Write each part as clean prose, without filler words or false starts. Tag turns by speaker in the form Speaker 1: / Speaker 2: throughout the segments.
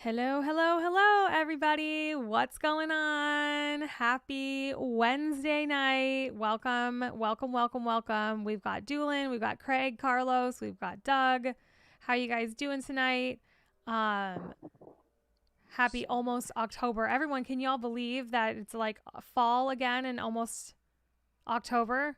Speaker 1: Hello, hello, hello, everybody. What's going on? Happy Wednesday night. Welcome, welcome, welcome, welcome. We've got Doolin, we've got Craig, Carlos, we've got Doug. How you guys doing tonight? Happy almost October. Everyone, can y'all believe that it's like fall again and almost October?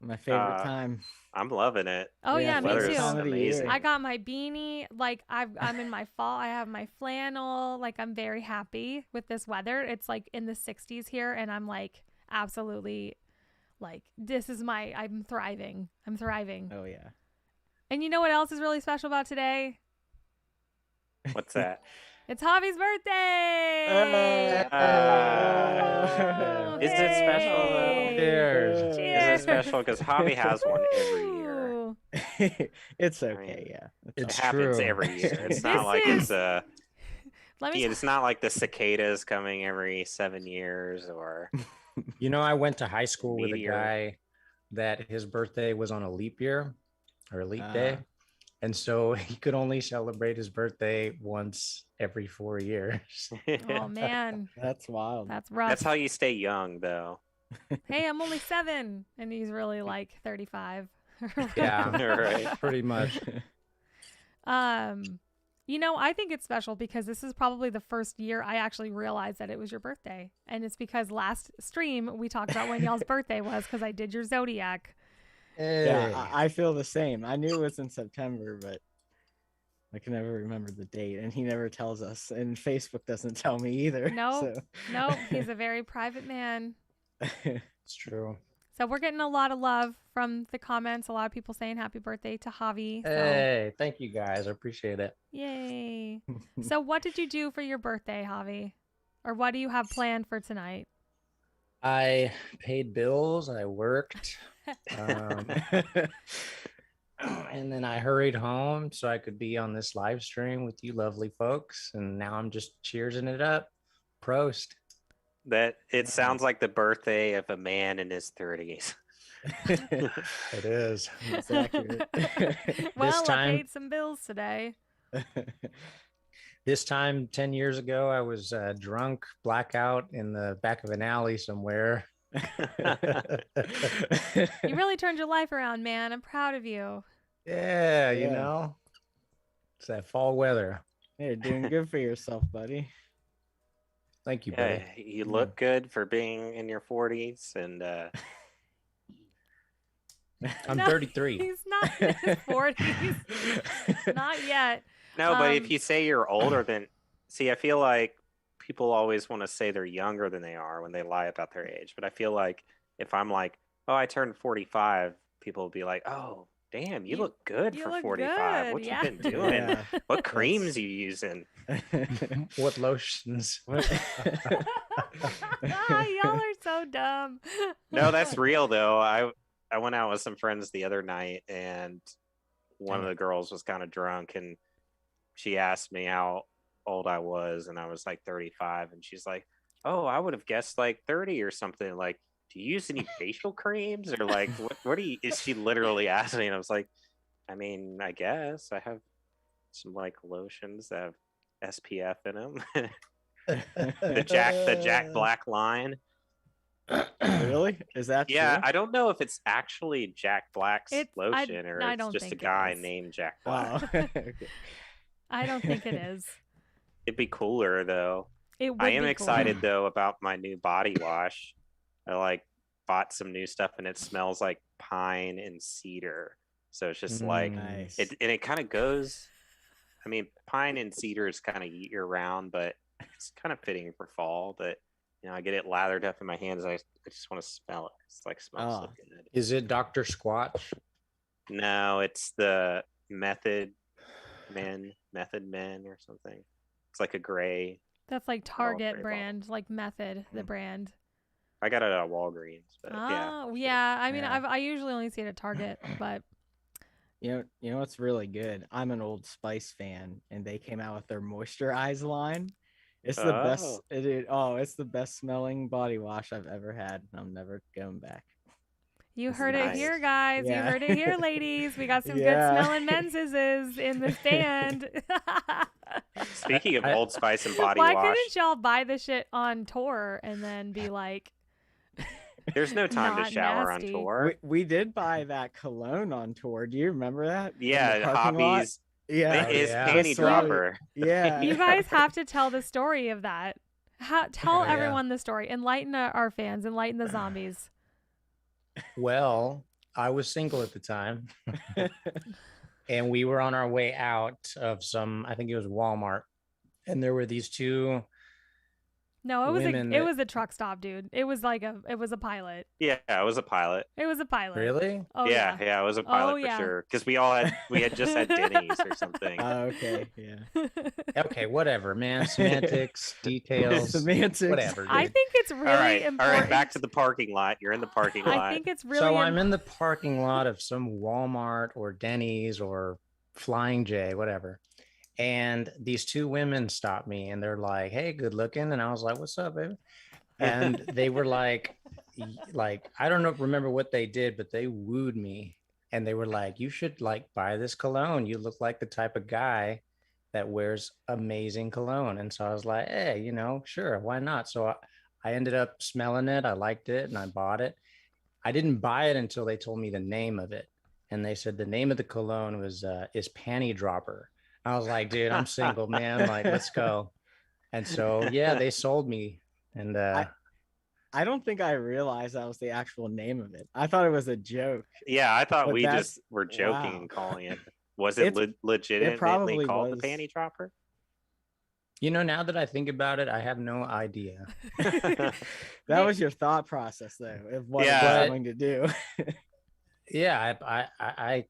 Speaker 2: My favorite time.
Speaker 3: I'm loving it.
Speaker 1: Oh yeah, me
Speaker 3: Weather's
Speaker 1: too.
Speaker 3: amazing.
Speaker 1: I got my beanie. Like I'm in my fall. I have my flannel. Like I'm very happy with this weather. It's like in the 60s here, and I'm like absolutely like I'm thriving. I'm thriving.
Speaker 2: Oh yeah.
Speaker 1: And you know what else is really special about today?
Speaker 3: What's that?
Speaker 1: It's Javi's birthday.
Speaker 3: Is it special though?
Speaker 2: Cheers.
Speaker 1: Cheers.
Speaker 3: Is it special? Because Javi has one every year.
Speaker 2: It's okay, yeah.
Speaker 3: It happens every year. It's not like it's it's not like the cicadas coming every 7 years or.
Speaker 4: You know, I went to high school with a guy that his birthday was on a leap year or a leap day. And so he could only celebrate his birthday once every 4 years.
Speaker 1: Oh, man.
Speaker 2: That's wild.
Speaker 1: That's rough.
Speaker 3: That's how you stay young, though.
Speaker 1: Hey, I'm only 7. And he's really like 35.
Speaker 4: Yeah,
Speaker 3: right.
Speaker 4: Pretty much.
Speaker 1: You know, I think it's special because this is probably the first year I actually realized that it was your birthday. And it's because last stream we talked about when y'all's birthday was because I did your Zodiac.
Speaker 4: Hey.
Speaker 2: Yeah, I feel the same. I knew it was in September, but I can never remember the date, and he never tells us, and Facebook doesn't tell me either.
Speaker 1: No, he's a very private man.
Speaker 4: It's true.
Speaker 1: So we're getting a lot of love from the comments. A lot of people saying happy birthday to Javi. So.
Speaker 4: Hey, thank you guys. I appreciate it.
Speaker 1: Yay. So what did you do for your birthday, Javi? Or what do you have planned for tonight?
Speaker 4: I paid bills. I worked. And then I hurried home so I could be on this live stream with you lovely folks. And now I'm just cheersing it up. Prost.
Speaker 3: That it sounds like the birthday of a man in his 30s.
Speaker 4: It is.
Speaker 2: That's accurate.
Speaker 1: Well, I paid some bills today.
Speaker 4: This time 10 years ago, I was drunk, blackout in the back of an alley somewhere.
Speaker 1: You really turned your life around, man. I'm proud of you.
Speaker 4: Yeah, you know, it's that fall weather.
Speaker 2: You're doing good for yourself, buddy.
Speaker 4: Thank you, buddy.
Speaker 3: You look good for being in your 40s, and
Speaker 4: I'm 33.
Speaker 1: He's not in his 40s. Not yet.
Speaker 3: No, but if you say you're older than, see, I feel like people always want to say they're younger than they are when they lie about their age. But I feel like if I'm like, oh, I turned 45, people will be like, oh, damn, you look good for 45.
Speaker 1: Good.
Speaker 3: What you been doing?
Speaker 2: Yeah.
Speaker 3: What creams you using?
Speaker 4: What lotions?
Speaker 1: Y'all are so dumb.
Speaker 3: No, that's real though. I went out with some friends the other night, and one of the girls was kind of drunk, and she asked me how old I was, and I was like 35, and she's like, oh, I would have guessed like 30 or something. Like, do you use any facial creams, or like what do you, is she literally asking me? And I was like, I mean, I guess I have some like lotions that have SPF in them. the Jack Black line.
Speaker 2: Really? Is that
Speaker 3: true?
Speaker 2: true?
Speaker 3: I don't know if it's actually Jack Black's lotion or
Speaker 1: I
Speaker 3: it's
Speaker 1: don't
Speaker 3: just a
Speaker 1: think
Speaker 3: guy
Speaker 1: it is.
Speaker 3: named Jack Black.
Speaker 2: Oh, okay.
Speaker 1: I don't think it is.
Speaker 3: It'd be cooler though.
Speaker 1: It would
Speaker 3: I am
Speaker 1: be
Speaker 3: excited
Speaker 1: cool.
Speaker 3: though about my new body wash. I like bought some new stuff, and it smells like pine and cedar. So it's just like
Speaker 2: Nice.
Speaker 3: it kind of goes. I mean, pine and cedar is kind of year round, but it's kind of fitting for fall. But you know, I get it lathered up in my hands. I just want to smell it. It's like smells so good.
Speaker 4: Is it Dr. Squatch?
Speaker 3: No, it's the Method Men or something. It's like a gray.
Speaker 1: That's like Target
Speaker 3: gray
Speaker 1: brand, like Method, the brand.
Speaker 3: I got it at Walgreens, but
Speaker 1: Oh, yeah. I mean,
Speaker 2: Yeah.
Speaker 1: I usually only see it at Target, but
Speaker 2: You know what's really good? I'm an Old Spice fan, and they came out with their Moisturize line. It's the best. It's the best smelling body wash I've ever had. I'm never going back.
Speaker 1: you
Speaker 2: This
Speaker 1: heard
Speaker 2: is
Speaker 1: it
Speaker 3: nice.
Speaker 1: here, guys.
Speaker 2: Yeah.
Speaker 1: You heard it here, ladies. We got some
Speaker 2: Yeah.
Speaker 1: good smelling menses in the stand.
Speaker 3: Speaking of Old Spice and body
Speaker 1: Why
Speaker 3: wash,
Speaker 1: couldn't y'all buy the shit on tour and then be like,
Speaker 3: there's no time to
Speaker 1: not
Speaker 3: shower
Speaker 1: nasty.
Speaker 3: on tour.
Speaker 2: We did buy that cologne on tour. Do you remember that? In the
Speaker 3: Yeah,
Speaker 2: parking lot?
Speaker 3: Hobbies.
Speaker 2: Yeah,
Speaker 3: His
Speaker 4: yeah.
Speaker 3: panty dropper.
Speaker 2: Yeah.
Speaker 1: You guys have to tell the story of that. Tell
Speaker 4: Oh, yeah.
Speaker 1: everyone the story. Enlighten our fans. Enlighten the zombies.
Speaker 4: Well, I was single at the time, and we were on our way out of I think it was Walmart, and there were these two.
Speaker 1: No, it was
Speaker 4: Women
Speaker 1: it
Speaker 4: that-
Speaker 1: was a truck stop, dude. It was like it was a pilot.
Speaker 3: Yeah, it was a pilot.
Speaker 1: It was a pilot.
Speaker 4: Really?
Speaker 1: Oh
Speaker 3: yeah,
Speaker 1: yeah.
Speaker 3: it was a pilot for
Speaker 1: yeah.
Speaker 3: sure. Because we had just had Denny's or something.
Speaker 2: Oh, okay. Yeah.
Speaker 4: Okay, whatever, man. Semantics, details,
Speaker 2: Semantics.
Speaker 4: whatever. Dude.
Speaker 1: I think it's really
Speaker 3: all right,
Speaker 1: important.
Speaker 3: back to the parking lot. You're in the parking lot.
Speaker 1: I think it's really
Speaker 4: So I'm in the parking lot of some Walmart or Denny's or Flying J, whatever. And these two women stopped me and they're like, "Hey, good looking." And I was like, "What's up, baby?" And they were like, I don't remember what they did, but they wooed me. And they were like, "You should like buy this cologne. You look like the type of guy that wears amazing cologne." And so I was like, "Hey, sure, why not?" So I ended up smelling it. I liked it and I bought it. I didn't buy it until they told me the name of it. And they said the name of the cologne is Panty Dropper. I was like, "Dude, I'm single, man. Like, let's go." And so, yeah, they sold me. And
Speaker 2: I don't think I realized that was the actual name of it. I thought it was a joke.
Speaker 3: Yeah, I thought
Speaker 2: But
Speaker 3: we
Speaker 2: that's-
Speaker 3: just were joking
Speaker 2: wow.
Speaker 3: and calling it. Was it legitimately
Speaker 2: probably
Speaker 3: called
Speaker 2: was.
Speaker 3: the panty dropper?
Speaker 4: now that I think about it, I have no idea.
Speaker 2: That was your thought process, though, of what
Speaker 3: Yeah.
Speaker 2: it was going to do.
Speaker 4: Yeah, I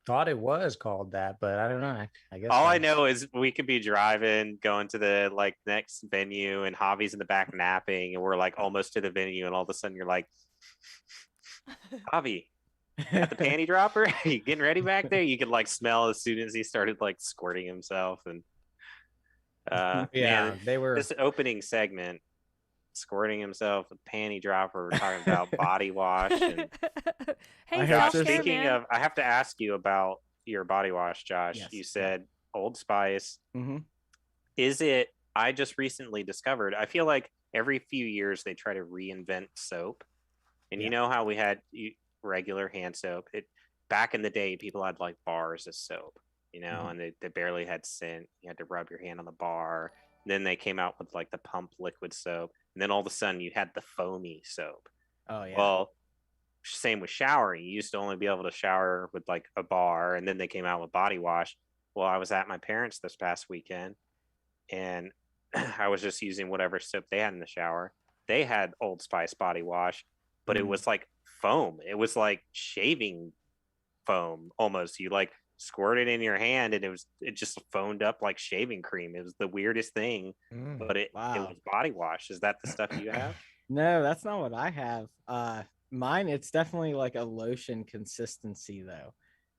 Speaker 4: thought it was called that, but I don't know. I guess
Speaker 3: All I know is we could be driving, going to the next venue, and Javi's in the back napping, and we're like almost to the venue, and all of a sudden you're like, "Javi, got the panty dropper? Are you getting ready back there?" You could smell as soon as he started squirting himself, and
Speaker 4: Yeah,
Speaker 3: man,
Speaker 4: they were.
Speaker 3: this opening segment, squirting himself with panty dropper. We're talking about body wash. And
Speaker 1: Hey,
Speaker 3: Josh,
Speaker 2: self-care,
Speaker 3: speaking
Speaker 1: man.
Speaker 3: of, I have to ask you about your body wash, Josh.
Speaker 2: Yes.
Speaker 3: You said Old Spice.
Speaker 2: Mm-hmm.
Speaker 3: Is it? I just recently discovered. I feel like every few years they try to reinvent soap, and you know how we had regular hand soap. Back in the day, people had bars of soap, and they barely had scent. You had to rub your hand on the bar. Then they came out with the pump liquid soap, and then all of a sudden you had the foamy soap.
Speaker 2: Oh, yeah.
Speaker 3: Well, same with showering. You used to only be able to shower with a bar, and then they came out with body wash. Well, I was at my parents' this past weekend, and I was just using whatever soap they had in the shower. They had Old Spice body wash, but it was foam. It was like shaving foam almost. You squirt it in your hand, and it just foamed up like shaving cream. It was the weirdest thing, but it was body wash. Is that the stuff you have?
Speaker 2: No, that's not what I have. Mine, it's definitely a lotion consistency, though.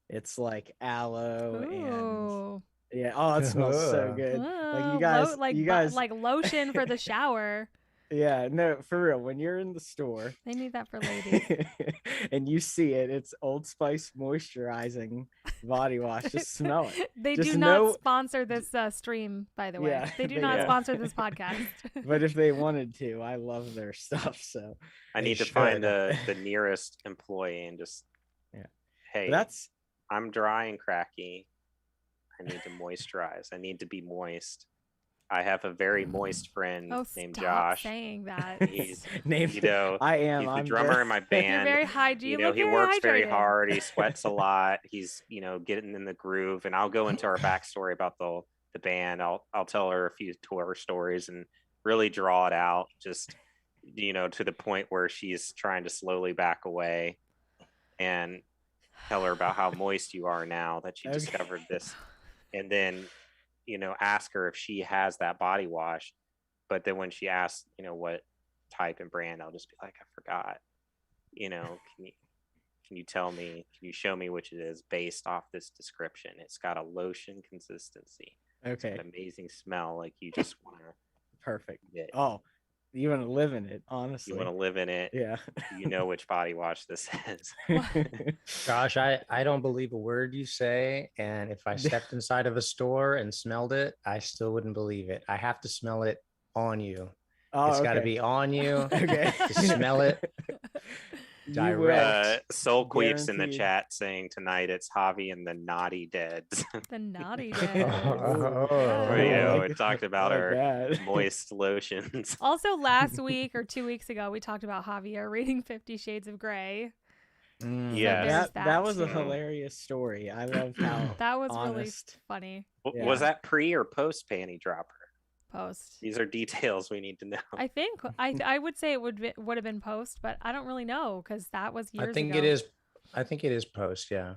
Speaker 2: It's aloe and yeah. Oh, it smells so good. You guys,
Speaker 1: like lotion for the shower.
Speaker 2: Yeah, no, for real. When you're in the store,
Speaker 1: They need that for ladies.
Speaker 2: and you see it, it's Old Spice moisturizing body wash. Just smell it.
Speaker 1: They
Speaker 2: Just
Speaker 1: do not sponsor this stream, by the way.
Speaker 2: Yeah,
Speaker 1: They do
Speaker 2: they
Speaker 1: not
Speaker 2: don't.
Speaker 1: sponsor this podcast.
Speaker 2: But if they wanted to, I love their stuff. So
Speaker 3: I
Speaker 2: they
Speaker 3: need to
Speaker 2: should.
Speaker 3: find the nearest employee and just, hey,
Speaker 2: That's
Speaker 3: I'm dry and cracky. I need to moisturize. I need to be moist. I have a very moist friend named
Speaker 1: stop
Speaker 3: Josh.
Speaker 1: saying that.
Speaker 3: He's
Speaker 2: named.
Speaker 3: I am. He's the
Speaker 2: I'm
Speaker 3: drummer in my band.
Speaker 1: You're very hygiene.
Speaker 3: He works very hard. He sweats a lot. He's getting in the groove. And I'll go into our backstory about the band. I'll tell her a few tour stories and really draw it out. Just to the point where she's trying to slowly back away, and tell her about how moist you are now that you discovered this, and then ask her if she has that body wash. But then when she asks what type and brand, I'll just be like, I forgot. Can you tell me, can you show me which it is based off this description? It's got a lotion consistency.
Speaker 2: okay.
Speaker 3: An amazing smell, like you just want to
Speaker 2: Perfect.
Speaker 3: get.
Speaker 2: Oh, You want to live in it, honestly.
Speaker 3: You want to live in it.
Speaker 2: Yeah.
Speaker 3: You know which body wash this is.
Speaker 4: Josh, I don't believe a word you say. And if I stepped inside of a store and smelled it, I still wouldn't believe it. I have to smell it on you. It's got to be on you.
Speaker 2: Okay.
Speaker 4: To smell it. Direct.
Speaker 3: Soul Queef's in the
Speaker 2: Guaranteed.
Speaker 3: chat saying tonight it's Javi and the Naughty Deads.
Speaker 1: The Naughty Deads.
Speaker 4: Oh,
Speaker 3: We talked about our
Speaker 2: that.
Speaker 3: moist lotions.
Speaker 1: Also, last week or 2 weeks ago, we talked about Javier reading 50 Shades of Grey.
Speaker 3: Yeah,
Speaker 1: there's
Speaker 2: that was a
Speaker 1: too.
Speaker 2: hilarious story. I love how
Speaker 1: That was really
Speaker 2: honest.
Speaker 1: funny.
Speaker 2: Yeah.
Speaker 3: Was that pre or post panty dropper?
Speaker 1: Post.
Speaker 3: These are details we need to know.
Speaker 1: I think I would say it would have been post, but I don't really know because that was years ago.
Speaker 4: I think it is post. Yeah.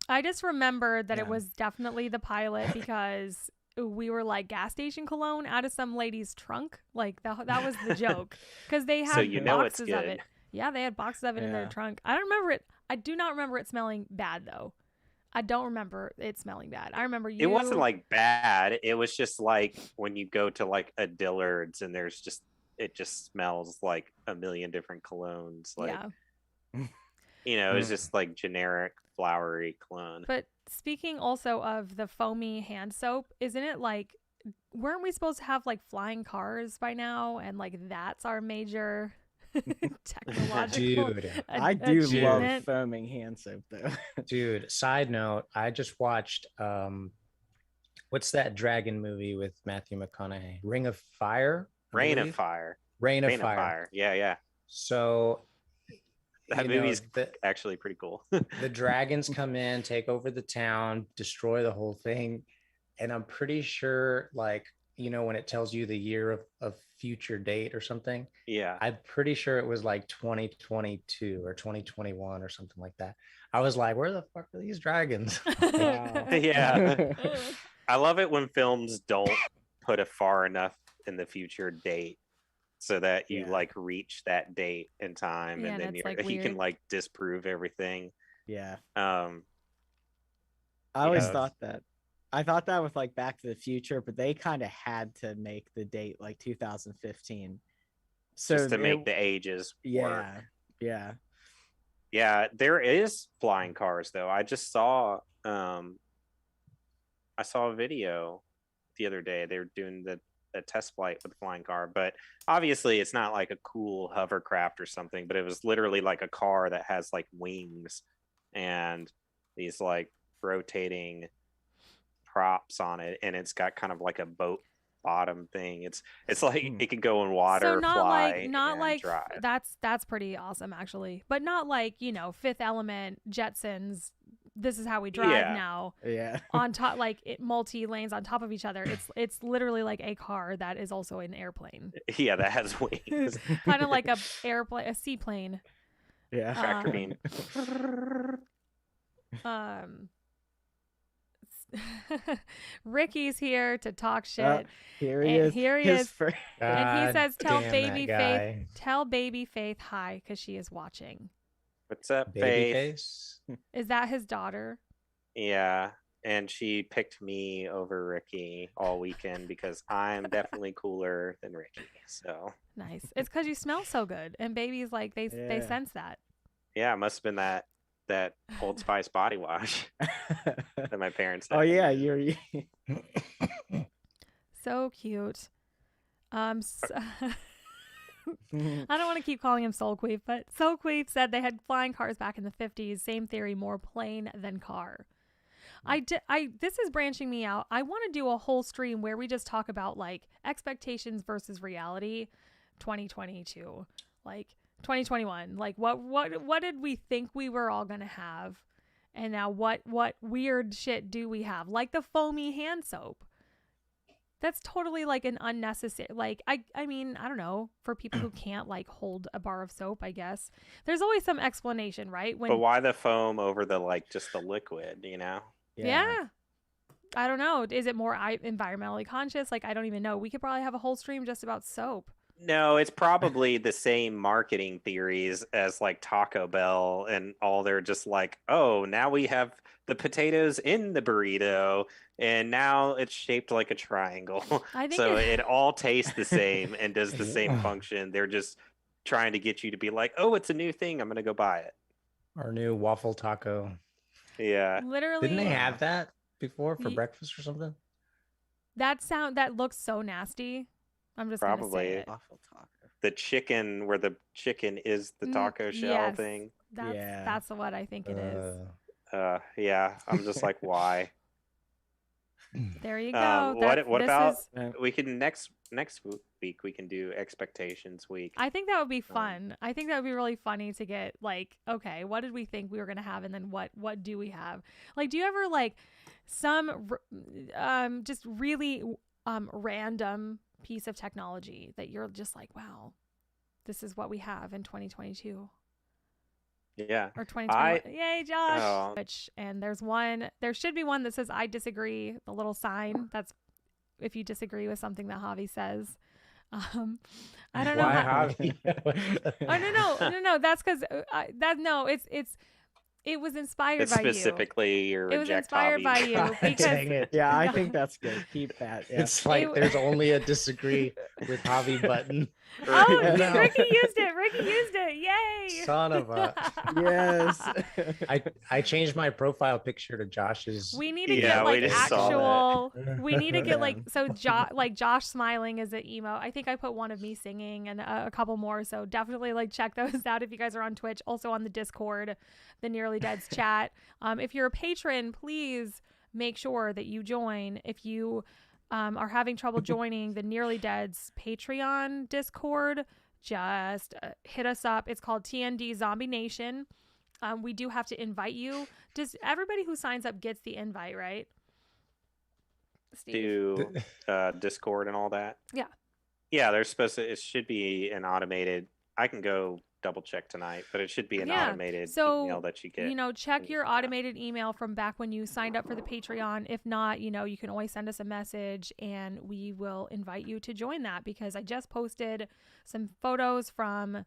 Speaker 1: I just remembered that
Speaker 2: Yeah.
Speaker 1: it was definitely the pilot because we were like gas station cologne out of some lady's trunk. Like that was the joke because they had
Speaker 3: So you know it's
Speaker 1: boxes of
Speaker 3: good.
Speaker 1: it. Yeah, they had boxes of it in their
Speaker 2: Yeah.
Speaker 1: trunk. I don't remember it. I do not remember it smelling bad though. I don't remember it smelling bad. I remember you.
Speaker 3: It wasn't like bad. It was just like when you go to like a Dillard's and it just smells like a million different colognes. Like,
Speaker 1: yeah.
Speaker 3: it's just like generic flowery cologne.
Speaker 1: But speaking also of the foamy hand soap, isn't it like, weren't we supposed to have like flying cars by now? And like that's our major technological
Speaker 4: Dude.
Speaker 2: I do love
Speaker 1: achievement?
Speaker 2: foaming hand soap though.
Speaker 4: Dude, side note, I just watched what's that dragon movie with Matthew McConaughey? Ring of Fire? I
Speaker 3: Rain
Speaker 4: believe?
Speaker 3: of Fire.
Speaker 4: Rain of
Speaker 3: Rain
Speaker 4: Fire.
Speaker 3: of Fire. Yeah.
Speaker 4: So
Speaker 3: That
Speaker 4: you know,
Speaker 3: movie's actually pretty cool.
Speaker 4: the dragons come in, take over the town, destroy the whole thing. And I'm pretty sure, like, when it tells you the year of future date or something,
Speaker 3: Yeah.
Speaker 4: I'm pretty sure it was like 2022 or 2021 or something like that. I was like, where the fuck are these dragons?
Speaker 2: Wow.
Speaker 3: Yeah. I love it when films don't put a far enough in the future date so that you
Speaker 2: Yeah.
Speaker 3: like reach that date in time
Speaker 1: Yeah,
Speaker 3: and then
Speaker 1: that's, like,
Speaker 3: you can
Speaker 1: weird.
Speaker 3: like disprove everything.
Speaker 2: Yeah.
Speaker 3: I
Speaker 2: I always
Speaker 3: Yeah.
Speaker 2: thought that. I thought that with like Back to the Future, but they kind of had to make the date like 2015. So
Speaker 3: just to make the ages work.
Speaker 2: Yeah.
Speaker 3: Yeah, there is flying cars though. I just saw a video the other day. They were doing a test flight with a flying car, but obviously it's not like a cool hovercraft or something, but it was literally like a car that has like wings and these like rotating props on it, and it's got kind of like a boat bottom thing. It's like it could go in water,
Speaker 1: So
Speaker 3: fly,
Speaker 1: not
Speaker 3: and
Speaker 1: like
Speaker 3: drive.
Speaker 1: that's pretty awesome actually, but not like Fifth Element, Jetsons. This is how we drive
Speaker 3: Yeah.
Speaker 1: now.
Speaker 2: Yeah.
Speaker 1: On top, like multi lanes on top of each other. It's literally like a car that is also an airplane,
Speaker 3: Yeah, that has wings.
Speaker 1: kind of like a seaplane.
Speaker 2: Yeah.
Speaker 3: Tractor beam.
Speaker 1: Ricky's here to talk shit.
Speaker 2: Here he
Speaker 1: And
Speaker 2: is.
Speaker 1: here he
Speaker 2: His
Speaker 1: is.
Speaker 2: fir-
Speaker 1: And he
Speaker 4: God
Speaker 1: says, "Tell
Speaker 4: damn
Speaker 1: baby
Speaker 4: that
Speaker 1: Faith,
Speaker 4: guy.
Speaker 1: tell baby Faith hi, because she is watching."
Speaker 3: What's up,
Speaker 4: Baby
Speaker 3: Faith?
Speaker 4: face.
Speaker 1: Is that his daughter?
Speaker 3: Yeah, and she picked me over Ricky all weekend because I'm definitely cooler than Ricky. So
Speaker 1: Nice. It's because you smell so good, and babies like they
Speaker 2: Yeah.
Speaker 1: sense that.
Speaker 3: yeah, it must have been that Old Spice body wash that my parents had.
Speaker 2: Oh yeah, you're
Speaker 1: So cute. I don't want to keep calling him Soul Queef, but Soul Queef said they had flying cars back in the 50s. Same theory, more plane than car. This is branching me out. I want to do a whole stream where we just talk about like expectations versus reality 2022. Like 2021. Like what did we think we were all going to have? And now what weird shit do we have? Like the foamy hand soap. That's totally like an unnecessary, like, I mean, I don't know, for people who can't like hold a bar of soap, I guess. There's always some explanation, right?
Speaker 3: But why the foam over the like just the liquid,
Speaker 1: Yeah. I don't know. Is it more environmentally conscious? Like, I don't even know. We could probably have a whole stream just about soap.
Speaker 3: No, it's probably the same marketing theories as like Taco Bell and all. They're just like, oh, now we have the potatoes in the burrito, and now it's shaped like a triangle.
Speaker 1: I think
Speaker 3: So it all tastes the same and does the same function. They're just trying to get you to be like, oh, it's a new thing. I'm gonna go buy it.
Speaker 4: Our new waffle taco.
Speaker 3: Yeah.
Speaker 1: literally
Speaker 4: Didn't they have that before for
Speaker 1: Ye-
Speaker 4: breakfast or something?
Speaker 1: that looks so nasty. I'm just gonna say
Speaker 3: Probably.
Speaker 1: it.
Speaker 2: Waffle taco.
Speaker 3: The chicken where the chicken is the taco shell
Speaker 1: yes,
Speaker 3: thing.
Speaker 1: That's what I think it is.
Speaker 3: Yeah, I'm just like, why?
Speaker 1: There you go.
Speaker 3: What about
Speaker 2: is-
Speaker 3: we can next week we can do expectations week.
Speaker 1: I think that would be fun. I think that would be really funny to get like, okay, what did we think we were gonna have, and then what do we have? Like, do you ever like some just really random piece of technology that you're just like, wow, this is what we have in 2022
Speaker 3: Yeah.
Speaker 1: or 2021? Yay, Josh! And there should be one that says "I disagree." The little sign. That's if you disagree with something that Javi says. I don't know.
Speaker 4: Why Javi?
Speaker 1: Oh no. That's because it was inspired
Speaker 3: It's
Speaker 1: by you.
Speaker 3: specifically your
Speaker 1: It was
Speaker 3: reject
Speaker 1: inspired by
Speaker 3: hobby.
Speaker 1: you
Speaker 4: Dang
Speaker 1: because
Speaker 4: it.
Speaker 2: Yeah, I think that's good. Keep that. Yeah.
Speaker 4: It's like there's only a disagree with Javi button.
Speaker 1: oh,
Speaker 4: No.
Speaker 1: Ricky used it. Yay!
Speaker 4: Son of a.
Speaker 2: Yes.
Speaker 4: I changed my profile picture to Josh's.
Speaker 1: We need to
Speaker 3: Yeah,
Speaker 1: get
Speaker 3: we
Speaker 1: like
Speaker 3: just saw
Speaker 1: actual. We need to get like Josh smiling is an emo. I think I put one of me singing and a couple more. So definitely like check those out if you guys are on Twitch. Also on the Discord, the Nearly Dead's chat. If you're a patron, please make sure that you join. If you are having trouble joining the Nearly Dead's Patreon Discord, just hit us up. It's called TND Zombie Nation. We do have to invite you. Does everybody who signs up gets the invite, right? Steve?
Speaker 3: Do Discord and all that.
Speaker 1: Yeah.
Speaker 3: Yeah, they're supposed to. It should be an automated. I can go double check tonight, but it should be an automated email that you get.
Speaker 1: Check your automated email from back when you signed up for the Patreon. If not, you can always send us a message and we will invite you to join that, because I just posted some photos from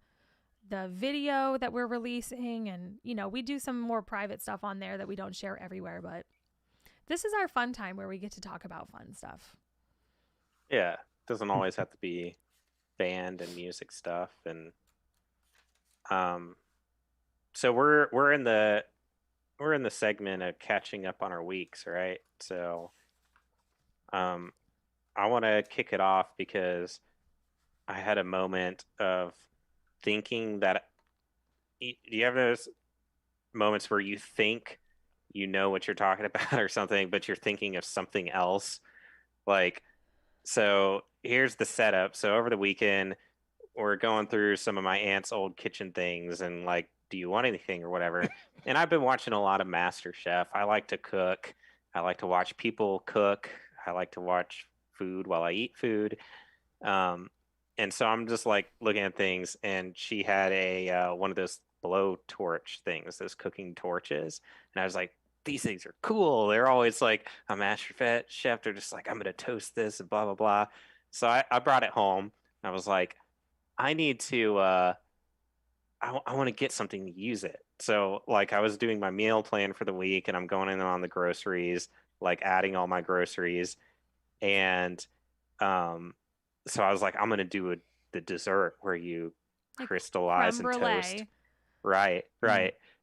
Speaker 1: the video that we're releasing, and we do some more private stuff on there that we don't share everywhere, but this is our fun time where we get to talk about fun stuff.
Speaker 3: Yeah, it doesn't always have to be band and music stuff. And so we're in the segment of catching up on our weeks, right? So I want to kick it off because I had a moment of thinking that. Do you have those moments where you think you know what you're talking about or something, but you're thinking of something else? Like, so here's the setup. So over the weekend, we're going through some of my aunt's old kitchen things and like, do you want anything or whatever? And I've been watching a lot of MasterChef. I like to cook. I like to watch people cook. I like to watch food while I eat food. And so I'm just like looking at things, and she had a one of those blow torch things, those cooking torches. And I was like, these things are cool. They're always like a master chef. They're just like, I'm going to toast this and blah, blah, blah. So I brought it home. I was like, I need to, I want to get something to use it. So like I was doing my meal plan for the week, and I'm going in on the groceries, like adding all my groceries. And so I was like, I'm going to do the dessert where you like crystallize and toast. Right.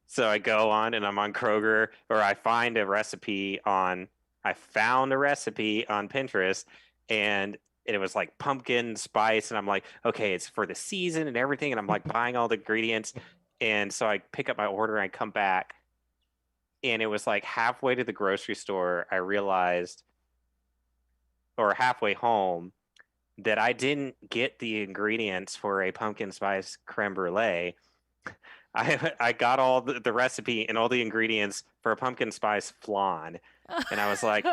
Speaker 3: So I go on and I'm on Kroger, or I found a recipe on Pinterest, and it was like pumpkin spice. And I'm like, okay, it's for the season and everything. And I'm like buying all the ingredients. And so I pick up my order and I come back, and it was like halfway to the grocery store, I realized, or halfway home, that I didn't get the ingredients for a pumpkin spice creme brulee. I got all the recipe and all the ingredients for a pumpkin spice flan. And I was like,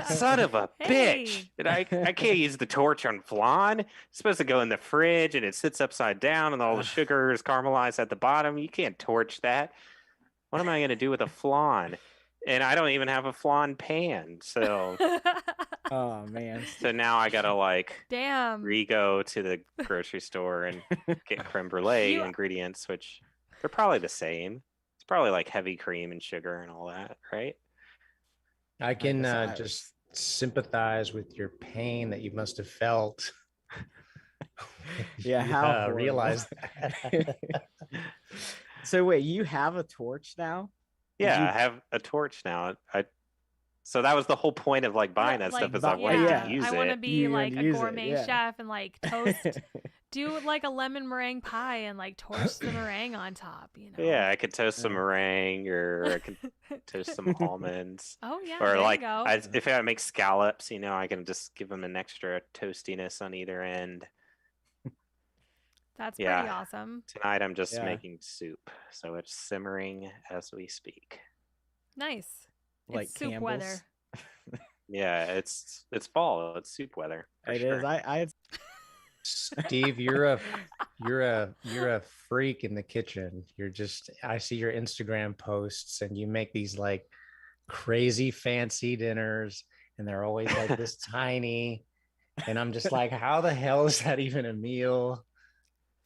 Speaker 3: son of a bitch. And I can't use the torch on flan. It's supposed to go in the fridge, and it sits upside down, and all the sugar is caramelized at the bottom. You can't torch that. What am I going to do with a flan? And I don't even have a flan pan. So
Speaker 2: Oh man.
Speaker 3: so now I gotta like
Speaker 1: Damn.
Speaker 3: re-go to the grocery store and get creme brulee ingredients, which they're probably the same. It's probably like heavy cream and sugar and all that, right?
Speaker 4: I can just sympathize with your pain that you must have felt.
Speaker 2: Yeah, how
Speaker 4: realize
Speaker 2: that. So wait, you have a torch now?
Speaker 3: Yeah, I have a torch now. So that was the whole point of like buying that stuff, is I wanted to use
Speaker 1: I
Speaker 3: it.
Speaker 1: want to be like a gourmet chef and like toast, do like a lemon meringue pie and like torch the meringue on top, you know?
Speaker 3: Yeah, I could toast some meringue, or I could toast some almonds.
Speaker 1: Oh yeah,
Speaker 3: or
Speaker 1: there
Speaker 3: like
Speaker 1: you go.
Speaker 3: if I make scallops, you know, I can just give them an extra toastiness on either end.
Speaker 1: That's pretty awesome.
Speaker 3: Tonight I'm just making soup, so it's simmering as we speak.
Speaker 1: Nice.
Speaker 2: Like
Speaker 1: it's soup
Speaker 2: Campbell's.
Speaker 1: weather.
Speaker 3: Yeah, it's fall. It's soup weather.
Speaker 2: It
Speaker 3: sure.
Speaker 2: is. I
Speaker 4: Steve, you're a freak in the kitchen. I see your Instagram posts and you make these like crazy fancy dinners and they're always like this tiny. And I'm just like, how the hell is that even a meal?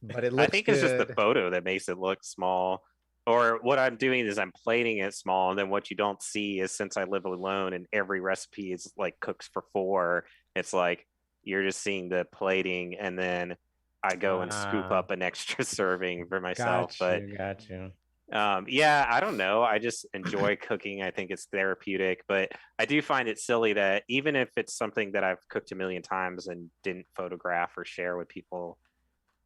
Speaker 4: But it looks
Speaker 3: I think
Speaker 4: good.
Speaker 3: It's just the photo that makes it look small. Or what I'm doing is I'm plating it small, and then what you don't see is, since I live alone and every recipe is like cooks for 4, it's like you're just seeing the plating, and then I go and scoop up an extra serving for myself.
Speaker 4: Got you.
Speaker 3: Yeah, I don't know. I just enjoy cooking. I think it's therapeutic, but I do find it silly that even if it's something that I've cooked a million times and didn't photograph or share with people,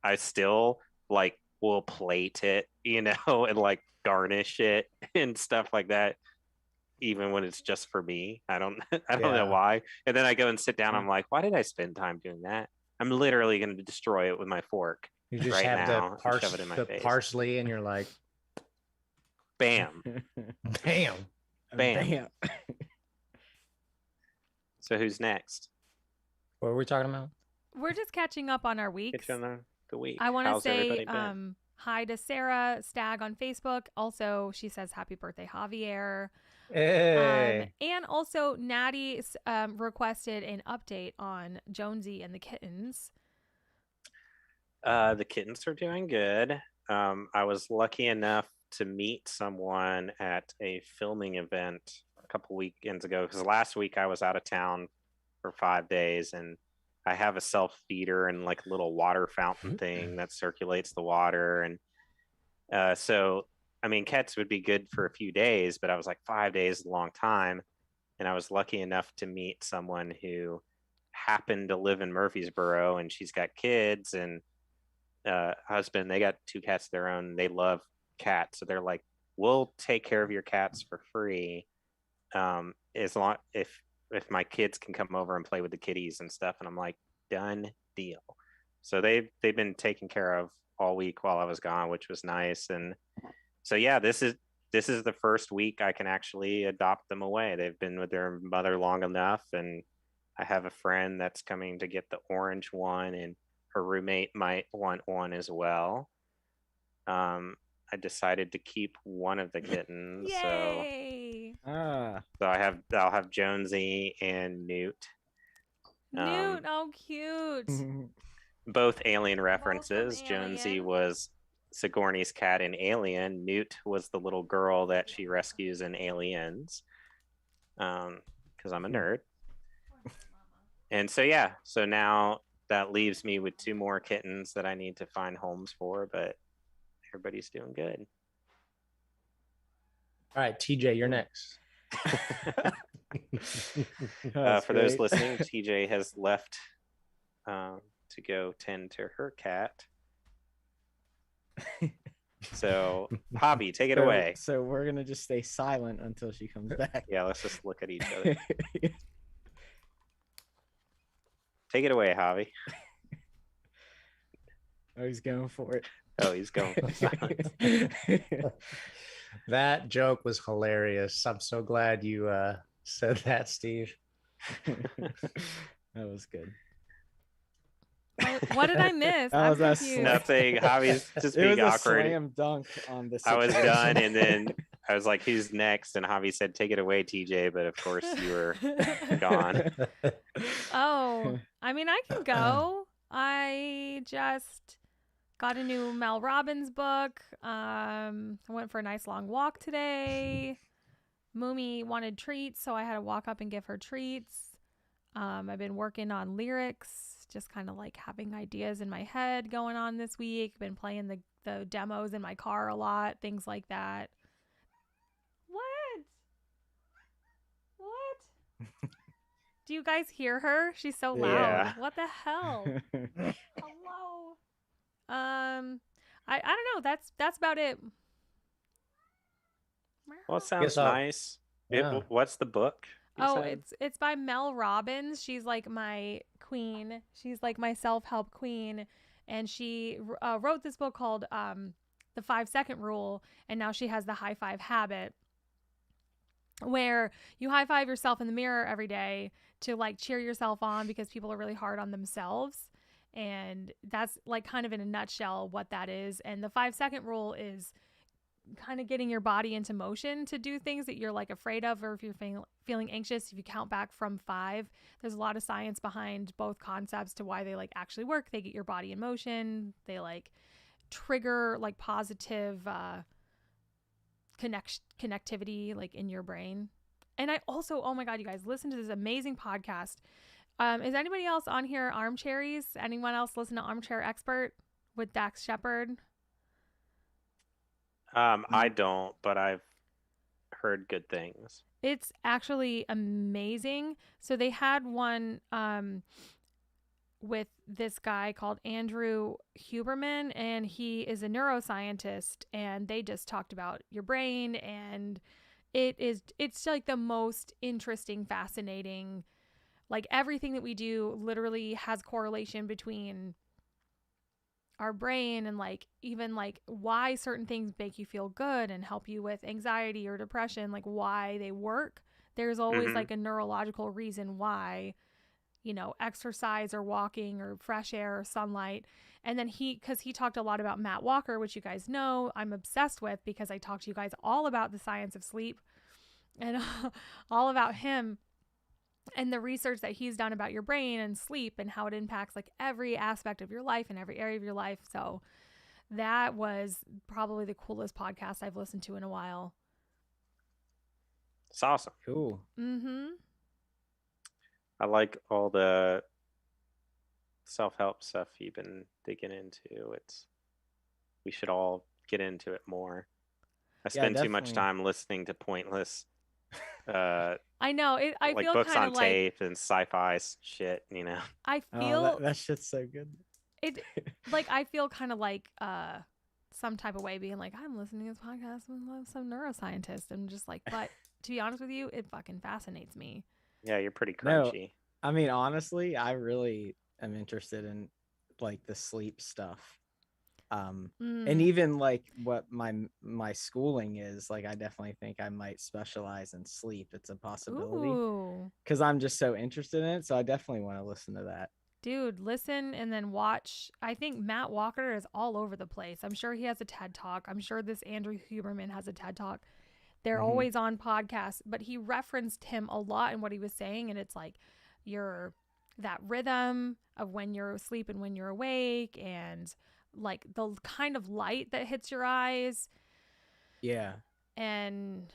Speaker 3: I still like will plate it, you know, and like garnish it and stuff like that, even when it's just for me. I don't know why. And then I go and sit down. I'm like, why did I spend time doing that? I'm literally going to destroy it with my fork.
Speaker 4: You just
Speaker 3: right
Speaker 4: have
Speaker 3: now
Speaker 4: the,
Speaker 3: shove it in my face.
Speaker 4: parsley, and you're like,
Speaker 3: bam,
Speaker 4: bam,
Speaker 3: bam. So who's next?
Speaker 4: What were we talking about?
Speaker 1: We're just catching up on our weeks.
Speaker 3: The week.
Speaker 1: I want to say hi to Sarah Stagg on Facebook. Also, she says happy birthday, Javier.
Speaker 4: Hey.
Speaker 1: And also, Natty requested an update on Jonesy and the kittens.
Speaker 3: The kittens are doing good. I was lucky enough to meet someone at a filming event a couple weekends ago, because last week I was out of town for 5 days, and I have a self feeder and like a little water fountain thing that circulates the water. And so, I mean, cats would be good for a few days, but I was like, 5 days is a long time. And I was lucky enough to meet someone who happened to live in Murfreesboro, and she's got kids and husband. They got 2 cats of their own. They love cats. So they're like, we'll take care of your cats for free. As long if my kids can come over and play with the kitties and stuff. And I'm like, done deal. So they've been taken care of all week while I was gone, which was nice. And so yeah, this is the first week I can actually adopt them away. They've been with their mother long enough, and I have a friend that's coming to get the orange one, and her roommate might want one as well. I decided to keep one of the kittens.
Speaker 1: Yay!
Speaker 3: So I'll have Jonesy and Newt.
Speaker 1: Newt, oh cute.
Speaker 3: Both Alien references. Jonesy was Sigourney's cat in Alien. Newt was the little girl that she rescues in Aliens. Because I'm a nerd. And so yeah, so now that leaves me with 2 more kittens that I need to find homes for, but everybody's doing good.
Speaker 4: All right, TJ, you're next.
Speaker 3: For those listening, TJ has left to go tend to her cat. So, Hobby, take it away.
Speaker 2: So we're going to just stay silent until she comes back.
Speaker 3: Yeah, let's just look at each other. Take it away, Hobby.
Speaker 2: Oh, he's going for it.
Speaker 3: Oh, he's going for silence.
Speaker 4: That joke was hilarious. I'm so glad you said that, Steve.
Speaker 2: That was good.
Speaker 1: What did I miss?
Speaker 2: That was
Speaker 3: nothing. Hobby's just being
Speaker 2: it was
Speaker 3: awkward.
Speaker 2: A slam dunk on this.
Speaker 3: I was done, and then I was like, who's next? And Javi said, take it away, TJ. But of course, you were gone.
Speaker 1: Oh, I mean, I can go. I just got a new Mel Robbins book. I went for a nice long walk today. Moomy wanted treats, so I had to walk up and give her treats. I've been working on lyrics, just kind of like having ideas in my head going on this week. Been playing the demos in my car a lot, things like that. What? Do you guys hear her? She's so loud.
Speaker 3: Yeah.
Speaker 1: What the hell? Hello. I don't know. That's about it.
Speaker 3: Well, it sounds
Speaker 4: Guess I'll-
Speaker 3: nice.
Speaker 4: Yeah.
Speaker 3: What's the book? you
Speaker 1: Oh,
Speaker 3: said?
Speaker 1: it's by Mel Robbins. She's like my queen. She's like my self-help queen, and she wrote this book called The 5-Second Rule, and now she has the High Five Habit, where you high five yourself in the mirror every day to like cheer yourself on because people are really hard on themselves. And that's like kind of in a nutshell what that is. And the 5-second rule is kind of getting your body into motion to do things that you're like afraid of, or if you're feeling anxious, if you count back from 5, there's a lot of science behind both concepts to why they like actually work. They get your body in motion. They like trigger like positive connectivity like in your brain. And I also, oh my God, you guys, listen to this amazing podcast. Is anybody else on here Armcharies? Anyone else listen to Armchair Expert with Dax Shepard?
Speaker 3: I don't, but I've heard good things.
Speaker 1: It's actually amazing. So they had one with this guy called Andrew Huberman, and he is a neuroscientist, and they just talked about your brain, and it's like the most interesting, fascinating, like everything that we do literally has correlation between our brain, and like even like why certain things make you feel good and help you with anxiety or depression, like why they work. There's always like a neurological reason why, you know, exercise or walking or fresh air or sunlight. And then because he talked a lot about Matt Walker, which you guys know I'm obsessed with because I talked to you guys all about the science of sleep and all about him and the research that he's done about your brain and sleep and how it impacts like every aspect of your life and every area of your life. So that was probably the coolest podcast I've listened to in a while.
Speaker 3: It's awesome.
Speaker 2: Cool.
Speaker 1: Mm-hmm.
Speaker 3: I like all the self-help stuff you've been digging into. We should all get into it more. I spend too much
Speaker 2: definitely.
Speaker 3: time listening to pointless
Speaker 1: I know. I
Speaker 3: like
Speaker 1: feel
Speaker 3: books
Speaker 1: kind
Speaker 3: on
Speaker 1: of like
Speaker 3: tape and sci-fi shit, you know.
Speaker 1: I
Speaker 2: Oh,
Speaker 1: feel
Speaker 2: that shit's so good.
Speaker 1: it like I feel kind of like some type of way being like, I'm listening to this podcast with some neuroscientist. I'm just like, but to be honest with you, it fucking fascinates me.
Speaker 3: Yeah, you're pretty
Speaker 2: No.
Speaker 3: crunchy.
Speaker 2: I mean, honestly, I really am interested in like the sleep stuff. And even like what my schooling is, like I definitely think I might specialize in sleep. It's a possibility because I'm just so interested in it. So I definitely want to listen to that.
Speaker 1: Dude, listen and then watch. I think Matt Walker is all over the place. I'm sure he has a TED Talk. I'm sure this Andrew Huberman has a TED Talk. They're always on podcasts, but he referenced him a lot in what he was saying. And it's like that rhythm of when you're asleep and when you're awake, and like the kind of light that hits your eyes.
Speaker 2: Yeah.
Speaker 1: And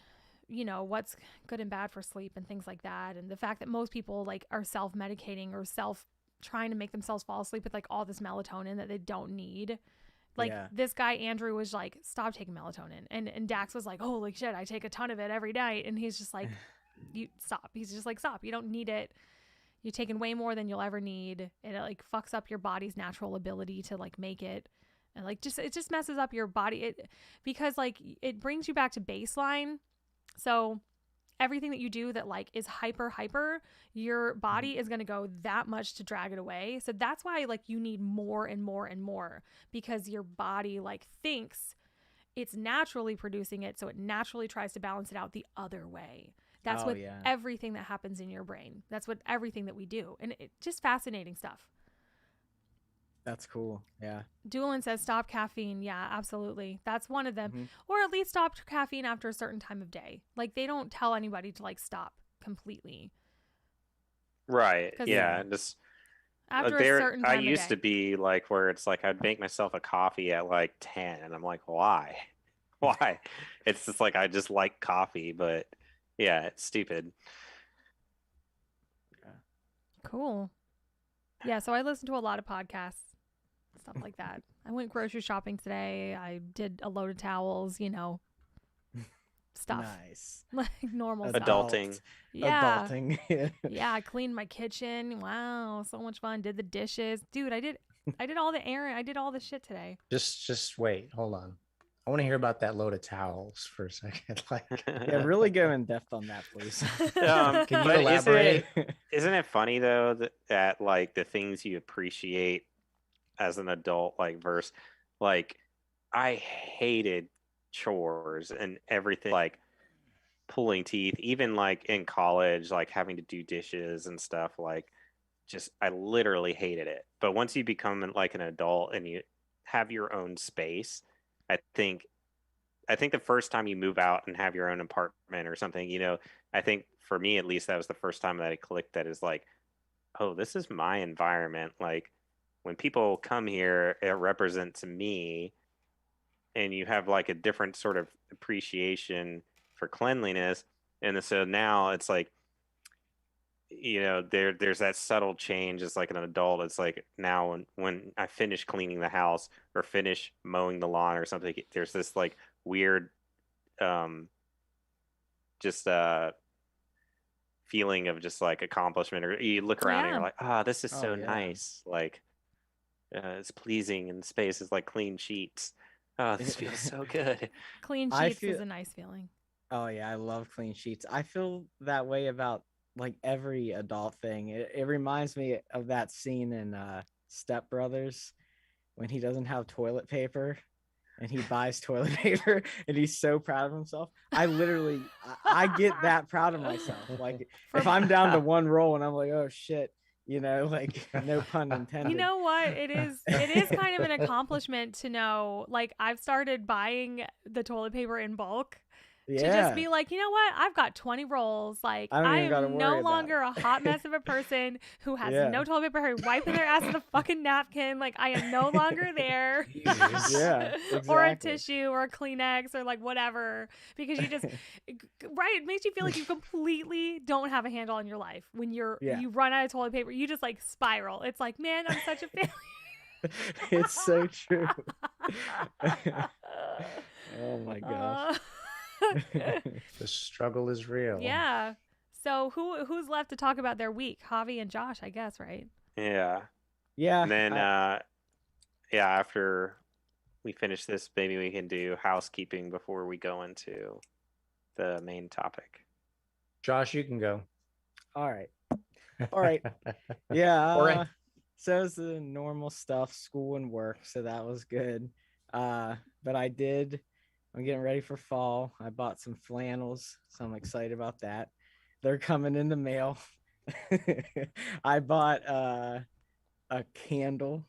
Speaker 1: you know what's good and bad for sleep and things like that, and the fact that most people like are self-medicating or trying to make themselves fall asleep with like all this melatonin that they don't need. Like this guy Andrew was like, stop taking melatonin, and Dax was like, holy shit, I take a ton of it every night, and he's just like, you stop. He's just like, stop, you don't need it. You're taking way more than you'll ever need, and it like fucks up your body's natural ability to like make it, and like it just messes up your body because like it brings you back to baseline. So everything that you do that like is hyper, your body is going to go that much to drag it away. So that's why like you need more and more and more, because your body like thinks it's naturally producing it, so it naturally tries to balance it out the other way. That's everything that happens in your brain. That's what everything that we do. And it's just fascinating stuff.
Speaker 2: That's cool. Yeah.
Speaker 1: Doolin says stop caffeine. Yeah, absolutely. That's one of them.
Speaker 2: Mhm.
Speaker 1: Or at least stop caffeine after a certain time of day. Like they don't tell anybody to like stop completely.
Speaker 3: Right.
Speaker 1: 'Cause
Speaker 3: Yeah. Just
Speaker 1: after a
Speaker 3: there,
Speaker 1: certain
Speaker 3: I
Speaker 1: time of
Speaker 3: used
Speaker 1: day.
Speaker 3: to be like where it's like I'd make myself a coffee at like 10, and I'm like, why? Why? It's just like I just like coffee, but yeah, it's stupid.
Speaker 1: Cool. Yeah, so I listen to a lot of podcasts, stuff like that. I went grocery shopping today. I did a load of towels, stuff.
Speaker 2: Nice.
Speaker 1: Like normal stuff.
Speaker 3: Adulting.
Speaker 1: Yeah.
Speaker 2: Adulting.
Speaker 1: Yeah, I cleaned my kitchen. Wow, so much fun. Did the dishes. Dude, I did all the errand. I did all the shit today.
Speaker 4: Just wait, hold on. I want to hear about that load of towels for a second. Like,
Speaker 2: Yeah, really go in depth on that, please.
Speaker 4: can you
Speaker 3: But
Speaker 4: elaborate?
Speaker 3: Isn't it funny though that like the things you appreciate as an adult, like versus like I hated chores and everything, like pulling teeth, even like in college, like having to do dishes and stuff, like just I literally hated it. But once you become like an adult and you have your own space, I think the first time you move out and have your own apartment or something, I think for me at least that was the first time that it clicked that is like, oh, this is my environment. Like when people come here, it represents me, and you have like a different sort of appreciation for cleanliness. And so now it's like, there's that subtle change as like an adult. It's like now when I finish cleaning the house or finish mowing the lawn or something, there's this like weird just feeling of just like accomplishment, or you look around and you're like, this is so nice, like it's pleasing, and the space is like clean sheets. Oh, this feels so good.
Speaker 1: Clean sheets is a nice feeling.
Speaker 2: Oh yeah, I love clean sheets. I feel that way about like every adult thing. It reminds me of that scene in Step Brothers when he doesn't have toilet paper and he buys toilet paper and he's so proud of himself. I literally I get that proud of myself. Like if I'm down to one roll and I'm like, oh shit, like no pun intended.
Speaker 1: You know what? It is kind of an accomplishment to know, like I've started buying the toilet paper in bulk. To just be like, you know what? I've got 20 rolls. Like I am no longer a hot mess of a person who has no toilet paper, who wiping their ass with a fucking napkin. Like I am no longer there.
Speaker 2: Exactly.
Speaker 1: Or a tissue or a Kleenex or like whatever. Because you just it makes you feel like you completely don't have a handle on your life when you run out of toilet paper. You just like spiral. It's like, man, I'm such a failure.
Speaker 2: It's so true. Oh my gosh.
Speaker 4: The struggle is real.
Speaker 1: Yeah. So who's left to talk about their week? Javi and Josh, I guess, right?
Speaker 3: Yeah.
Speaker 2: Yeah.
Speaker 3: And then after we finish this, maybe we can do housekeeping before we go into the main topic.
Speaker 4: Josh, you can go.
Speaker 2: All right. Yeah.
Speaker 4: All right.
Speaker 2: So it's the normal stuff, school and work. So that was good. But I'm getting ready for fall. I bought some flannels, so I'm excited about that. They're coming in the mail. I bought a candle,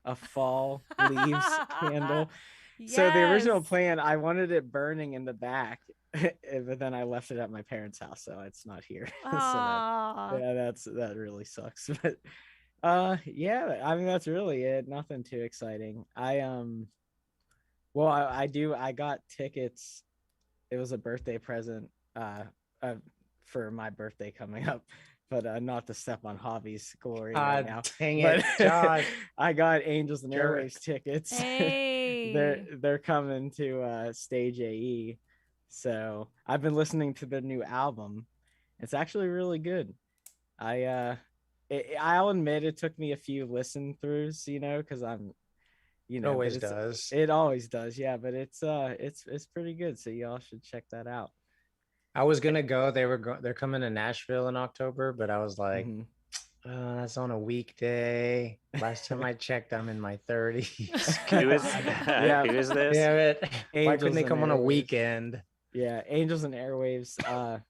Speaker 2: a fall leaves candle. Yes. So the original plan, I wanted it burning in the back, but then I left it at my parents' house, so it's not here. So that really sucks. But yeah, I mean that's really it. Nothing too exciting. Well, I got tickets. It was a birthday present for my birthday coming up, but not to step on Javi's glory right now.
Speaker 4: Dang it, Josh.
Speaker 2: I got Angels and Airwaves tickets.
Speaker 1: Hey.
Speaker 2: They're coming to Stage AE. So I've been listening to their new album. It's actually really good. I'll admit it took me a few listen throughs, because I'm. It
Speaker 4: always does.
Speaker 2: It always does, yeah. But it's pretty good. So y'all should check that out.
Speaker 4: I was gonna go. They're coming to Nashville in October, but I was like, that's on a weekday. Last time I checked, I'm in my 30s.
Speaker 3: Who is this?
Speaker 4: Damn it! Why couldn't they come on a weekend?
Speaker 2: Yeah, Angels and Airwaves.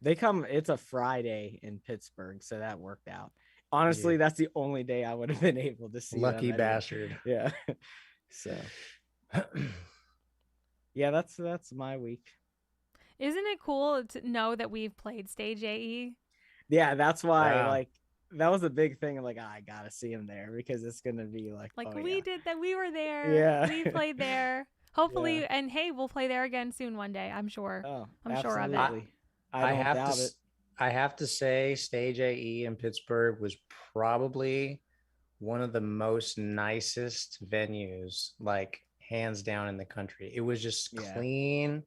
Speaker 2: They come. It's a Friday in Pittsburgh, so that worked out. honestly, that's the only day I would have been able to see
Speaker 4: Lucky
Speaker 2: them anyway.
Speaker 4: bastard.
Speaker 2: Yeah. So yeah, that's my week.
Speaker 1: Isn't it cool to know that we've played Stage AE?
Speaker 2: Yeah, that's why
Speaker 4: Yeah.
Speaker 2: like that was a big thing. Like, I gotta see him there because it's gonna be like,
Speaker 1: Like,
Speaker 2: oh,
Speaker 1: we
Speaker 2: yeah.
Speaker 1: did that. We were there.
Speaker 2: Yeah.
Speaker 1: We played there. Hopefully,
Speaker 2: Yeah.
Speaker 1: and hey, we'll play there again soon one day. I'm sure.
Speaker 2: Oh,
Speaker 1: I'm sure of it.
Speaker 2: absolutely. I don't doubt it.
Speaker 4: I have to say, Stage AE in Pittsburgh was probably one of the most nicest venues, like hands down in the country. It was just
Speaker 2: Yeah.
Speaker 4: clean,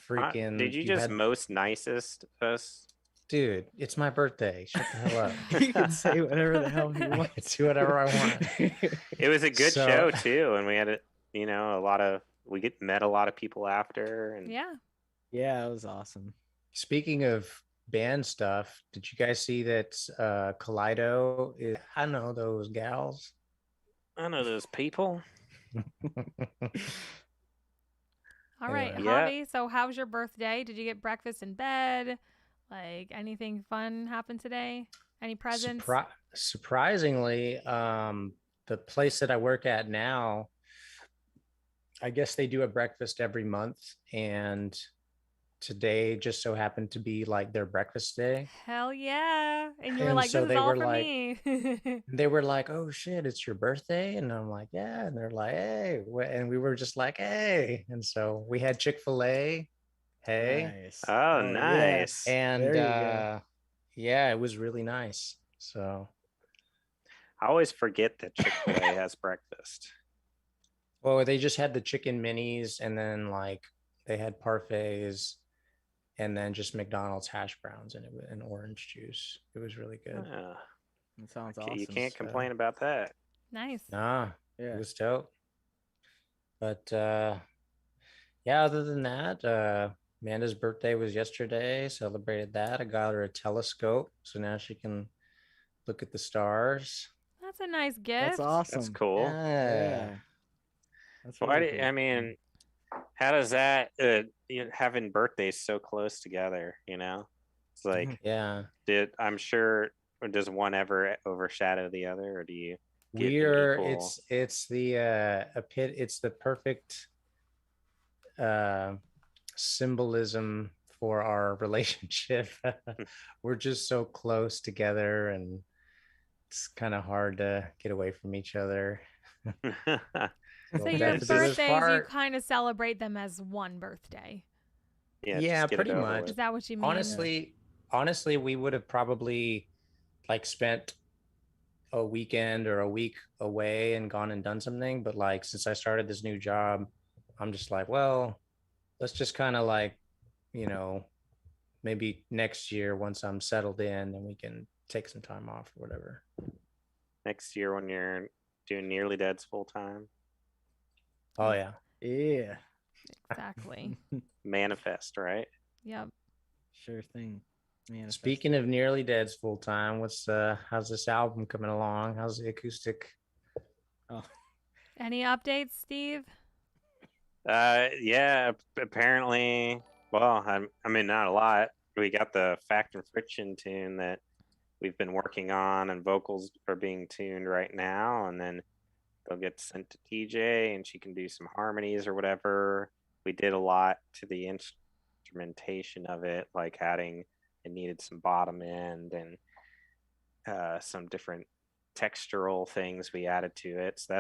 Speaker 4: freaking.
Speaker 3: Did you just most nicest us?
Speaker 4: Dude, it's my birthday. Shut the hell up.
Speaker 2: You can say whatever the hell you want.
Speaker 4: Do whatever I want.
Speaker 3: It was a good
Speaker 4: So-
Speaker 3: show too, and we had met a lot of people after, and
Speaker 1: Yeah.
Speaker 2: Yeah, it was awesome.
Speaker 4: Speaking of band stuff, did you guys see that Kaleido is, I know those gals.
Speaker 3: I know those people.
Speaker 1: All right,
Speaker 4: Anyway.
Speaker 3: Yeah.
Speaker 1: Javi. So, how's your birthday? Did you get breakfast in bed? Like, anything fun happened today? Any presents?
Speaker 4: Surprisingly, the place that I work at now, I guess they do a breakfast every month, and today just so happened to be like their breakfast day.
Speaker 1: Hell yeah! And you were
Speaker 4: And
Speaker 1: like,
Speaker 4: so
Speaker 1: "This is
Speaker 4: they
Speaker 1: all
Speaker 4: were
Speaker 1: for
Speaker 4: like-
Speaker 1: me."
Speaker 4: They were like, "Oh shit, it's your birthday," and I'm like, "Yeah," and they're like, "Hey," and we were just like, "Hey," and so we had Chick-fil-A. Hey,
Speaker 2: Nice.
Speaker 3: Oh,
Speaker 2: yeah.
Speaker 3: nice.
Speaker 4: and
Speaker 2: There you go.
Speaker 4: yeah, it was really nice. So,
Speaker 3: I always forget that Chick-fil-A has breakfast.
Speaker 4: well, they just had the chicken minis, and then like they had parfaits, and then just McDonald's hash browns and orange juice. It was really good.
Speaker 3: Ah,
Speaker 2: It sounds
Speaker 3: okay,
Speaker 2: awesome.
Speaker 3: you can't
Speaker 2: So,
Speaker 3: complain about that.
Speaker 1: Nice.
Speaker 4: Nah,
Speaker 2: Yeah.
Speaker 4: it was dope. But yeah, other than that, Amanda's birthday was yesterday. Celebrated that. I got her a telescope, so now she can look at the stars.
Speaker 1: That's a nice gift.
Speaker 2: That's awesome.
Speaker 3: That's cool.
Speaker 4: Yeah.
Speaker 2: That's
Speaker 3: Why?
Speaker 2: really cool.
Speaker 3: I mean, how does that having birthdays so close together? It's like
Speaker 4: Yeah.
Speaker 3: I'm sure. Does one ever overshadow the other, or do you? Give them
Speaker 4: We're
Speaker 3: equal?
Speaker 4: it's the it's the perfect symbolism for our relationship. We're just so close together, and it's kind of hard to get away from each other.
Speaker 1: So
Speaker 4: Well,
Speaker 1: your
Speaker 4: that's the best
Speaker 1: birthdays, you
Speaker 4: part.
Speaker 1: kind of celebrate them as one birthday.
Speaker 3: Yeah,
Speaker 4: Yeah,
Speaker 3: just get it
Speaker 4: pretty
Speaker 3: over
Speaker 4: much.
Speaker 3: with.
Speaker 1: Is that what you mean?
Speaker 4: Honestly, we would have probably like spent a weekend or a week away and gone and done something, but like since I started this new job, I'm just like, well, let's just kind of like, maybe next year once I'm settled in, then we can take some time off or whatever.
Speaker 3: Next year when you're doing Nearly Dead's full time,
Speaker 4: Oh yeah.
Speaker 2: Yeah.
Speaker 1: Exactly.
Speaker 3: manifest, right?
Speaker 1: Yep.
Speaker 2: Sure thing. Man,
Speaker 4: Speaking of Nearly Dead's full time, how's this album coming along? How's the acoustic?
Speaker 2: Oh,
Speaker 1: Any updates, Steve?
Speaker 3: Yeah, apparently, well, I mean, not a lot. We got the Fact and Friction tune that we've been working on, and vocals are being tuned right now, and then they'll get sent to TJ, and she can do some harmonies or whatever. We did a lot to the instrumentation of it, like it needed some bottom end and some different textural things we added to it. So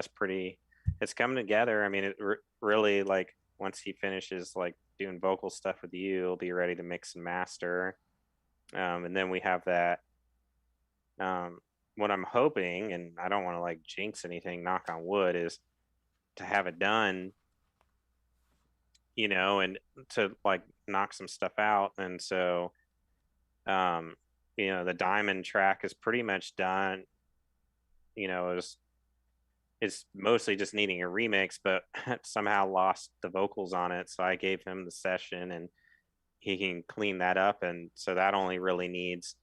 Speaker 3: it's coming together. I mean, it really, like, once he finishes like doing vocal stuff with you, he'll be ready to mix and master. And then we have that. What I'm hoping, and I don't want to like jinx anything, knock on wood, is to have it done, and to like knock some stuff out. And so, the Diamond track is pretty much done. It's mostly just needing a remix, but somehow lost the vocals on it. So I gave him the session, and he can clean that up. And so that only really needs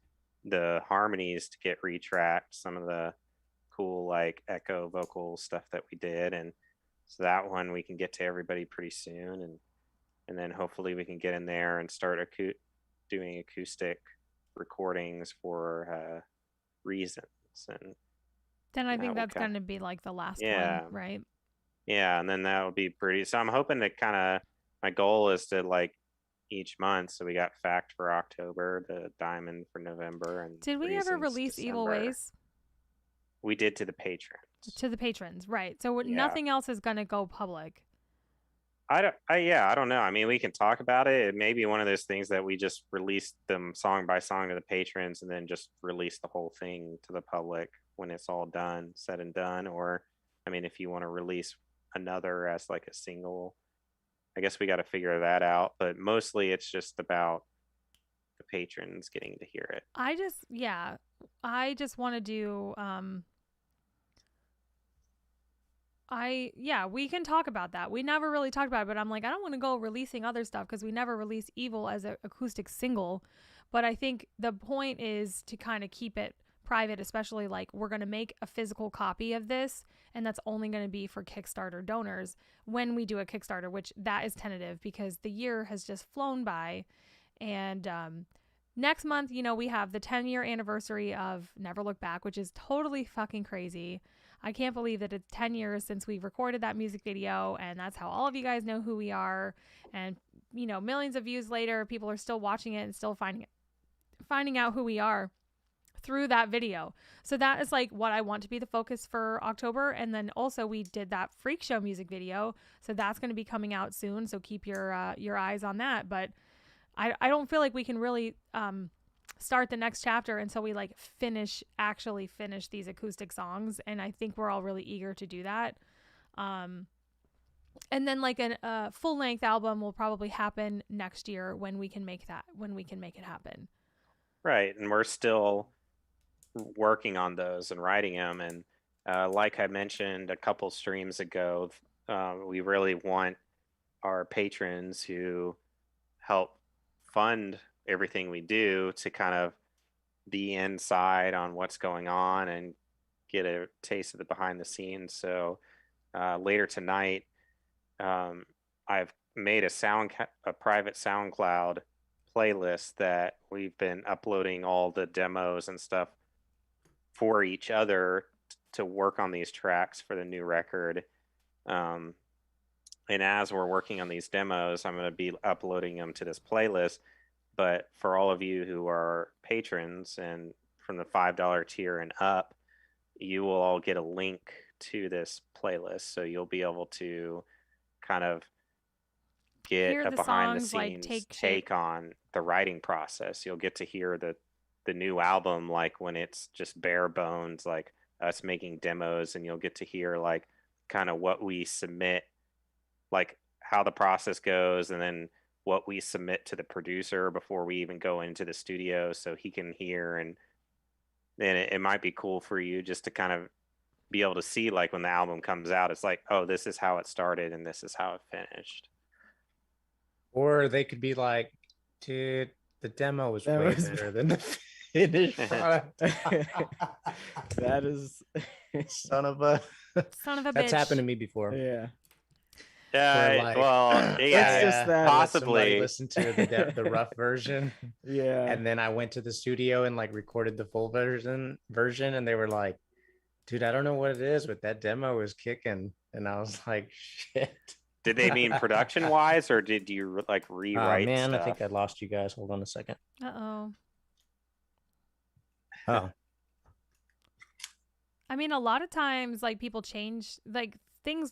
Speaker 3: the harmonies to get retracked, some of the cool like echo vocal stuff that we did. And so that one we can get to everybody pretty soon. And then hopefully we can get in there and start doing acoustic recordings for Reasons. patrons, and
Speaker 1: then I think
Speaker 3: will
Speaker 1: that's going to be like the last
Speaker 3: Yeah.
Speaker 1: one, right?
Speaker 3: yeah, and then that would be pretty. So I'm hoping to kind of, my goal is to like each month. So we got Fact for October, the Diamond for November, and
Speaker 1: Did we ever
Speaker 3: Reasons
Speaker 1: release Evil
Speaker 3: December.
Speaker 1: Ways
Speaker 3: We did to the patrons.
Speaker 1: to the patrons? Right. So
Speaker 3: Yeah.
Speaker 1: nothing else is going to go public.
Speaker 3: I don't know. I mean, we can talk about it. It may be one of those things that we just release them song by song to the patrons and then just release the whole thing to the public when it's all done, said and done. Or, I mean, if you want to release another as like a single, I guess we got to figure that out. But mostly it's just about the patrons getting to hear it.
Speaker 1: I just want to do, we can talk about that. We never really talked about it, but I'm like, I don't want to go releasing other stuff because we never released Evil as an acoustic single. But I think the point is to kind of keep it private, especially like we're going to make a physical copy of this, and that's only going to be for Kickstarter donors when we do a Kickstarter, which that is tentative because the year has just flown by. And next month, we have the 10-year anniversary of Never Look Back, which is totally fucking crazy. I can't believe that it's 10 years since we recorded that music video, and that's how all of you guys know who we are. And, millions of views later, people are still watching it and still finding out who we are through that video. So that is like what I want to be the focus for October. And then also we did that Freak Show music video. So that's going to be coming out soon. So keep your eyes on that. But I don't feel like we can really start the next chapter until we like actually finish these acoustic songs, and I think we're all really eager to do that. And then like a full-length album will probably happen next year when we can make it happen.
Speaker 3: Right, and we're still working on those and writing them, and like I mentioned a couple streams ago, we really want our patrons who help fund everything we do to kind of be inside on what's going on and get a taste of the behind the scenes. So later tonight, I've made a private SoundCloud playlist that we've been uploading all the demos and stuff for each other to work on these tracks for the new record. And as we're working on these demos, I'm going to be uploading them to this playlist. But for all of you who are patrons and from the $5 tier and up, you will all get a link to this playlist. So you'll be able to kind of get a behind the scenes take on the writing process. You'll get to hear the new album, like when it's just bare bones, like us making demos, and you'll get to hear like kind of what we submit, like how the process goes, and then what we submit to the producer before we even go into the studio so he can hear. And then it might be cool for you just to kind of be able to see, like when the album comes out, it's like, oh, this is how it started and this is how it finished.
Speaker 4: Or they could be like, dude, the demo was way better than the finished product.
Speaker 2: That is
Speaker 4: son of a
Speaker 1: bitch.
Speaker 4: That's happened to me before.
Speaker 2: Yeah.
Speaker 3: Like, well, yeah,
Speaker 2: it's just that
Speaker 3: possibly
Speaker 4: listen to the rough version.
Speaker 2: Yeah.
Speaker 4: And then I went to the studio and like recorded the full version, and they were like, dude, I don't know what it is, but that demo is kicking. And I was like, shit.
Speaker 3: Did they mean production wise, or did you like rewrite
Speaker 4: man,
Speaker 3: stuff?
Speaker 4: I think I lost you guys. Hold on a second.
Speaker 1: Oh.
Speaker 4: I
Speaker 1: mean, a lot of times like people change, like things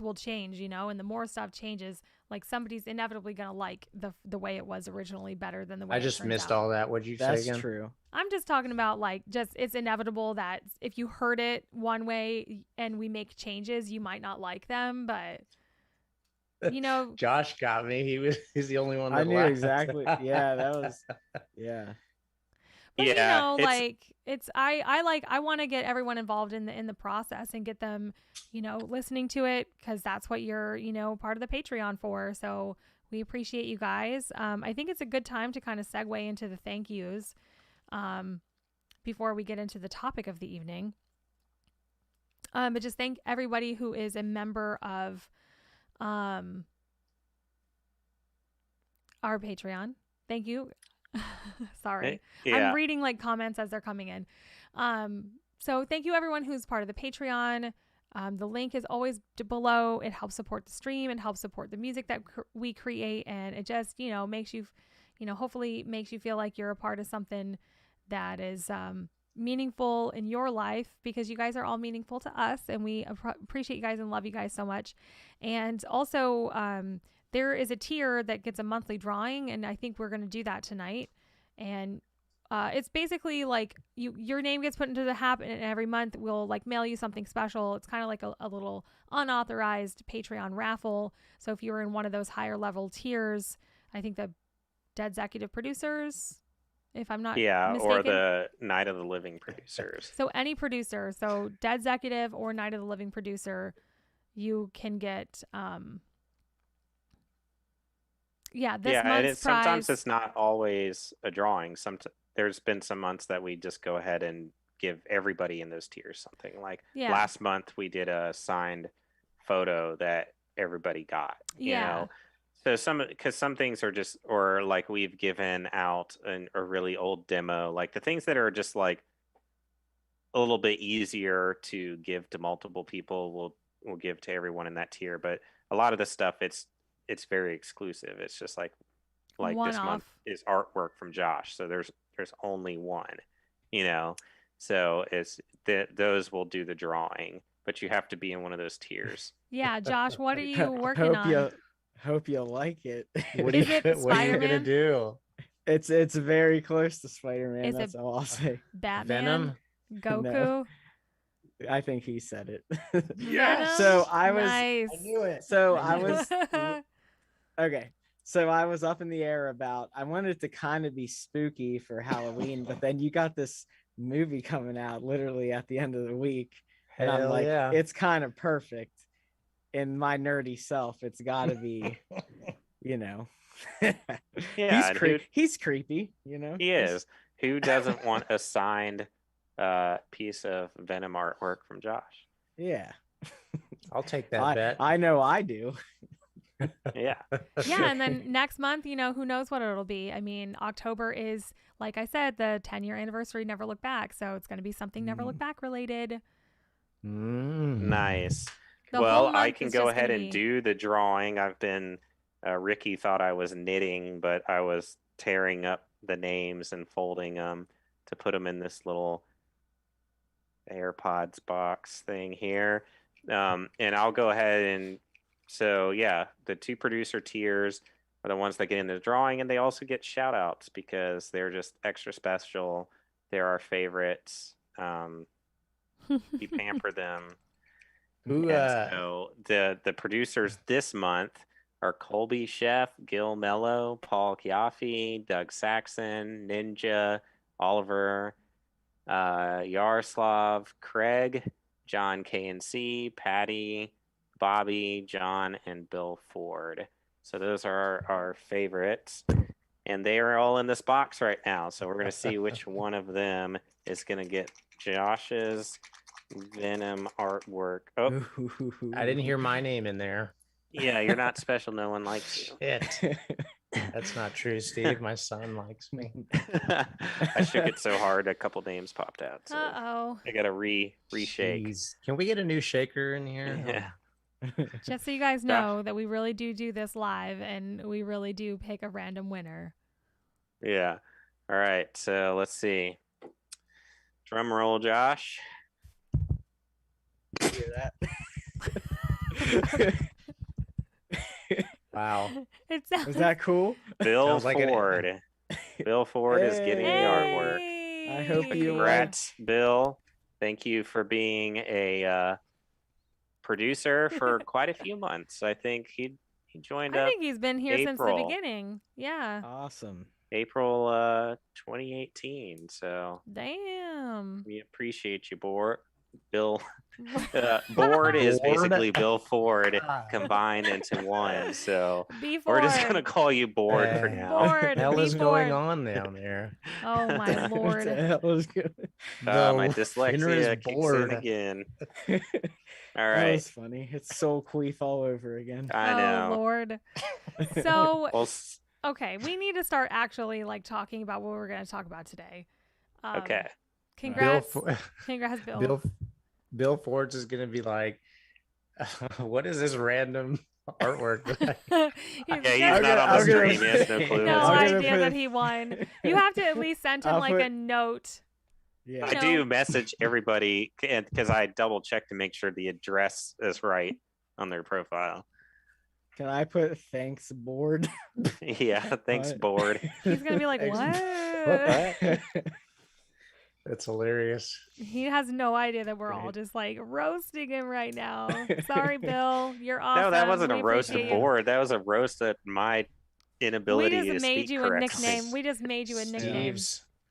Speaker 1: will change, and the more stuff changes, like somebody's inevitably gonna like the way it was originally better than the way
Speaker 4: I just missed
Speaker 1: out.
Speaker 4: all that. What'd you say again?
Speaker 2: That's true.
Speaker 1: I'm just talking about like it's inevitable that if you heard it one way and we make changes, you might not like them, but
Speaker 4: Josh got me. He's the only one that
Speaker 2: I knew
Speaker 4: laughed.
Speaker 2: exactly. Yeah, that was
Speaker 1: But
Speaker 3: yeah,
Speaker 1: I want to get everyone involved in the process and get them, listening to it, because that's what you're, part of the Patreon for. So we appreciate you guys. I think it's a good time to kind of segue into the thank yous before we get into the topic of the evening. But just thank everybody who is a member of our Patreon. Thank you. Sorry.
Speaker 3: Yeah.
Speaker 1: I'm reading like comments as they're coming in. So thank you everyone who's part of the Patreon. The link is always below. It helps support the stream. It helps support the music that we create. And it just, makes you, hopefully makes you feel like you're a part of something that is meaningful in your life, because you guys are all meaningful to us. And we appreciate you guys and love you guys so much. And also there is a tier that gets a monthly drawing. And I think we're going to do that tonight. And it's basically like your name gets put into the hat, and every month we'll like mail you something special. It's kind of like a little unauthorized Patreon raffle. So if you're in one of those higher level tiers, I think the Dead Executive Producers, if I'm not mistaken.
Speaker 3: Or the Night of the Living Producers.
Speaker 1: So any producer, so Dead Executive or Night of the Living Producer, you can get this month's prize.
Speaker 3: Sometimes it's not always a drawing. There's been some months that we just go ahead and give everybody in those tiers something. Like last month we did a signed photo that everybody got. You know? So because some things are just, or like we've given out a really old demo, like the things that are just like a little bit easier to give to multiple people, we'll give to everyone in that tier. But a lot of the stuff, it's very exclusive. It's just like this month is artwork from Josh. So there's only one, so it's those will do the drawing, but you have to be in one of those tiers.
Speaker 1: Yeah. Josh, what are you working on?
Speaker 2: Hope you like it.
Speaker 4: What are you gonna do?
Speaker 2: It's very close to Spider-Man.
Speaker 1: Is
Speaker 2: that's
Speaker 1: it
Speaker 2: all I'll say.
Speaker 1: Batman?
Speaker 4: Venom?
Speaker 1: Goku?
Speaker 2: No. I think he said it.
Speaker 1: Yes.
Speaker 2: So I was.
Speaker 1: Nice.
Speaker 4: I knew it.
Speaker 2: So I was. Okay. So I was up in the air about, I wanted it to kind of be spooky for Halloween, but then you got this movie coming out literally at the end of the week. And I'm like, it's kind of perfect. In my nerdy self, it's got to be, he's creepy,
Speaker 3: He is. Who doesn't want a signed piece of Venom artwork from Josh?
Speaker 2: Yeah.
Speaker 4: I'll take that bet.
Speaker 2: I know I do.
Speaker 3: Yeah.
Speaker 1: Yeah, and then next month, who knows what it'll be. I mean, October is, like I said, the 10-year anniversary Never Look Back, so it's going to be something Never Look Back related.
Speaker 3: Nice.
Speaker 1: The
Speaker 3: well, I can go ahead and do the drawing. I've been Ricky thought I was knitting, but I was tearing up the names and folding them to put them in this little AirPods box thing here. And I'll go ahead and the 2 producer tiers are the ones that get in the drawing, and they also get shout outs because they're just extra special. They're our favorites. We pamper them. So the producers this month are Colby Chef, Gil Mello, Paul Chiaffi, Doug Saxon, Ninja, Oliver, Yaroslav, Craig, John K&C, Patty, Bobby, John, and Bill Ford. So those are our favorites, and they are all in this box right now. So we're going to see which one of them is going to get Josh's Venom artwork. Oh,
Speaker 4: I didn't hear my name in there.
Speaker 3: Yeah, you're not special. No one likes you.
Speaker 4: Shit. That's not true, Steve. My son likes me.
Speaker 3: I shook it so hard, a couple names popped out. So
Speaker 1: Uh-oh.
Speaker 3: I got to reshake.
Speaker 4: Jeez. Can we get a new shaker in here?
Speaker 3: Yeah.
Speaker 1: Just so you guys know that we really do this live, and we really do pick a random winner.
Speaker 3: Yeah. All right. So let's see. Drum roll, Josh.
Speaker 2: Hear that?
Speaker 4: Wow.
Speaker 2: Was that cool?
Speaker 3: Bill
Speaker 4: Sounds like
Speaker 3: Ford. Bill Ford is getting the artwork.
Speaker 2: I hope you
Speaker 3: Congrats, Bill. Thank you for being a producer for quite a few months. I think he joined up.
Speaker 1: I think he's been here since the
Speaker 3: April.
Speaker 1: beginning. Yeah.
Speaker 2: Awesome.
Speaker 3: April 2018. So
Speaker 1: Damn.
Speaker 3: we appreciate you, Bill. Board is basically Bill Ford combined into one. So we're just gonna call you Board for now.
Speaker 1: Board.
Speaker 4: What the hell is
Speaker 1: B-Ford.
Speaker 4: going on down there?
Speaker 1: Oh my
Speaker 2: What
Speaker 1: lord.
Speaker 2: the hell is good?
Speaker 3: My
Speaker 4: Finner
Speaker 3: dyslexia
Speaker 4: is
Speaker 3: kicks
Speaker 4: bored.
Speaker 3: in again. All
Speaker 2: That
Speaker 3: right.
Speaker 2: was funny. It's Soul Queef all over again.
Speaker 3: I know.
Speaker 1: Oh lord. So
Speaker 3: Well,
Speaker 1: okay, we need to start actually like talking about what we're going to talk about today.
Speaker 3: okay.
Speaker 1: Congrats. Congrats, Bill.
Speaker 4: Bill Ford's is gonna be like, what is this random artwork?
Speaker 3: He's not on the stream. He has no clue.
Speaker 1: No idea that he won. You have to at least send him a note.
Speaker 2: Yeah,
Speaker 3: I do message everybody because I double check to make sure the address is right on their profile.
Speaker 2: Can I put thanks board?
Speaker 3: Yeah, thanks board.
Speaker 1: He's gonna be like, what?
Speaker 4: That's hilarious.
Speaker 1: He has no idea that we're all just like roasting him right now. Sorry, Bill. You're awesome.
Speaker 3: No, that wasn't a roast of board. That was a roast at my inability to speak correctly.
Speaker 1: We just made you a nickname. We just made you a nickname.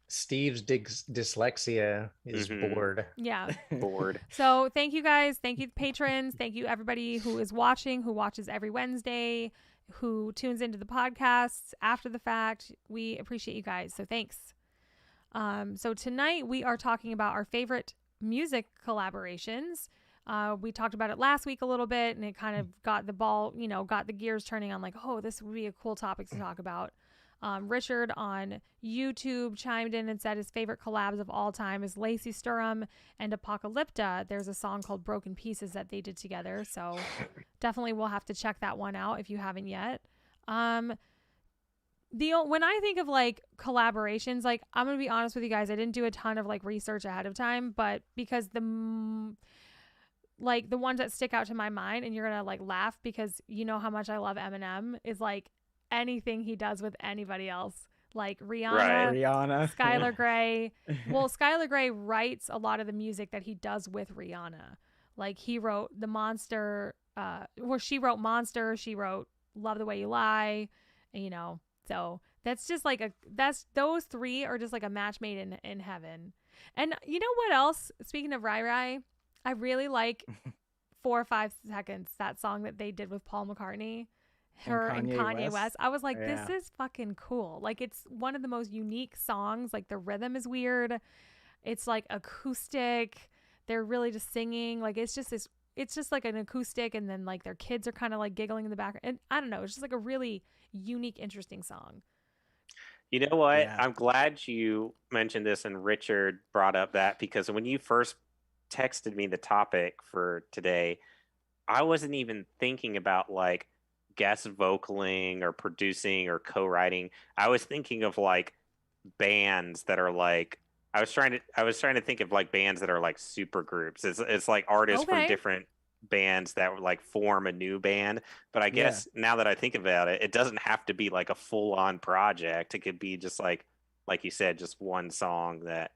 Speaker 4: Steve's dyslexia is bored.
Speaker 1: Yeah.
Speaker 3: Bored.
Speaker 1: So thank you guys. Thank you patrons. Thank you everybody who is watching, who watches every Wednesday, who tunes into the podcasts after the fact. We appreciate you guys. So thanks. So tonight we are talking about our favorite music collaborations. We talked about it last week a little bit, and it kind of got the ball, got the gears turning on like, oh, this would be a cool topic to talk about. Richard on YouTube chimed in and said his favorite collabs of all time is Lacey Sturm and Apocalypta. There's a song called Broken Pieces that they did together. So definitely we'll have to check that one out if you haven't yet. When I think of like collaborations, like I'm going to be honest with you guys, I didn't do a ton of like research ahead of time, but because the ones that stick out to my mind, and you're going to like laugh because you know how much I love Eminem, is like anything he does with anybody else, like Rihanna, Skylar Grey. Well, Skylar Grey writes a lot of the music that he does with Rihanna. Like he wrote the Monster, she wrote Monster, she wrote Love the Way You Lie, so that's just like those three are just like a match made in heaven. And you know what else? Speaking of Rai Rai, I really like 4 or 5 Seconds, that song that they did with Paul McCartney. Her and Kanye West. I was like, this is fucking cool. Like, it's one of the most unique songs. Like, the rhythm is weird. It's like acoustic. They're really just singing. Like, it's just like an acoustic, and then like their kids are kind of like giggling in the background. And I don't know, it's just like a really unique, interesting song.
Speaker 3: You know what? Yeah. I'm glad you mentioned this and Richard brought up that, because when you first texted me the topic for today, I wasn't even thinking about like guest vocaling or producing or co-writing. I was thinking of like bands that are like, I was trying to think of like bands that are like super groups. It's like artists from different bands that like form a new band. But I guess now that I think about it, it doesn't have to be like a full-on project. It could be just like you said, just one song that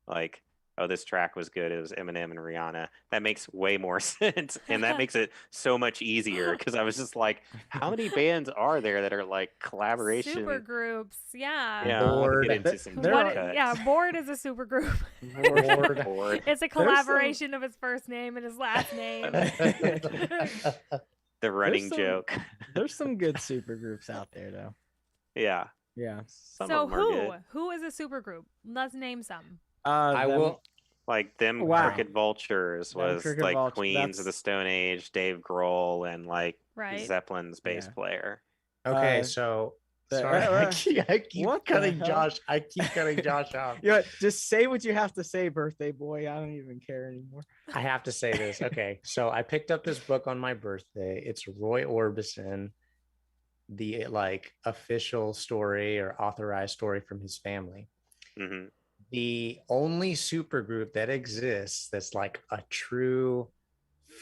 Speaker 3: like, oh, this track was good. It was Eminem and Rihanna. That makes way more sense. And that makes it so much easier, because I was just like, how many bands are there that are like collaboration?
Speaker 1: Super groups. Yeah.
Speaker 3: Yeah. Bored. Get into some
Speaker 1: Bored is a super group.
Speaker 3: Bored.
Speaker 1: It's a collaboration of his first name and his last name.
Speaker 3: The running joke.
Speaker 2: There's some good super groups out there, though.
Speaker 3: Yeah.
Speaker 2: Yeah.
Speaker 1: So who is a super group? Let's name some.
Speaker 4: I will.
Speaker 3: Like them Crooked Vultures was like Queens of the Stone Age, Dave Grohl, and like Zeppelin's bass player.
Speaker 4: Okay, so sorry, I keep cutting Josh. I keep cutting Josh off.
Speaker 2: Just say what you have to say, birthday boy. I don't even care anymore.
Speaker 4: I have to say this. Okay, so I picked up this book on my birthday. It's Roy Orbison, the like official story or authorized story from his family.
Speaker 3: Mm-hmm.
Speaker 4: The only supergroup that exists that's like a true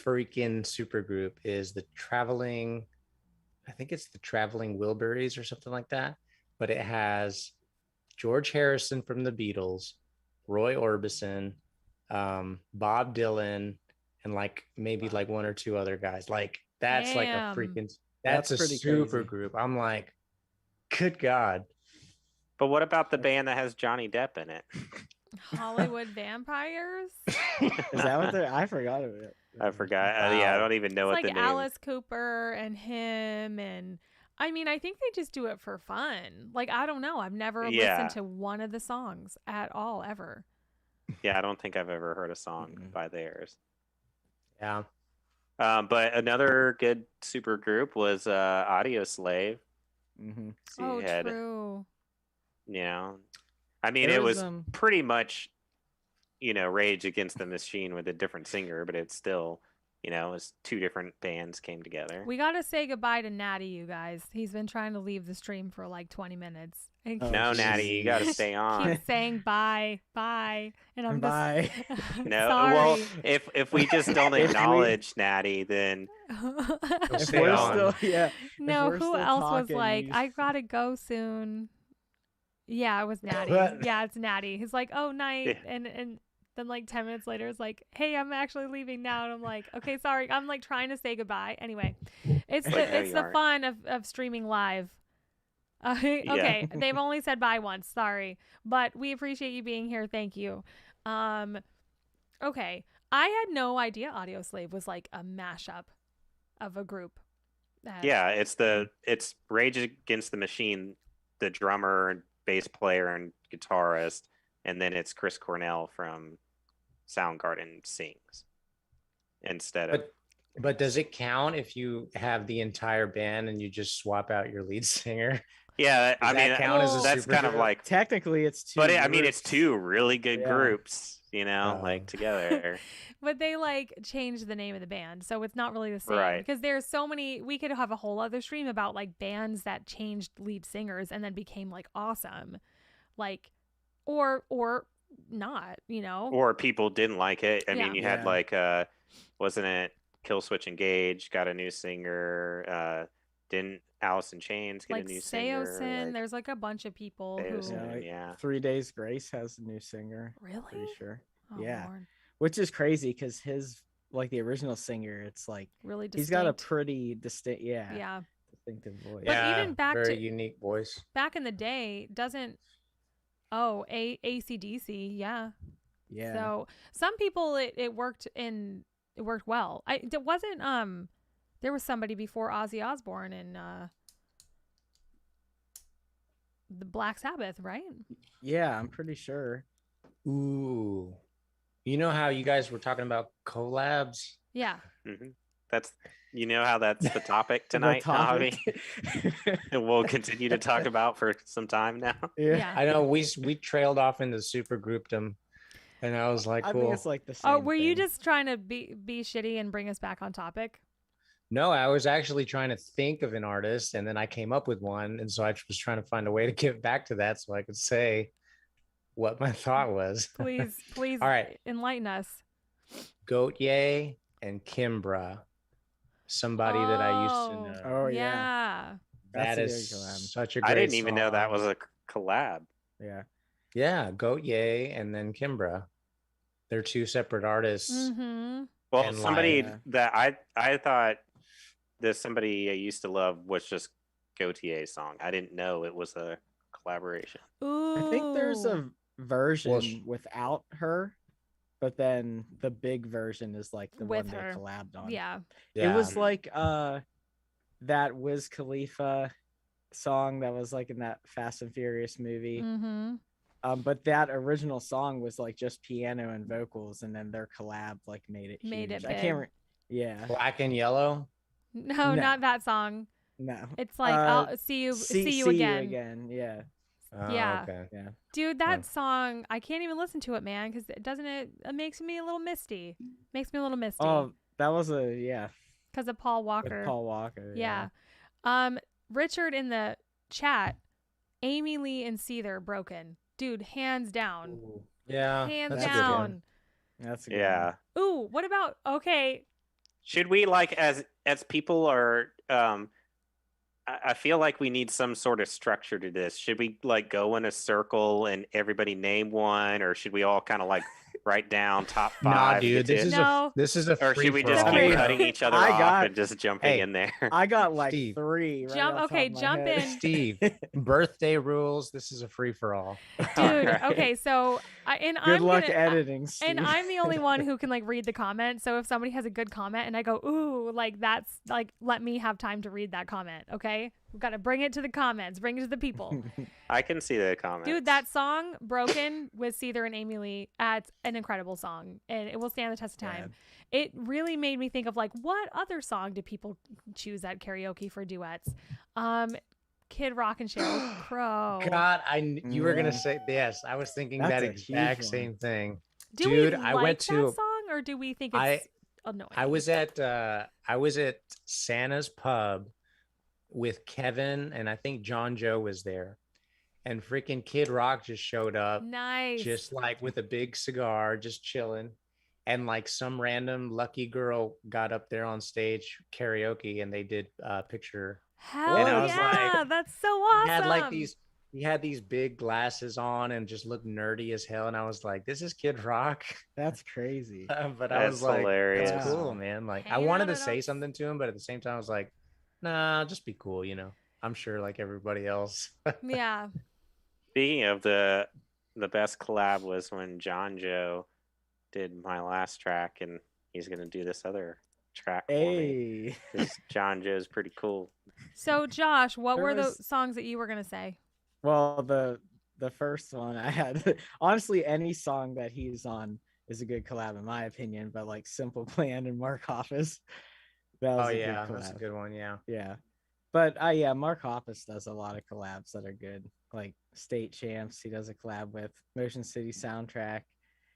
Speaker 4: freaking supergroup is the Traveling Wilburys or something like that. But it has George Harrison from the Beatles, Roy Orbison, Bob Dylan, and like maybe like one or two other guys. Like that's like a freaking that's a super group. I'm like, good God.
Speaker 3: But what about the band that has Johnny Depp in it?
Speaker 1: Hollywood Vampires?
Speaker 2: Is that what they're? I forgot of it.
Speaker 3: I forgot. I don't even know what the name.
Speaker 1: Like Alice Cooper and him, and I mean, I think they just do it for fun. Like, I don't know. I've never listened to one of the songs at all, ever.
Speaker 3: Yeah, I don't think I've ever heard a song by theirs.
Speaker 4: Yeah.
Speaker 3: But another good super group was Audio Slave.
Speaker 2: Mm-hmm.
Speaker 1: True.
Speaker 3: Yeah, I mean, it was pretty much Rage Against the Machine with a different singer, but it's still, it's two different bands came together.
Speaker 1: We got to say goodbye to Natty, you guys. He's been trying to leave the stream for like 20 minutes. And
Speaker 3: No, Natty, you got to stay on.
Speaker 1: keep saying bye, bye. And I'm
Speaker 2: Bye.
Speaker 1: just
Speaker 3: No,
Speaker 1: sorry.
Speaker 3: well, if we just don't acknowledge Natty, then
Speaker 2: If
Speaker 4: Stay
Speaker 2: we're
Speaker 4: on.
Speaker 2: still, yeah.
Speaker 1: No,
Speaker 2: we're
Speaker 1: who
Speaker 2: still
Speaker 1: else was
Speaker 2: talking,
Speaker 1: like,
Speaker 2: you-
Speaker 1: I gotta go soon. Yeah, it was Natty.
Speaker 4: What?
Speaker 1: Yeah, it's Natty. He's like, oh, night.
Speaker 3: Yeah.
Speaker 1: And then like 10 minutes later, it's like, hey, I'm actually leaving now. And I'm like, okay, sorry. I'm like trying to say goodbye. Anyway, it's
Speaker 3: Like,
Speaker 1: the,
Speaker 3: no,
Speaker 1: it's
Speaker 3: you
Speaker 1: the
Speaker 3: aren't.
Speaker 1: fun of streaming live. Okay, they've only said bye once. Sorry, but we appreciate you being here. Thank you. Okay, I had no idea Audio Slave was like a mashup of a group.
Speaker 3: yeah, it's Rage Against the Machine, the drummer and bass player and guitarist, and then it's Chris Cornell from Soundgarden sings instead of.
Speaker 4: But does it count if you have the entire band and you just swap out your lead singer?
Speaker 3: Yeah,
Speaker 4: Does that count as a
Speaker 3: that's
Speaker 4: super
Speaker 3: kind of
Speaker 4: group?
Speaker 3: like,
Speaker 2: Technically, it's two.
Speaker 3: but it's
Speaker 2: groups.
Speaker 3: two really good
Speaker 2: Yeah.
Speaker 3: groups,
Speaker 4: Oh.
Speaker 3: like together.
Speaker 1: But they like changed the name of the band, so it's not really the same.
Speaker 3: Right.
Speaker 1: Because there's so many. We could have a whole other stream about like bands that changed lead singers and then became like awesome, like, or not,
Speaker 3: Or people didn't like it. I mean, you
Speaker 2: Yeah.
Speaker 3: had like wasn't it Killswitch Engage got a new singer? Didn't Alice in Chains get
Speaker 1: like
Speaker 3: a new singer?
Speaker 1: Seosin. There's like a bunch of people who
Speaker 3: Seosin.
Speaker 2: Yeah, like
Speaker 3: Yeah.
Speaker 2: 3 Days Grace has a new singer.
Speaker 1: really.
Speaker 2: Pretty sure.
Speaker 1: Oh,
Speaker 2: Yeah.
Speaker 1: Lord.
Speaker 2: Which is crazy because his like the original singer, it's like
Speaker 1: Really distinct.
Speaker 2: he's got a pretty distinct,
Speaker 1: yeah.
Speaker 2: distinctive voice.
Speaker 1: But
Speaker 4: Yeah,
Speaker 1: even back
Speaker 4: very
Speaker 1: to-
Speaker 4: unique voice.
Speaker 1: Back in the day, doesn't. Oh, AC/DC, yeah.
Speaker 2: Yeah.
Speaker 1: So some people it worked well. It wasn't there was somebody before Ozzy Osbourne in the Black Sabbath, right?
Speaker 2: Yeah, I'm pretty sure.
Speaker 4: Ooh. You know how you guys were talking about collabs?
Speaker 1: Yeah.
Speaker 3: Mhm. That's how that's the topic
Speaker 2: The
Speaker 3: tonight,
Speaker 2: topic.
Speaker 3: Navi. And we'll continue to talk about for some time now.
Speaker 1: Yeah.
Speaker 4: I know we trailed off into super groupdom, and I was like,
Speaker 2: I
Speaker 4: cool.
Speaker 2: think it's like the same.
Speaker 1: Oh, were you
Speaker 2: thing.
Speaker 1: just trying to be shitty and bring us back on topic?
Speaker 4: No, I was actually trying to think of an artist, and then I came up with one, and so I was trying to find a way to get back to that so I could say what my thought was.
Speaker 1: Please
Speaker 4: All right.
Speaker 1: enlighten us.
Speaker 4: Gautier and Kimbra, somebody that I used to know.
Speaker 2: Oh, yeah.
Speaker 1: Yeah.
Speaker 2: That's
Speaker 4: That
Speaker 2: a
Speaker 4: is
Speaker 2: good collab.
Speaker 4: such a great
Speaker 3: I didn't even know that
Speaker 4: song.
Speaker 3: was a collab.
Speaker 2: Yeah.
Speaker 4: Yeah, Gautier and then Kimbra. They're two separate artists.
Speaker 1: Mm-hmm.
Speaker 3: Well,
Speaker 4: And
Speaker 3: somebody
Speaker 2: like-
Speaker 3: that I thought that somebody I used to love was just Gautier's song. I didn't know it was a collaboration.
Speaker 1: Ooh.
Speaker 2: I think there's a version
Speaker 4: Well,
Speaker 2: without her, but then the big version is like the
Speaker 1: With
Speaker 2: one
Speaker 1: her.
Speaker 2: they collabed on.
Speaker 1: Yeah.
Speaker 2: It was like that Wiz Khalifa song that was like in that Fast and Furious movie.
Speaker 1: Mm-hmm.
Speaker 2: But that original song was like just piano and vocals, and then their collab like made it
Speaker 1: Made it
Speaker 2: huge. I
Speaker 1: big.
Speaker 2: can't. Yeah.
Speaker 4: Black and Yellow.
Speaker 1: No,
Speaker 2: No.
Speaker 1: not that song.
Speaker 2: No.
Speaker 1: It's like I'll see you again.
Speaker 2: Yeah.
Speaker 4: Oh,
Speaker 1: Yeah.
Speaker 4: Okay.
Speaker 2: Yeah.
Speaker 1: Dude, that song, I can't even listen to it, man, because it makes me a little misty. Makes me a little misty.
Speaker 2: Oh, that was a
Speaker 1: Because of Paul
Speaker 2: with
Speaker 1: Walker.
Speaker 2: Paul Walker.
Speaker 1: Yeah. Richard in the chat, Amy Lee and Seether broken. Dude, hands down.
Speaker 4: Ooh. Yeah.
Speaker 1: Hands
Speaker 4: that's a good one.
Speaker 1: down.
Speaker 2: That's a good
Speaker 3: Yeah.
Speaker 2: one.
Speaker 1: Ooh, what about okay.
Speaker 3: Should we like as people are I feel like we need some sort of structure to this. Should we like go in a circle and everybody name one, or should we all kind of like write down top
Speaker 4: Nah,
Speaker 3: five?
Speaker 4: dude. This is
Speaker 1: No.
Speaker 4: a this is a
Speaker 3: or should we just
Speaker 1: for-all.
Speaker 3: keep
Speaker 1: Okay.
Speaker 3: cutting each other
Speaker 2: I
Speaker 3: off
Speaker 2: got-
Speaker 3: and just jumping
Speaker 4: Hey,
Speaker 3: in there?
Speaker 2: I got like
Speaker 4: Steve.
Speaker 2: 3. Right
Speaker 1: Jump-
Speaker 2: off the top
Speaker 1: okay,
Speaker 2: of my
Speaker 1: jump
Speaker 2: head.
Speaker 1: in.
Speaker 4: Steve. Birthday rules. This is a free for all.
Speaker 1: Dude,
Speaker 3: Alright.
Speaker 1: okay, so
Speaker 2: Good
Speaker 1: I'm
Speaker 2: luck
Speaker 1: gonna,
Speaker 2: editing, Steve.
Speaker 1: and I'm the only one who can like read the comment. So if somebody has a good comment and I go, ooh, like that's like, let me have time to read that comment. Okay. We've got to bring it to the comments, bring it to the people.
Speaker 3: I can see the comments.
Speaker 1: Dude, that song Broken with Seether and Amy Lee, it's an incredible song and it will stand the test of time. It really made me think of like, what other song do people choose at karaoke for duets? Kid Rock and Sheryl Crow.
Speaker 4: God, you were gonna say yes. I was thinking
Speaker 2: That's
Speaker 4: that
Speaker 2: a huge
Speaker 4: exact
Speaker 2: one.
Speaker 4: same thing.
Speaker 1: Do
Speaker 4: Dude,
Speaker 1: we
Speaker 4: I
Speaker 1: like
Speaker 4: went
Speaker 1: that
Speaker 4: to
Speaker 1: song, or do we think
Speaker 4: I
Speaker 1: it's annoying?
Speaker 4: I was at Santa's pub with Kevin, and I think John Joe was there, and freaking Kid Rock just showed up,
Speaker 1: Nice.
Speaker 4: just like with a big cigar, just chilling. And like some random lucky girl got up there on stage karaoke, and they did picture.
Speaker 1: Hell
Speaker 4: And I was
Speaker 1: yeah,
Speaker 4: like,
Speaker 1: that's so
Speaker 4: he
Speaker 1: awesome.
Speaker 4: had like he had these big glasses on and just looked nerdy as hell. And I was like, this is Kid Rock.
Speaker 2: That's crazy.
Speaker 4: But I was
Speaker 3: That's
Speaker 4: like,
Speaker 3: hilarious.
Speaker 4: that's cool,
Speaker 2: Wow.
Speaker 4: man. Like I
Speaker 1: Hanging
Speaker 4: wanted
Speaker 1: out
Speaker 4: to
Speaker 1: at
Speaker 4: say
Speaker 1: us.
Speaker 4: something to him, but at the same time, I was like, nah, just be cool, I'm sure like everybody else.
Speaker 1: Yeah.
Speaker 3: Speaking of the best collab was when John Joe did my last track, and he's gonna do this other track for me.
Speaker 2: Hey.
Speaker 3: 'Cause John Joe's pretty cool.
Speaker 1: So Josh, what
Speaker 2: There
Speaker 1: were the
Speaker 2: was-
Speaker 1: songs that you were gonna say?
Speaker 2: Well, the first one I had, honestly, any song that he's on is a good collab in my opinion. But like Simple Plan and Mark Hoppus, that was
Speaker 4: Oh
Speaker 2: a
Speaker 4: yeah,
Speaker 2: good
Speaker 4: that's a
Speaker 2: collab.
Speaker 4: good one. Yeah.
Speaker 2: Yeah, but yeah, Mark Hoppus does a lot of collabs that are good. Like State Champs, he does a collab with Motion City Soundtrack.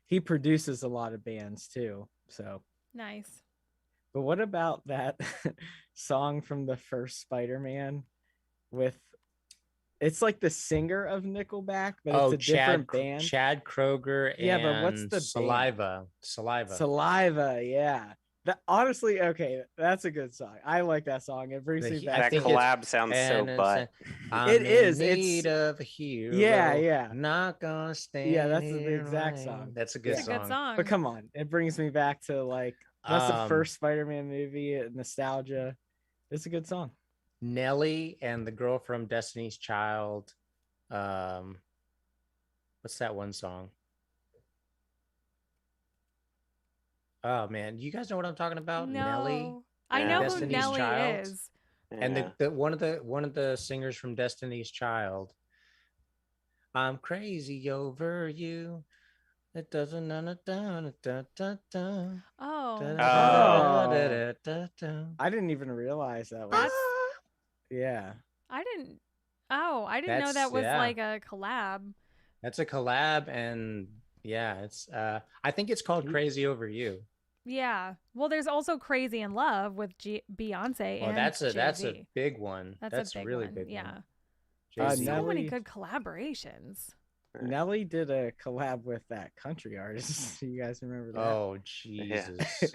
Speaker 2: He produces a lot of bands too. So,
Speaker 1: Nice.
Speaker 2: but what about that song from the first Spider-Man with? It's like the singer of Nickelback, but it's a different band.
Speaker 4: Chad Kroger.
Speaker 2: Yeah, but what's the band?
Speaker 4: Saliva.
Speaker 2: Saliva, yeah. That honestly, okay, that's a good song. I like that song. It brings me back.
Speaker 3: That
Speaker 4: think
Speaker 3: collab sounds so butt.
Speaker 4: I'm
Speaker 2: is,
Speaker 4: in
Speaker 2: it's-
Speaker 4: need of a hero.
Speaker 2: Yeah.
Speaker 4: Not gonna stand.
Speaker 2: Yeah, that's the
Speaker 4: here
Speaker 2: exact
Speaker 4: right.
Speaker 2: song.
Speaker 4: That's a good
Speaker 1: It's a
Speaker 4: song.
Speaker 1: good song.
Speaker 2: But come on, it brings me back to like that's the
Speaker 4: Um,
Speaker 2: first Spider-Man movie, nostalgia. It's a good song.
Speaker 4: Nelly and the girl from Destiny's Child. What's that one song? Oh man, you guys know what I'm talking about?
Speaker 1: No.
Speaker 4: Nelly.
Speaker 1: I
Speaker 3: Yeah.
Speaker 1: know who
Speaker 4: Destiny's
Speaker 1: Nelly
Speaker 4: Child.
Speaker 1: is.
Speaker 4: And
Speaker 3: Yeah.
Speaker 4: the one of the singers from Destiny's Child. I'm crazy over you. It doesn't.
Speaker 1: Oh.
Speaker 2: I didn't even realize that was.
Speaker 1: That's
Speaker 2: Yeah.
Speaker 1: I didn't I didn't know that was like a collab.
Speaker 4: That's a collab, and yeah, it's I think it's called Crazy Over You.
Speaker 1: Yeah. Well, there's also Crazy in Love with Beyonce
Speaker 4: Well,
Speaker 1: and
Speaker 4: that's a
Speaker 1: Jay-Z.
Speaker 4: big one.
Speaker 1: That's a big
Speaker 4: really
Speaker 1: one.
Speaker 4: big
Speaker 1: Yeah.
Speaker 4: one.
Speaker 1: There's
Speaker 4: Jay-Z.
Speaker 1: so many
Speaker 2: Nelly-
Speaker 1: good collaborations.
Speaker 2: Nelly did a collab with that country artist. You guys remember that?
Speaker 4: Oh Jesus!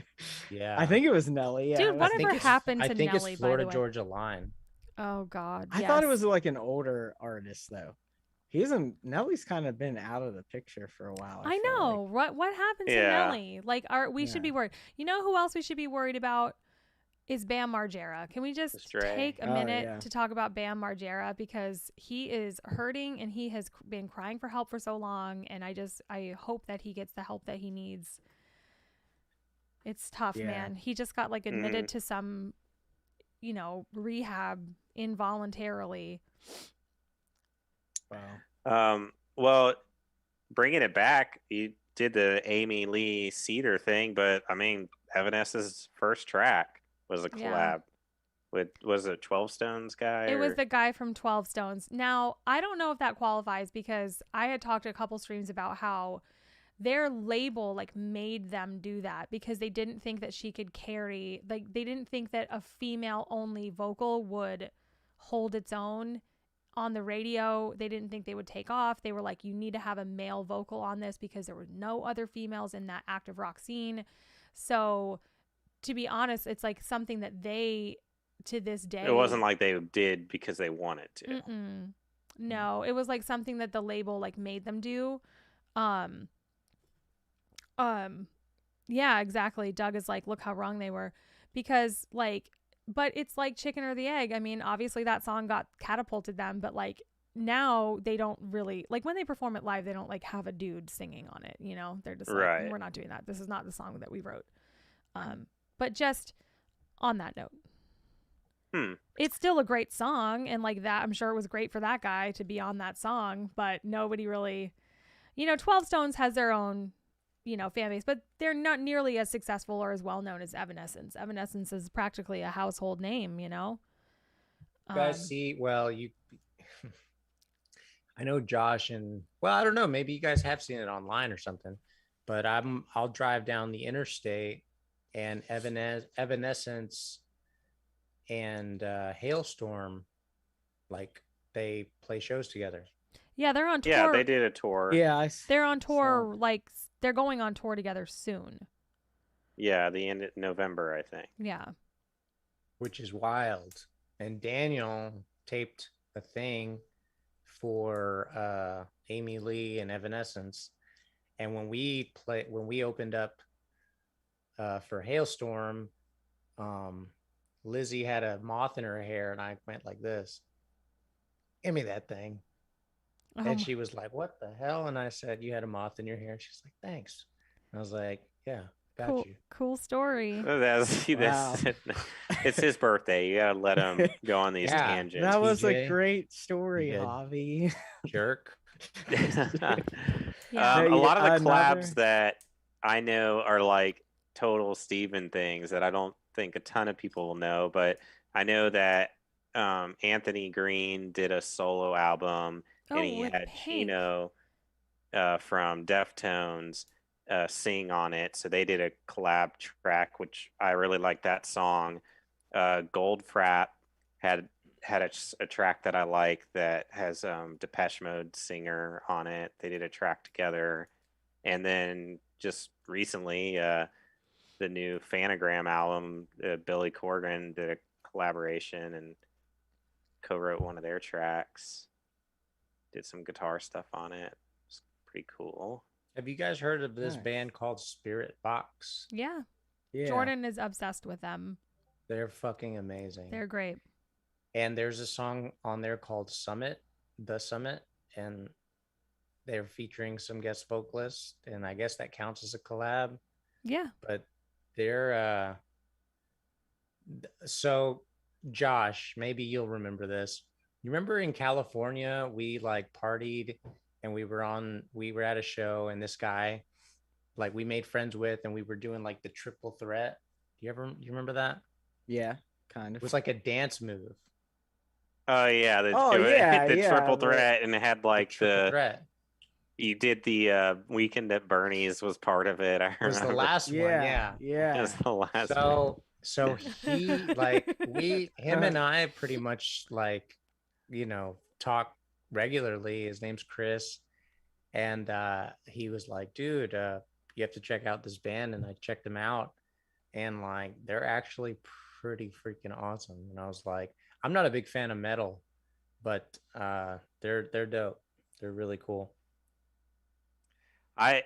Speaker 4: Yeah,
Speaker 2: I think it was Nelly. Yeah,
Speaker 1: Dude,
Speaker 2: I
Speaker 1: whatever
Speaker 2: think
Speaker 4: it's-
Speaker 1: happened
Speaker 4: I
Speaker 1: to
Speaker 4: think
Speaker 1: Nelly,
Speaker 4: it's
Speaker 1: by
Speaker 4: Florida
Speaker 1: the way?
Speaker 4: Georgia Line.
Speaker 1: Oh God.
Speaker 2: I thought it
Speaker 1: yes.
Speaker 2: was like an older artist though. Nelly's kind of been out of the picture for a while.
Speaker 1: I
Speaker 2: feel
Speaker 1: know. What happened to
Speaker 3: Yeah.
Speaker 1: Nelly? Like we should be
Speaker 2: Yeah.
Speaker 1: worried. You know who else we should be worried about is Bam Margera. Can we just
Speaker 3: Stray.
Speaker 1: take a
Speaker 2: Oh,
Speaker 1: minute
Speaker 2: yeah.
Speaker 1: to talk about Bam Margera, because he is hurting and he has been crying for help for so long, and I hope that he gets the help that he needs. It's tough,
Speaker 2: Yeah.
Speaker 1: man. He just got like admitted to some rehab involuntarily.
Speaker 2: like. Wow.
Speaker 3: Well, bringing it back, you did the Amy Lee Cedar thing, but I mean, Evanescence's first track was a
Speaker 1: Yeah.
Speaker 3: collab with, was it 12 Stones guy?
Speaker 1: It was
Speaker 3: or-
Speaker 1: the guy from 12 Stones. Now, I don't know if that qualifies, because I had talked to a couple streams about how their label like made them do that because they didn't think that she could carry, like they didn't think that a female only vocal would hold its own on the radio. They didn't think they would take off. They were like, you need to have a male vocal on this because there were no other females in that active rock scene. So to be honest, it's like something that they, to this day,
Speaker 3: It wasn't like they did because they wanted to.
Speaker 1: Mm-mm. No, it was like something that the label like made them do. Yeah, exactly. Doug is like, look how wrong they were, because like, but it's like chicken or the egg. I mean, obviously that song got catapulted them, but like now they don't really, like when they perform it live, they don't like have a dude singing on it. They're just like,
Speaker 3: Right.
Speaker 1: we're not doing that. This is not the song that we wrote. But just on that note, it's still a great song, and like that, I'm sure it was great for that guy to be on that song, but nobody really, 12 Stones has their own, fan base, but they're not nearly as successful or as well known as Evanescence. Evanescence is practically a household name,
Speaker 4: You guys see, well, I know Josh, and well, I don't know, maybe you guys have seen it online or something, but I'll drive down the interstate, and Evanescence and Hailstorm, like they play shows together.
Speaker 1: Yeah, they're on tour.
Speaker 3: Yeah, they did a tour.
Speaker 2: Yeah,
Speaker 1: they're on tour. Like they're going on tour together soon.
Speaker 3: Yeah, the end of November, I think.
Speaker 1: Yeah,
Speaker 4: which is wild. And Daniel taped a thing for Amy Lee and Evanescence, and when we opened up for Hailstorm, Lizzie had a moth in her hair, and I went like this, "Give me that thing." And she was like, "What the hell?" And I said, "You had a moth in your hair." And she's like, "Thanks." And I was like, "Yeah, got you."
Speaker 1: Cool story.
Speaker 2: Wow.
Speaker 3: It's his birthday. You gotta let him go on these tangents.
Speaker 2: That was
Speaker 4: TJ,
Speaker 2: a great story, Javi.
Speaker 4: Jerk.
Speaker 3: A lot of the collabs that I know are like total Steven things that I don't think a ton of people will know, but I know that Anthony Green did a solo album, and he had Chino from Deftones sing on it, so they did a collab track, which I really like that song. Goldfrapp had a track that I like that has Depeche Mode singer on it. They did a track together, and then just recently the new Phanogram album, Billy Corgan did a collaboration and co-wrote one of their tracks, did some guitar stuff on it. It's pretty cool.
Speaker 4: Have you guys heard of this band called Spirit Box?
Speaker 1: Yeah. Jordan is obsessed with them.
Speaker 4: They're fucking amazing.
Speaker 1: They're great.
Speaker 4: And there's a song on there called Summit, The Summit, and they're featuring some guest vocalists, and I guess that counts as a collab.
Speaker 1: Yeah.
Speaker 4: But they're so Josh, maybe you'll remember this. You remember in California, we like partied and we were at a show, and this guy like we made friends with, and we were doing like the triple threat. You remember that?
Speaker 2: Yeah, kind of.
Speaker 4: It was like a dance move.
Speaker 3: Oh yeah, the triple threat, and it had like the threat. You did the Weekend at Bernie's was part of it. I remember.
Speaker 4: It was the last one. Yeah.
Speaker 3: It was the last one.
Speaker 4: So he like him and I pretty much like, talk regularly. His name's Chris, and he was like, "Dude, you have to check out this band." And I checked them out, and like they're actually pretty freaking awesome. And I was like, I'm not a big fan of metal, but they're dope. They're really cool.
Speaker 3: I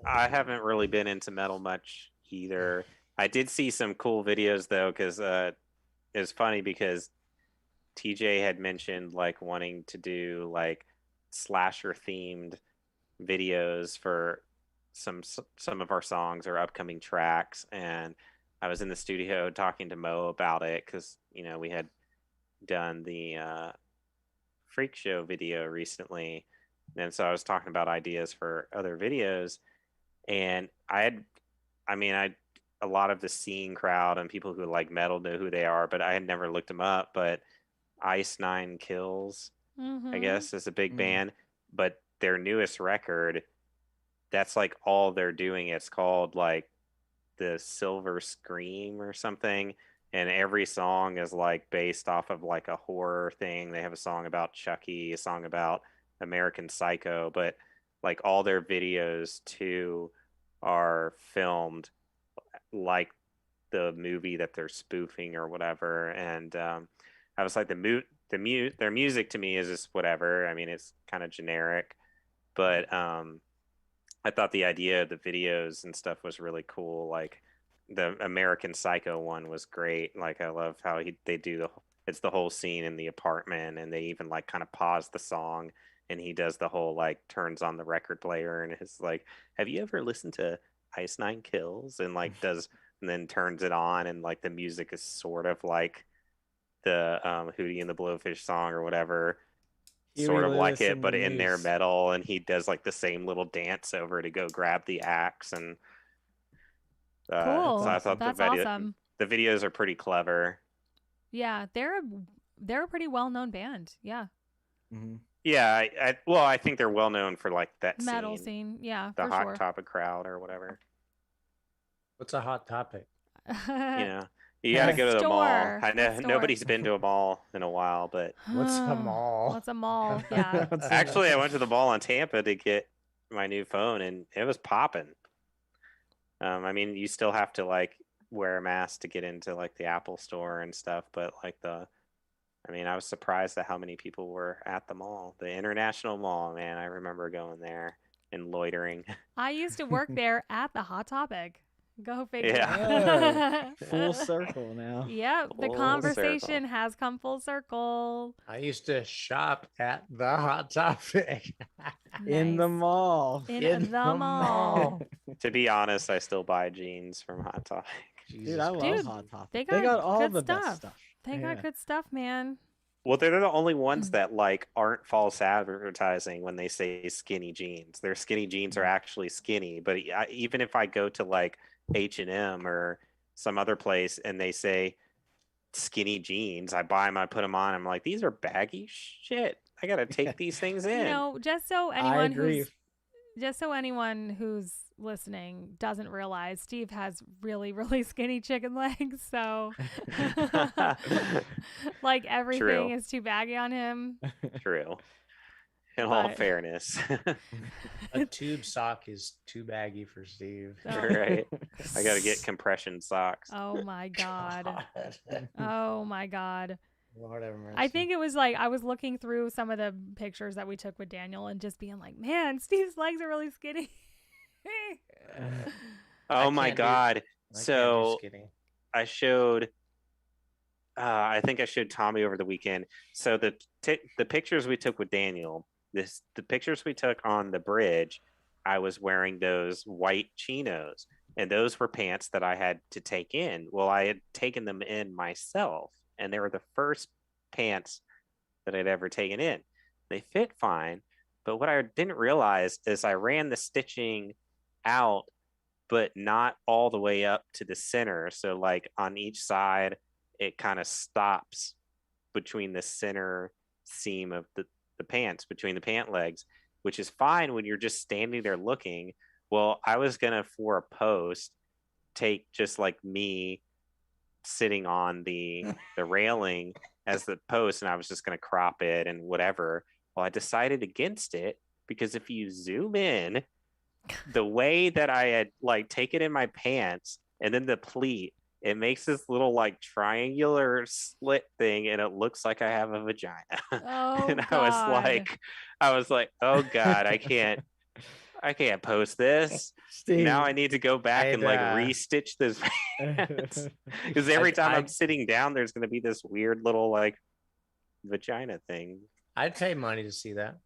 Speaker 3: haven't really been into metal much either. I did see some cool videos though, because it was funny because TJ had mentioned like wanting to do like slasher themed videos for some of our songs or upcoming tracks, and I was in the studio talking to Mo about it because we had done the Freak Show video recently, and so I was talking about ideas for other videos, and a lot of the scene crowd and people who like metal know who they are, but I had never looked them up. But Ice Nine Kills, I guess, is a big band, but their newest record, that's like all they're doing. It's called like the Silver Scream or something, and every song is like based off of like a horror thing. They have a song about Chucky, a song about American Psycho, but like all their videos too are filmed like the movie that they're spoofing or whatever. And I was like, their music to me is just whatever. I mean, it's kind of generic, but I thought the idea of the videos and stuff was really cool. Like the American Psycho one was great. Like I love how they do it's the whole scene in the apartment, and they even like kind of pause the song, and he does the whole like turns on the record player and is like, "Have you ever listened to Ice Nine Kills?" and like and then turns it on, and like the music is sort of like the Hootie and the Blowfish song or whatever. Sort of like it, but in their metal, and he does like the same little dance over to go grab the axe, and
Speaker 1: cool.
Speaker 3: So I thought
Speaker 1: that's awesome.
Speaker 3: The videos are pretty clever.
Speaker 1: Yeah, they're a pretty well-known band. Yeah.
Speaker 3: Yeah, well, I think they're well known for like that
Speaker 1: Metal
Speaker 3: scene,
Speaker 1: yeah,
Speaker 3: the
Speaker 1: for
Speaker 3: Hot
Speaker 1: sure.
Speaker 3: Topic crowd or whatever.
Speaker 4: What's a hot topic?
Speaker 3: You know, you got to go to the mall. I know nobody's been to a mall in a while, but
Speaker 4: What's a mall?
Speaker 1: What's a mall? Yeah.
Speaker 3: actually, I went to the mall in Tampa to get my new phone, and it was popping. I mean, you still have to like wear a mask to get into like the Apple store and stuff, but like I mean, I was surprised at how many people were at the mall, the International Mall, man. I remember going there and loitering.
Speaker 1: I used to work there at the Hot Topic. Go figure.
Speaker 3: Yeah.
Speaker 2: Oh, full circle now.
Speaker 1: Yep, the
Speaker 3: Full
Speaker 1: conversation
Speaker 3: circle.
Speaker 1: has come full circle.
Speaker 4: I used to shop at the Hot Topic.
Speaker 2: In the
Speaker 1: Nice.
Speaker 2: mall.
Speaker 1: In the mall.
Speaker 3: To be honest, I still buy jeans from Hot Topic.
Speaker 2: Dude, I love
Speaker 1: Dude,
Speaker 2: Hot Topic.
Speaker 1: they
Speaker 2: They
Speaker 1: got
Speaker 2: got all
Speaker 1: good
Speaker 2: the
Speaker 1: stuff.
Speaker 2: best stuff.
Speaker 1: They
Speaker 2: Yeah.
Speaker 1: got good stuff, man.
Speaker 3: Well, they're the only ones that like aren't false advertising when they say skinny jeans. Their skinny jeans are actually skinny, but even if I go to like H&M or some other place and they say skinny jeans, I buy them, I put them on. I'm like, these are baggy shit. I gotta take these things in.
Speaker 1: You know, just so
Speaker 2: I agree.
Speaker 1: anyone who's listening doesn't realize, Steve has really, really skinny chicken legs. So, like, everything
Speaker 3: True.
Speaker 1: is too baggy on him.
Speaker 3: True. In all
Speaker 1: But-
Speaker 3: fairness.
Speaker 4: A tube sock is too baggy for Steve.
Speaker 1: Oh.
Speaker 3: Right. I gotta get compression socks.
Speaker 1: Oh my God. Oh my God.
Speaker 4: Lord have mercy.
Speaker 1: I think it was like I was looking through some of the pictures that we took with Daniel and just being like, man, Steve's legs are really skinny.
Speaker 3: Oh
Speaker 4: I
Speaker 3: my
Speaker 4: can't do-
Speaker 3: God.
Speaker 4: I can't do
Speaker 3: So
Speaker 4: skinny.
Speaker 3: I showed I think I showed Tommy over the weekend. So the pictures we took with Daniel, the pictures we took on the bridge, I was wearing those white chinos, and those were pants that I had to take in. Well, I had taken them in myself, and they were the first pants that I'd ever taken in. They fit fine, but what I didn't realize is I ran the stitching out, but not all the way up to the center. So like on each side, it kind of stops between the center seam of the pants, between the pant legs, which is fine when you're just standing there looking. Well, I was gonna, for a post, take just like me sitting on the railing as the post, and I was just gonna crop it and whatever. Well, I decided against it because if you zoom in, the way that I had like taken in my pants and then the pleat, it makes this little like triangular slit thing, and it looks like I have a vagina.
Speaker 1: Oh,
Speaker 3: And
Speaker 1: God.
Speaker 3: I was like, oh God, I can't post this.
Speaker 2: Steve.
Speaker 3: Now I need to go back and like
Speaker 4: I'd,
Speaker 3: restitch this pants. Because every time I'm sitting down, there's going to be this weird little like vagina thing.
Speaker 4: I'd pay money to see that.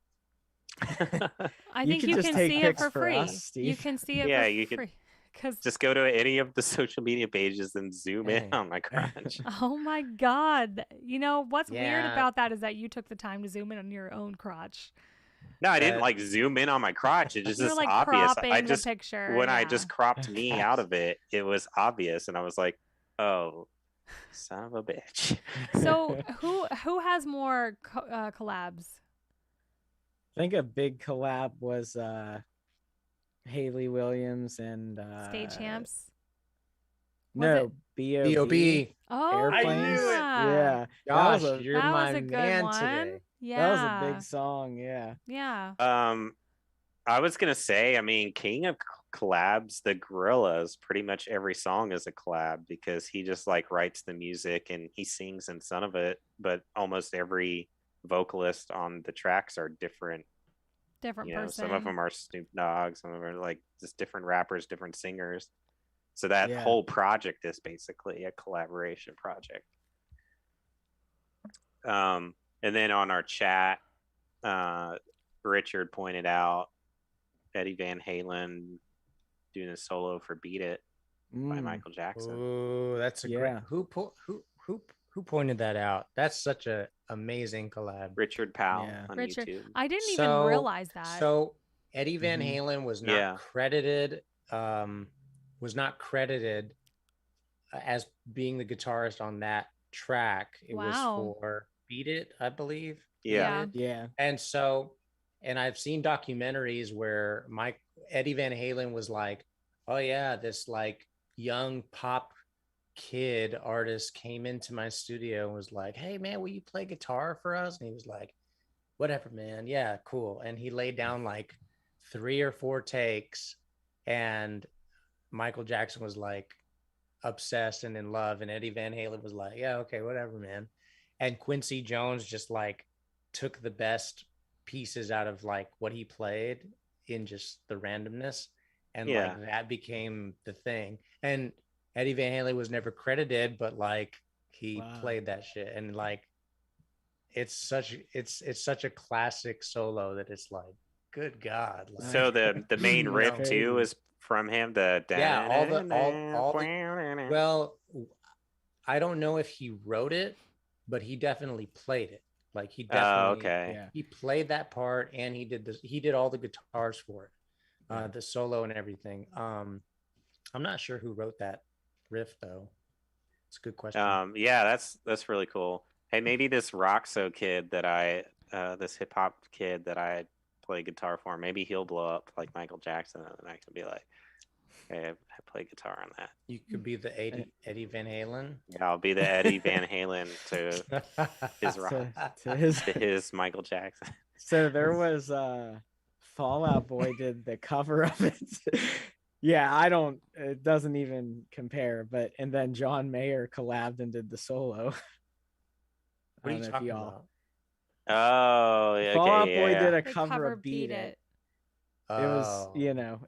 Speaker 1: I
Speaker 2: You
Speaker 1: think
Speaker 2: could
Speaker 1: you
Speaker 2: just
Speaker 1: can
Speaker 2: take
Speaker 1: see it
Speaker 2: pics
Speaker 1: for
Speaker 2: for
Speaker 1: free.
Speaker 2: us,
Speaker 1: You
Speaker 2: Steve.
Speaker 1: can see it
Speaker 3: Yeah,
Speaker 1: for
Speaker 3: you could-
Speaker 1: free. Because
Speaker 3: Just go to any of the social media pages and zoom in
Speaker 4: Hey.
Speaker 3: on my crotch.
Speaker 1: oh my God. You know, what's weird
Speaker 4: Yeah.
Speaker 1: about that is that you took the time to zoom in on your own crotch.
Speaker 3: No, I didn't
Speaker 4: That-
Speaker 3: like zoom in on my crotch. It's
Speaker 1: You're
Speaker 3: just
Speaker 1: like
Speaker 3: obvious.
Speaker 1: cropping
Speaker 3: I
Speaker 1: the
Speaker 3: just
Speaker 1: picture.
Speaker 3: when I
Speaker 1: yeah.
Speaker 3: just cropped me out of it, it was obvious, and I was like, "Oh, son of a bitch."
Speaker 1: So who has more collabs?
Speaker 2: I think a big collab was Haley Williams and
Speaker 1: Stage champs? Was
Speaker 2: No,
Speaker 1: it-
Speaker 2: B.O.B.
Speaker 4: B.O.B.
Speaker 1: Oh,
Speaker 2: Airplanes.
Speaker 1: yeah.
Speaker 2: Yeah.
Speaker 4: Gosh,
Speaker 2: that was a,
Speaker 4: you're
Speaker 1: That
Speaker 4: my
Speaker 1: was a good
Speaker 4: man
Speaker 1: one.
Speaker 4: today.
Speaker 1: Yeah.
Speaker 2: that was a big song. Yeah.
Speaker 1: Yeah.
Speaker 3: I was gonna say, I mean, king of collabs, the Gorillas. Pretty much every song is a collab because he just like writes the music and he sings in some of it, but almost every vocalist on the tracks are different.
Speaker 1: Different
Speaker 3: You know,
Speaker 1: person.
Speaker 3: some of them are Snoop Dogg, some of them are like just different rappers, different singers. So that
Speaker 2: Yeah.
Speaker 3: whole project is basically a collaboration project. And then on our chat, Richard pointed out Eddie Van Halen doing a solo for "Beat It" by
Speaker 2: Mm.
Speaker 3: Michael Jackson.
Speaker 4: Oh, that's a
Speaker 2: Yeah.
Speaker 4: great. Who pointed that out? That's such a amazing collab.
Speaker 3: Richard Powell
Speaker 2: Yeah.
Speaker 3: on
Speaker 1: Richard.
Speaker 3: YouTube.
Speaker 1: I didn't even
Speaker 4: So-
Speaker 1: realize that.
Speaker 4: So Eddie Van
Speaker 2: Mhm.
Speaker 4: Halen was not
Speaker 3: Yeah.
Speaker 4: credited. As being the guitarist on that track. It
Speaker 1: Wow.
Speaker 4: was for Beat It, I believe.
Speaker 3: Yeah.
Speaker 2: Yeah.
Speaker 4: And I've seen documentaries where Eddie Van Halen was like, oh yeah, this like young pop kid artist came into my studio and was like, hey man, will you play guitar for us? And he was like, whatever, man. Yeah, cool. And he laid down like 3 or 4 takes, and Michael Jackson was like obsessed and in love, and Eddie Van Halen was like, yeah, okay, whatever, man. And Quincy Jones just like took the best pieces out of like what he played in just the randomness, and like that became the thing. And Eddie Van Halen was never credited, but like he played that shit, and like it's such a classic solo that it's like, good God. Like,
Speaker 3: so the main riff too is from him.
Speaker 4: Well, I don't know if he wrote it, but he definitely played it. Like he definitely he played that part, and he did all the guitars for it, the solo and everything. I'm not sure who wrote that riff though. It's a good question.
Speaker 3: Yeah, that's really cool. Hey, maybe this Roxo kid that this hip hop kid that I play guitar for, maybe he'll blow up like Michael Jackson, and I can be like, hey, I play guitar on that.
Speaker 4: You could be the Eddie Van Halen.
Speaker 3: Yeah, I'll be the Eddie Van Halen to his Michael Jackson.
Speaker 2: So there was Fall Out Boy did the cover of it. Yeah, it doesn't even compare, and then John Mayer collabed and did the solo.
Speaker 4: What are you talking about?
Speaker 3: Oh, yeah.
Speaker 2: Fall Out Boy did a
Speaker 1: The
Speaker 2: cover of Beat It.
Speaker 4: Oh.
Speaker 2: It was,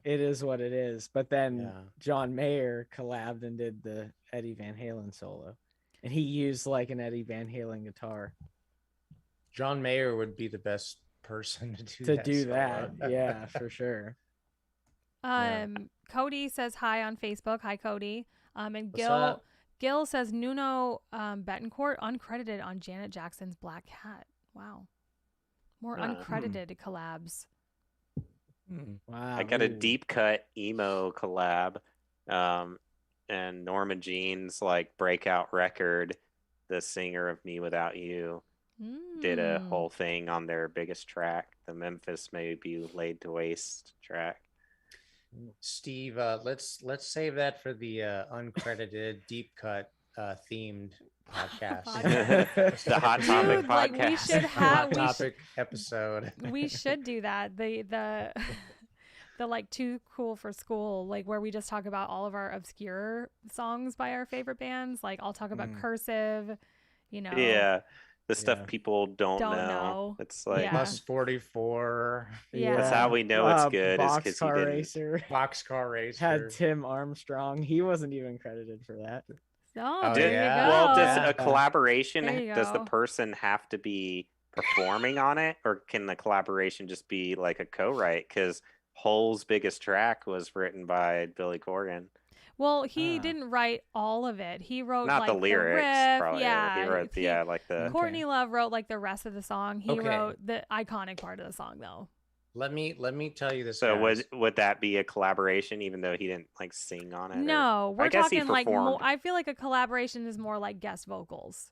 Speaker 2: it is what it is. But then John Mayer collabed and did the Eddie Van Halen solo. And he used like an Eddie Van Halen guitar.
Speaker 4: John Mayer would be the best person to do that.
Speaker 2: Yeah, for sure.
Speaker 1: Cody says hi on Facebook. Hi, Cody. And
Speaker 4: What's
Speaker 1: Gil says Nuno Betancourt uncredited on Janet Jackson's Black Cat. Wow. More uncredited collabs.
Speaker 2: Wow.
Speaker 3: I got a deep cut emo collab. And Norma Jean's like breakout record, the singer of Me Without You, did a whole thing on their biggest track, the Memphis May Be Laid to Waste track.
Speaker 4: Steve, let's save that for the uncredited deep cut themed podcast.
Speaker 3: The Hot Topic podcast.
Speaker 1: Like we should have
Speaker 4: Hot Topic episode.
Speaker 1: We should do that. The like Too Cool for School, like where we just talk about all of our obscure songs by our favorite bands. Like I'll talk about Cursive,
Speaker 3: Yeah. The stuff people don't know. It's like
Speaker 4: Plus 44.
Speaker 1: Yeah.
Speaker 3: That's how we know it's good.
Speaker 2: Boxcar Racer.
Speaker 4: Boxcar Racer.
Speaker 2: Had Tim Armstrong. He wasn't even credited for that.
Speaker 1: Oh, there you go.
Speaker 3: Well, does a collaboration, does the person have to be performing on it, or can the collaboration just be like a co-write? Because Hole's biggest track was written by Billy Corgan.
Speaker 1: Well, he didn't write all of it. He wrote
Speaker 3: not
Speaker 1: like
Speaker 3: the lyrics,
Speaker 1: riff.
Speaker 3: probably.
Speaker 1: Yeah,
Speaker 3: he wrote like the.
Speaker 1: Courtney Love wrote like the rest of the song. He wrote the iconic part of the song, though.
Speaker 4: Let me tell you this.
Speaker 3: So would that be a collaboration, even though he didn't like sing on it?
Speaker 1: No, we're talking like more. I feel like a collaboration is more like guest vocals.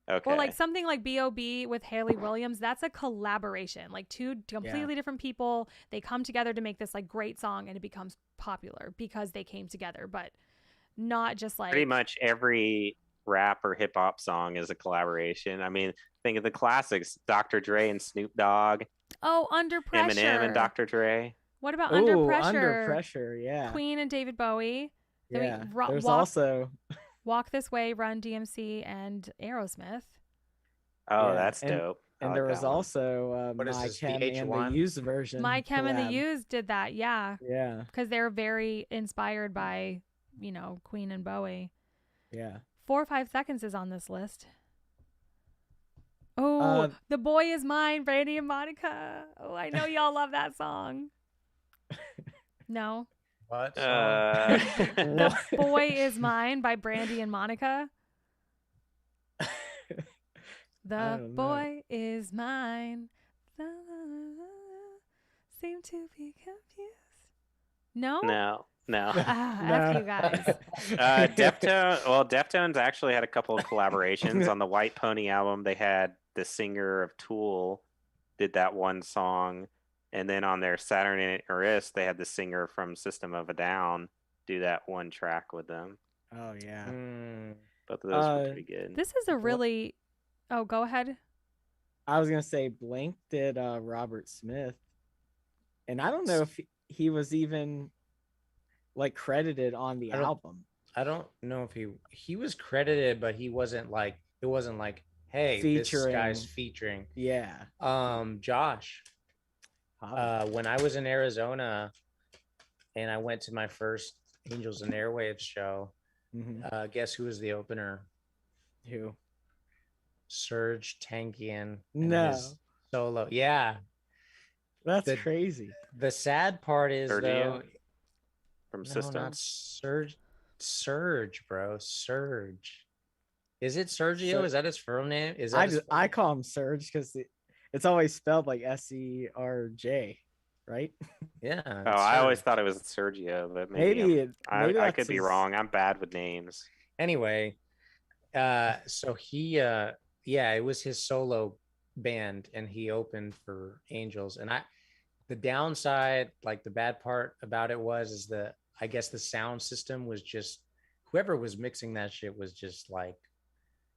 Speaker 3: Okay.
Speaker 1: Or like something like B.O.B. with Haley Williams. That's a collaboration. Like two completely different people. They come together to make this like great song, and it becomes popular because they came together. But not just like
Speaker 3: pretty much every rap or hip hop song is a collaboration. I mean, think of the classics: Dr. Dre and Snoop Dogg.
Speaker 1: Oh, Under Pressure.
Speaker 3: Eminem and Dr. Dre.
Speaker 1: What about Under Pressure?
Speaker 2: Under Pressure, yeah.
Speaker 1: Queen and David Bowie.
Speaker 2: Yeah. There's also
Speaker 1: Walk This Way, Run DMC, and Aerosmith.
Speaker 3: Oh, that's dope.
Speaker 2: And there was also My Chem and the Used version.
Speaker 1: My Chem and the Used did that, yeah.
Speaker 2: Yeah.
Speaker 1: Because they're very inspired by, Queen and Bowie.
Speaker 2: Yeah.
Speaker 1: 4 or 5 Seconds is on this list. Oh, The Boy Is Mine, Brandy and Monica. Oh, I know y'all love that song. No?
Speaker 4: What?
Speaker 1: The Boy Is Mine by Brandy and Monica. The boy is mine. Seem to be confused. No?
Speaker 3: No. No.
Speaker 1: F you guys.
Speaker 3: Deftones actually had a couple of collaborations on the White Pony album. They had the singer of Tool did that one song, and then on their Saturday Night Wrist, they had the singer from System of a Down do that one track with them.
Speaker 2: Oh yeah.
Speaker 3: Both of those were pretty good.
Speaker 1: This is a really. Oh, go ahead.
Speaker 2: I was gonna say Blink did Robert Smith, and I don't know if he was even like credited on the album.
Speaker 4: I don't know if he was credited, but he wasn't like, it wasn't like, hey, this guy's featuring.
Speaker 2: Yeah.
Speaker 4: Josh. When I was in Arizona and I went to my first Angels and Airwaves show, guess who was the opener?
Speaker 2: Who?
Speaker 4: Serge Tankian.
Speaker 2: No.
Speaker 4: His solo. Yeah.
Speaker 2: That's crazy.
Speaker 4: The sad part is
Speaker 3: Sergio
Speaker 4: though,
Speaker 3: from System.
Speaker 4: Not Serge, bro. Serge. Is it Sergio? Is that his firm name? Is that
Speaker 2: I call him Serge because it's always spelled like SERJ, right?
Speaker 4: Yeah.
Speaker 3: Oh, I always thought it was Sergio, but maybe I could be wrong. I'm bad with names.
Speaker 4: Anyway, so he it was his solo band and he opened for Angels. And the downside, like the bad part about it is I guess the sound system was just, whoever was mixing that shit was just like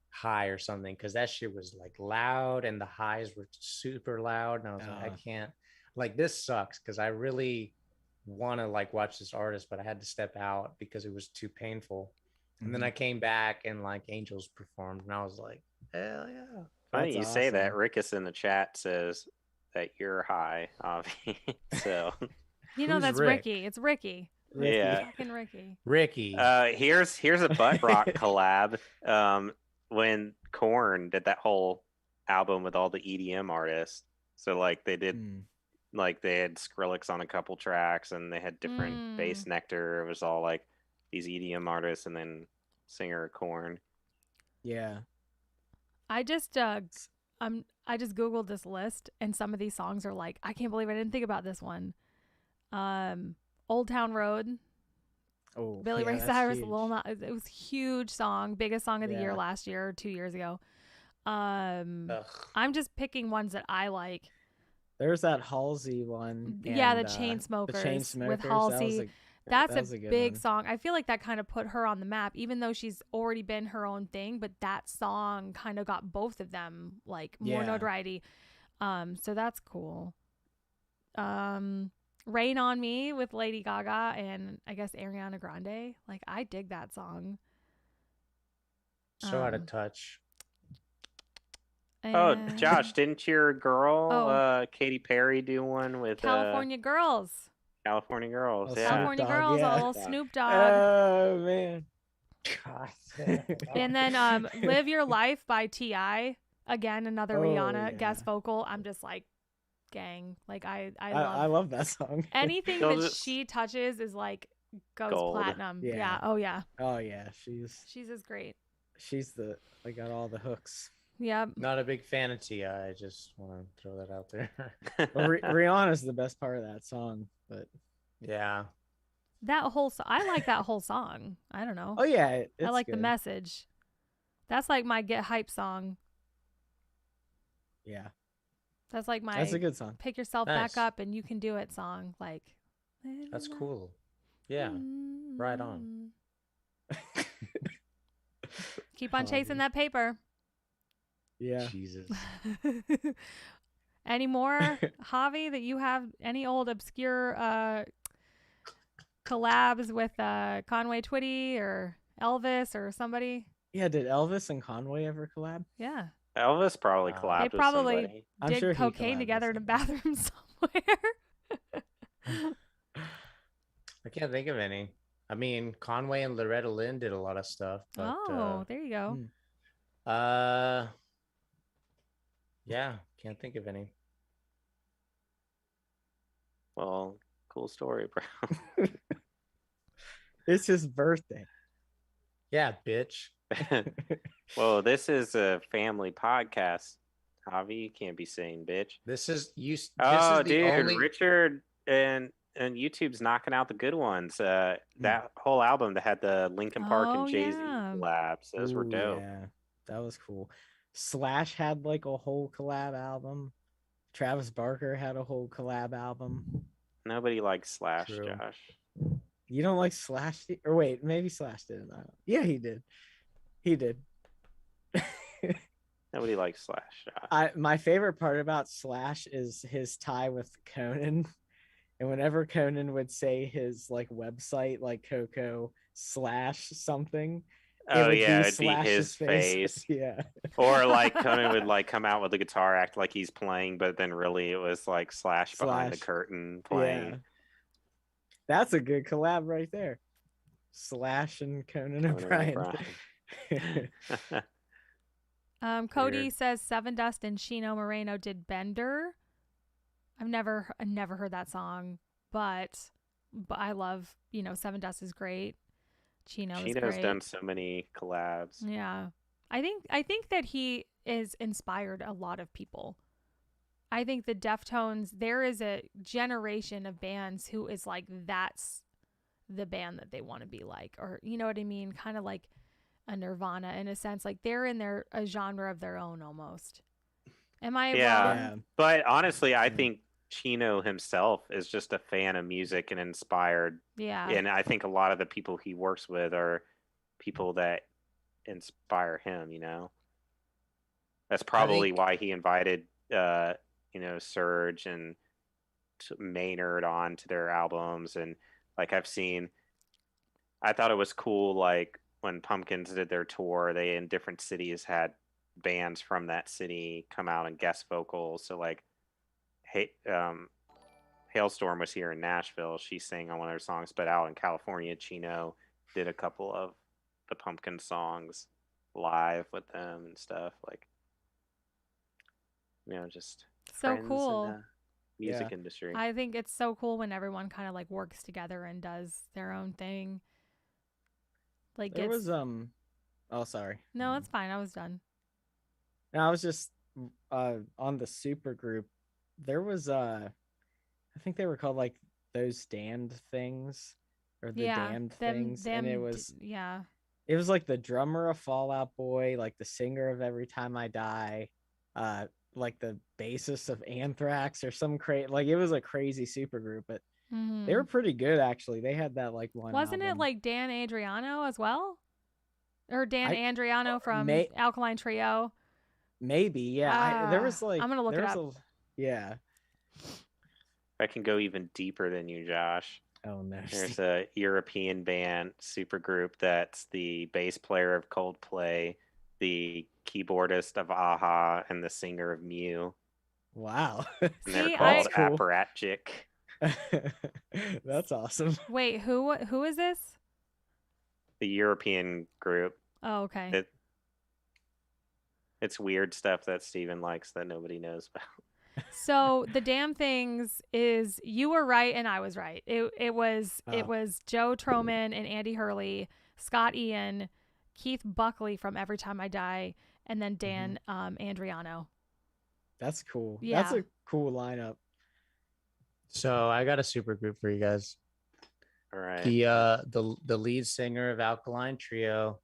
Speaker 4: high or something, because that shit was like loud and the highs were super loud. And I was like, I can't, like, this sucks, because I really want to like watch this artist, but I had to step out because it was too painful. And then I came back and like Angels performed and I was like, hell yeah.
Speaker 3: Funny you say that. Rickus in the chat says that you're high, Avi. So
Speaker 1: you know, that's
Speaker 4: Rick?
Speaker 1: Ricky. It's Ricky.
Speaker 3: Yeah.
Speaker 1: Fucking Ricky.
Speaker 4: Ricky.
Speaker 3: Here's a butt rock collab. When Korn did that whole album with all the EDM artists. So like they did like they had Skrillex on a couple tracks and they had different bass nectar. It was all like these EDM artists and then singer Korn.
Speaker 2: Yeah.
Speaker 1: I just Googled this list and some of these songs are like, I can't believe I didn't think about this one. Old Town Road.
Speaker 2: Oh,
Speaker 1: Billy Ray Cyrus, it was a huge song, biggest song of the year last year or 2 years ago. I'm just picking ones that I like.
Speaker 2: There's that Halsey one.
Speaker 1: Yeah, the Chainsmokers with Halsey. That's a big song. I feel like that kind of put her on the map, even though she's already been her own thing. But that song kind of got both of them like more notoriety. So that's cool. Rain on Me with Lady Gaga and I guess Ariana Grande. Like, I dig that song.
Speaker 4: So out of touch.
Speaker 3: Oh, Josh, didn't your girl Katy Perry do one with
Speaker 1: California Girls?
Speaker 3: California Girls, yeah.
Speaker 1: California Girls, a little Snoop Dogg.
Speaker 2: Oh man.
Speaker 1: And then Live Your Life by T.I. Again, another Rihanna guest vocal. I'm just like, gang. Like I
Speaker 2: love that song.
Speaker 1: Anything that she touches is like goes platinum. Yeah. Oh yeah.
Speaker 2: Oh yeah. She's
Speaker 1: just great.
Speaker 2: She's I got all the hooks.
Speaker 1: Yep.
Speaker 4: Not a big fan of T.I. I just want to throw that out there.
Speaker 2: Well, Rihanna's the best part of that song, but
Speaker 4: yeah.
Speaker 1: That whole I like that whole song. I don't know.
Speaker 2: Oh yeah,
Speaker 1: I like the message. That's like my get hype song.
Speaker 2: Yeah.
Speaker 4: That's
Speaker 2: a good song.
Speaker 1: Pick yourself back up and you can do it song. Like,
Speaker 4: that's cool. Yeah. Right on.
Speaker 1: Keep on chasing that paper.
Speaker 2: Yeah.
Speaker 4: Jesus.
Speaker 1: Any more, Javi, that you have any old obscure collabs with Conway Twitty or Elvis or somebody?
Speaker 2: Yeah, did Elvis and Conway ever collab?
Speaker 1: Yeah.
Speaker 3: Elvis probably collabed with somebody.
Speaker 1: They probably did cocaine together in a bathroom somewhere.
Speaker 4: I can't think of any. I mean, Conway and Loretta Lynn did a lot of stuff. But,
Speaker 1: there you go.
Speaker 4: Yeah, can't think of any.
Speaker 3: Well, cool story, bro.
Speaker 2: It's his birthday.
Speaker 4: Yeah, bitch.
Speaker 3: Well, this is a family podcast. Javi, you can't be saying bitch.
Speaker 4: This is
Speaker 3: dude, Richard and and YouTube's knocking out the good ones. That whole album that had the Linkin Park and Jay-Z collabs, those were dope.
Speaker 2: Yeah, that was cool. Slash had like a whole collab album. Travis Barker had a whole collab album.
Speaker 3: Nobody likes Slash,
Speaker 4: True.
Speaker 3: Josh.
Speaker 2: You don't like Slash? Or wait, maybe Slash didn't. Yeah, he did. He did.
Speaker 3: Nobody likes Slash, Josh.
Speaker 2: My favorite part about Slash is his tie with Conan. And whenever Conan would say his like website, like Coco / something,
Speaker 3: it'd be his face.
Speaker 2: Yeah.
Speaker 3: Or like Conan would like come out with the guitar, act like he's playing, but then really it was like Slash behind the curtain playing.
Speaker 2: Yeah. That's a good collab right there. Slash and Conan O'Brien.
Speaker 1: Cody says Seven Dust and Chino Moreno did Bender. I've never heard that song, but I love, Seven Dust is great. Chino's great.
Speaker 3: Done so many collabs.
Speaker 1: Yeah. I think that he is inspired a lot of people. I think the Deftones, there is a generation of bands who is like, that's the band that they want to be like, or you know what I mean? Kind of like a Nirvana in a sense, like they're in a genre of their own almost. Am I wrong?
Speaker 3: Yeah. But honestly, I think Chino himself is just a fan of music and inspired.
Speaker 1: Yeah.
Speaker 3: And I think a lot of the people he works with are people that inspire him, That's probably why he invited Surge and Maynard on to their albums. And like I thought it was cool, like when Pumpkins did their tour, they in different cities had bands from that city come out and guest vocals. So like Hailstorm was here in Nashville. She sang on one of their songs, but out in California, Chino did a couple of the Pumpkin songs live with them and stuff. Like, just
Speaker 1: so cool
Speaker 3: in the music industry.
Speaker 1: I think it's so cool when everyone kind of like works together and does their own thing. Like
Speaker 2: there was oh sorry.
Speaker 1: No, it's fine. I was done.
Speaker 2: No, I was just on the super group. There was I think they were called like those damned things or the damned things, and it was it was like the drummer of Fall Out Boy, like the singer of Every Time I Die, like the bassist of Anthrax or some like it was a crazy super group, but they were pretty good actually. They had that like one.
Speaker 1: Wasn't
Speaker 2: album.
Speaker 1: it like Dan Adriano as well, or Dan Andriano from Alkaline Trio?
Speaker 2: Maybe, yeah. There was like
Speaker 1: I'm gonna look it up.
Speaker 2: Yeah.
Speaker 3: I can go even deeper than you, Josh.
Speaker 2: Oh no.
Speaker 3: There's a European band supergroup that's the bass player of Coldplay, the keyboardist of Aha, and the singer of Mew.
Speaker 2: Wow.
Speaker 3: And they're called Apparatchik.
Speaker 2: That's awesome.
Speaker 1: Wait, who is this?
Speaker 3: The European group.
Speaker 1: Oh, okay.
Speaker 3: It's weird stuff that Steven likes that nobody knows about.
Speaker 1: So the damn things is, you were right and I was right. It was Joe Troman and Andy Hurley, Scott Ian, Keith Buckley from Every Time I Die, and then Dan Andriano.
Speaker 2: That's cool.
Speaker 1: Yeah.
Speaker 2: That's a cool lineup.
Speaker 4: So I got a super group for you guys.
Speaker 3: All right.
Speaker 4: The lead singer of Alkaline Trio